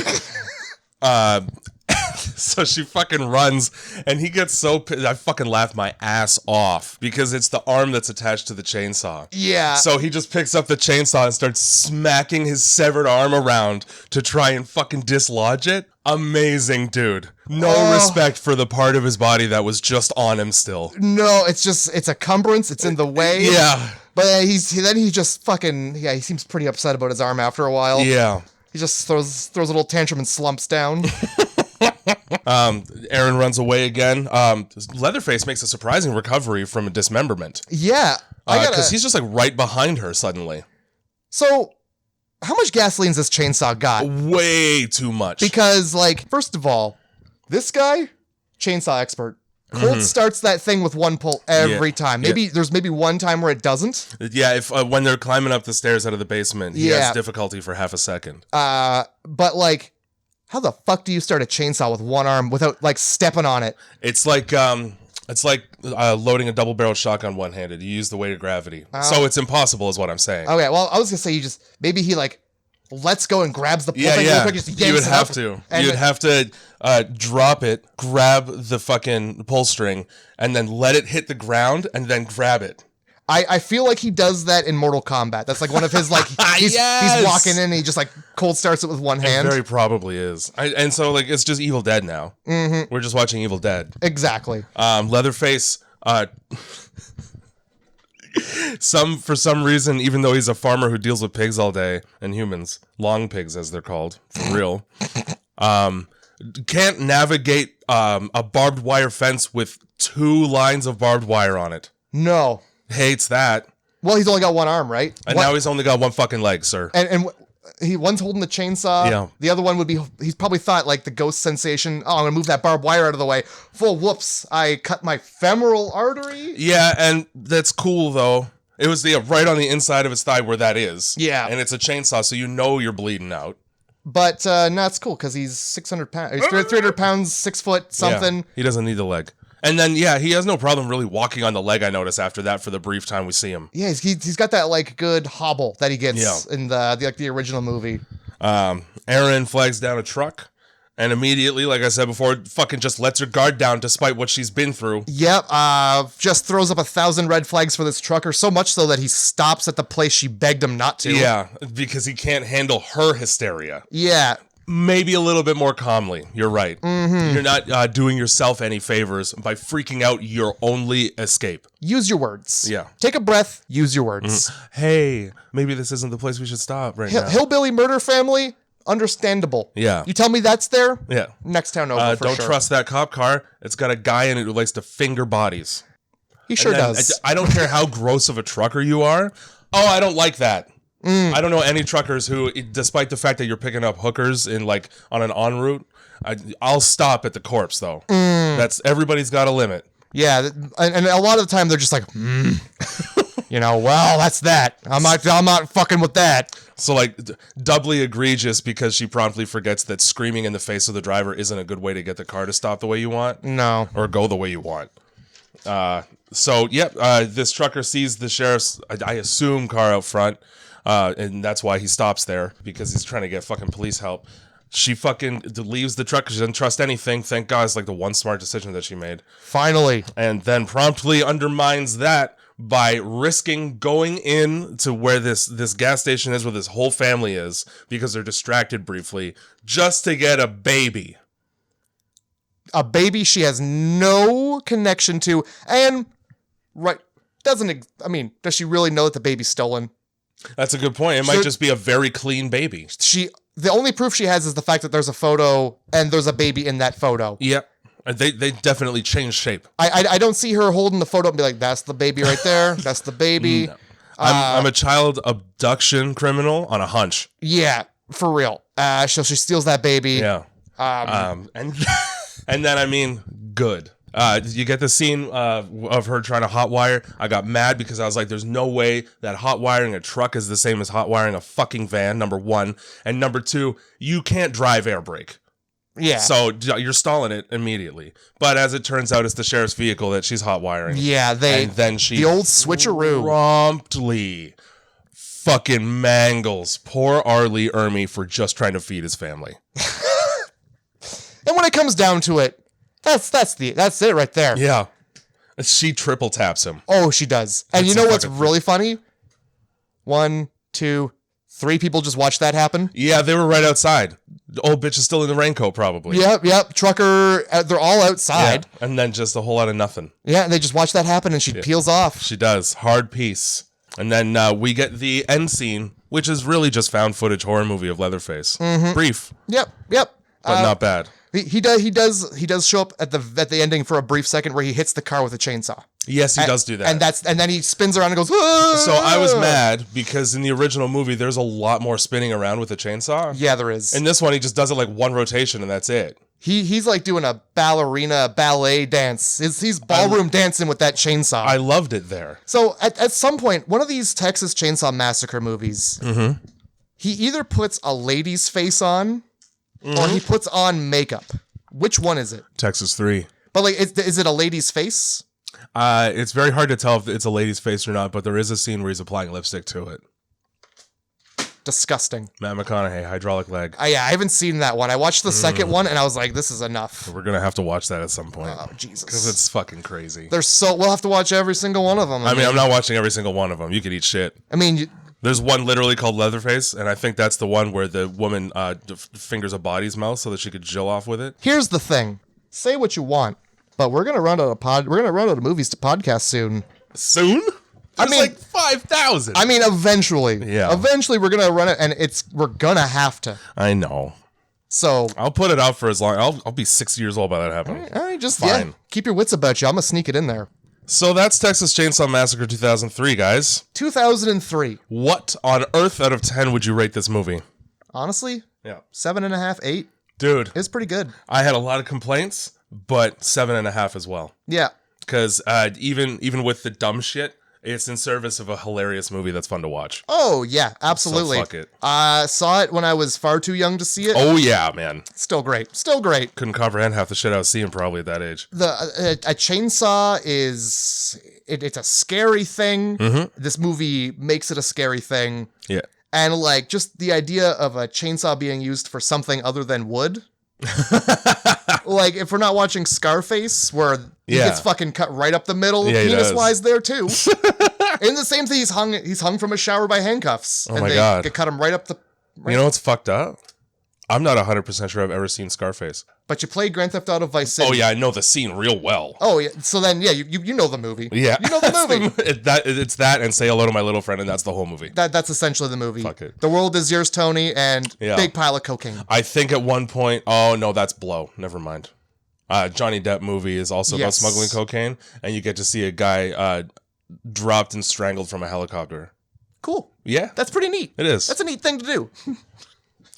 So she fucking runs, and he gets so pissed. I fucking laugh my ass off because it's the arm that's attached to the chainsaw. Yeah. So he just picks up the chainsaw and starts smacking his severed arm around to try and fucking dislodge it. Amazing, dude. No respect for the part of his body that was just on him still. No, it's a cumbrance. It's in the way. Yeah. But he seems pretty upset about his arm after a while. Yeah. He just throws a little tantrum and slumps down. Aaron runs away again. Leatherface makes a surprising recovery from a dismemberment. Yeah. Because he's just like right behind her suddenly. So, how much gasoline's this chainsaw got? Way too much. Because, like, first of all, this guy, chainsaw expert, cold starts that thing with one pull every time. There's maybe one time where it doesn't. Yeah, if when they're climbing up the stairs out of the basement, he has difficulty for half a second. But like, how the fuck do you start a chainsaw with one arm without like stepping on it? It's like loading a double-barreled shotgun one-handed. You use the weight of gravity, so it's impossible, is what I'm saying. Okay, well, I was gonna say maybe he like lets go and grabs the pull thing. You would have to. You'd have to drop it, grab the fucking pull string, and then let it hit the ground, and then grab it. I feel like he does that in Mortal Kombat. That's like one of his like he's walking in and he just like cold starts it with one hand. It very probably is. And so like it's just Evil Dead now. We're just watching Evil Dead. Exactly. Leatherface for some reason, even though he's a farmer who deals with pigs all day and humans, long pigs as they're called, for real, can't navigate a barbed wire fence with 2 lines of barbed wire on it. No. Hates that. Well, he's only got one arm, right? And now he's only got one fucking leg, sir. And one's holding the chainsaw. Yeah. The other one would be, he's probably thought like the ghost sensation, I'm going to move that barbed wire out of the way. Whoops, I cut my femoral artery. Yeah, and that's cool, though. It was right on the inside of his thigh where that is. Yeah. And it's a chainsaw, so you know you're bleeding out. But no, it's cool because he's 600 pounds. He's 300 pounds, 6 foot something. Yeah, he doesn't need the leg. And then, he has no problem really walking on the leg, I notice, after that for the brief time we see him. Yeah, he's got that, like, good hobble that he gets in the original movie. Erin flags down a truck, and immediately, like I said before, fucking just lets her guard down despite what she's been through. Yep, just throws up 1,000 red flags for this trucker, so much so that he stops at the place she begged him not to. Yeah, because he can't handle her hysteria. Yeah. Maybe a little bit more calmly. You're right. You're not doing yourself any favors by freaking out your only escape. Use your words. Yeah. Take a breath. Use your words. Hey, maybe this isn't the place we should stop right now. Hillbilly murder family, understandable. Yeah. You tell me that's there? Yeah. Next town over for sure. Don't trust that cop car. It's got a guy in it who likes to finger bodies. He sure does. I don't care how gross of a trucker you are. Oh, I don't like that. I don't know any truckers who, despite the fact that you're picking up hookers in like on an en route, I'll stop at the corpse though. That's everybody's got a limit. Yeah, and a lot of the time they're just like, well, that's that. I'm not fucking with that. So like doubly egregious because she promptly forgets that screaming in the face of the driver isn't a good way to get the car to stop the way you want. No, or go the way you want. This trucker sees the sheriff's, I assume, car out front. And that's why he stops there, because he's trying to get fucking police help. She fucking leaves the truck because she doesn't trust anything. Thank God, it's like the one smart decision that she made. Finally. And then promptly undermines that by risking going in to where this gas station is, where this whole family is, because they're distracted briefly, just to get a baby. A baby she has no connection to. And, does she really know that the baby's stolen? That's a good point. It might just be a very clean baby. The only proof she has is the fact that there's a photo and there's a baby in that photo. Yep. They definitely changed shape. I don't see her holding the photo and be like, that's the baby right there. That's the baby. No. I'm a child abduction criminal on a hunch. Yeah, for real. So she steals that baby. Yeah. And then, good. You get the scene of her trying to hotwire. I got mad because I was like, there's no way that hotwiring a truck is the same as hotwiring a fucking van, number one. And number two, you can't drive air brake. Yeah. So you're stalling it immediately. But as it turns out, it's the sheriff's vehicle that she's hotwiring. Yeah, and then the old switcheroo. Promptly fucking mangles poor Arlie Ermy for just trying to feed his family. And when it comes down to it, that's it right there. Yeah. She triple taps him. Oh, she does. And you know what's really funny? 1, 2, 3 people just watched that happen. Yeah, they were right outside. The old bitch is still in the raincoat, probably. Yep. Trucker, they're all outside. Yeah. And then just a whole lot of nothing. Yeah, and they just watch that happen, and she peels off. She does. Hard piece. And then we get the end scene, which is really just found footage horror movie of Leatherface. Mm-hmm. Brief. Yep. But not bad. He does show up at the ending for a brief second where he hits the car with a chainsaw. Yes, he does do that. And then he spins around and goes, "Ah!" So I was mad because in the original movie, there's a lot more spinning around with a chainsaw. Yeah, there is. In this one, he just does it like one rotation and that's it. He's like doing a ballet dance. He's ballroom dancing with that chainsaw. I loved it there. So at some point, one of these Texas Chainsaw Massacre movies, he either puts a lady's face on or he puts on makeup. Which one is it? Texas 3. But like, is it a lady's face? It's very hard to tell if it's a lady's face or not, but there is a scene where he's applying lipstick to it. Disgusting. Matt McConaughey, hydraulic leg. I haven't seen that one. I watched the second one and I was like, this is enough. We're going to have to watch that at some point. Oh, Jesus. Because it's fucking crazy. We'll have to watch every single one of them. I mean, I'm not watching every single one of them. You could eat shit. I mean, there's one literally called Leatherface, and I think that's the one where the woman fingers a body's mouth so that she could jill off with it. Here's the thing. Say what you want, but we're gonna run out of movies to podcast soon. Soon? There's like 5,000. I mean, eventually. Yeah. Eventually, we're gonna run it, and we're gonna have to. I know. So I'll put it out for as long. I'll be 60 years old by that happening. All right, just fine. Keep your wits about you. I'm gonna sneak it in there. So that's Texas Chainsaw Massacre 2003, guys. 2003. What on earth out of 10 would you rate this movie? Honestly, yeah, 7.5, 8. Dude, it's pretty good. I had a lot of complaints, but 7.5 as well. Yeah, because even with the dumb shit, it's in service of a hilarious movie that's fun to watch. Oh, yeah, absolutely. So fuck it. Saw it when I was far too young to see it. Oh, yeah, man. Still great. Still great. Couldn't comprehend half the shit I was seeing probably at that age. A chainsaw it's a scary thing. Mm-hmm. This movie makes it a scary thing. Yeah. And, like, just the idea of a chainsaw being used for something other than wood. Like, if we're not watching Scarface, where he gets fucking cut right up the middle, penis-wise there, too. And the same thing, he's hung from a shower by handcuffs. Oh, my God. They cut him right up the... You know what's fucked up? I'm not 100% sure I've ever seen Scarface. But you played Grand Theft Auto Vice City. Oh, yeah, I know the scene real well. Oh, yeah. So then, yeah, you know the movie. Yeah. You know the movie. It's that and Say Hello to My Little Friend, and that's the whole movie. That's essentially the movie. Fuck it. The World Is Yours, Tony, and big pile of cocaine. I think at one point... Oh, no, that's Blow. Never mind. Johnny Depp movie is also about smuggling cocaine, and you get to see a guy dropped and strangled from a helicopter. Cool. Yeah. That's pretty neat. It is. That's a neat thing to do.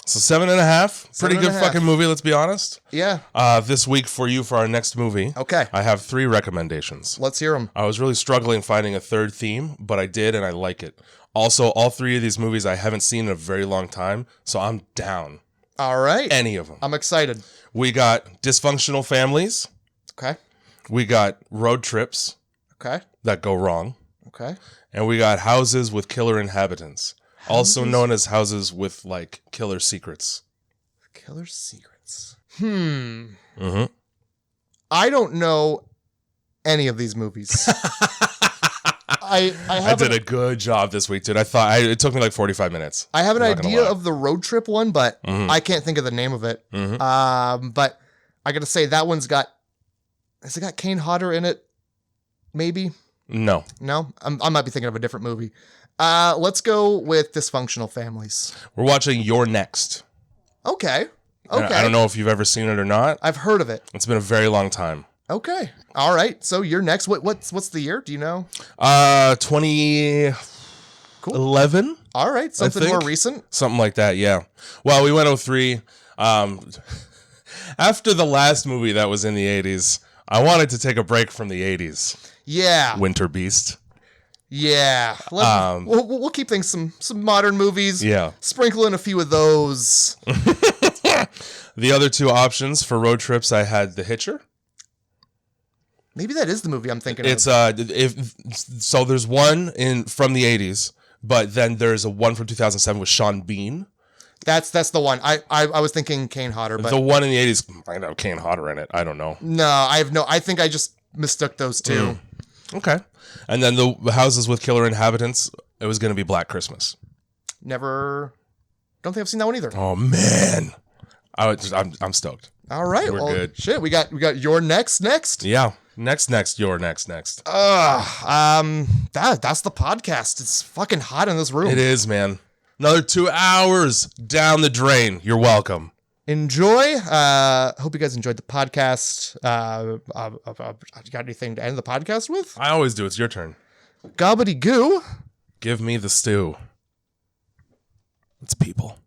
So 7.5. Pretty good fucking movie, let's be honest. Yeah. This week for our next movie. Okay. I have 3 recommendations. Let's hear them. I was really struggling finding a third theme, but I did, and I like it. Also, all 3 of these movies I haven't seen in a very long time, so I'm down. All right. Any of them. I'm excited. We got dysfunctional families. Okay. We got road trips. Okay. That go wrong. Okay. And we got houses with killer inhabitants. Also known as houses with like killer secrets. Killer secrets. Mm-hmm. I don't know any of these movies. I did a good job this week, dude. It took me like 45 minutes. I have an idea of the road trip one, but I can't think of the name of it. But I gotta say that one's has it got Kane Hodder in it? Maybe. No. I might be thinking of a different movie. Let's go with Dysfunctional Families. We're watching You're Next. Okay. I don't know if you've ever seen it or not. I've heard of it. It's been a very long time. Okay. All right. So You're Next. What's the year? Do you know? 2011. Cool. All right. Something more recent. Something like that. Yeah. Well, we went 03. After the last movie that was in the 80s, I wanted to take a break from the 80s. Yeah. Winter Beast. Yeah. We'll keep things some modern movies. Yeah. Sprinkle in a few of those. The other two options for road trips, I had The Hitcher. Maybe that is the movie I'm thinking of. It's so there's one from the 80s, but then there's a one from 2007 with Sean Bean. That's the one. I was thinking Kane Hodder, but the one in the 80s might have Kane Hodder in it. I don't know. No, I think I just mistook those two. Okay. And then the houses with killer inhabitants, it was going to be Black Christmas. Don't think I've seen that one either. Oh man. I'm stoked. All right. We're good. Shit, we got You're Next. Yeah. Next, You're Next. That's the podcast. It's fucking hot in this room. It is, man. Another 2 hours down the drain. You're welcome. Enjoy. Hope you guys enjoyed the podcast. You got anything to end the podcast with? I always do. It's your turn. Gobbity goo. Give me the stew. It's people.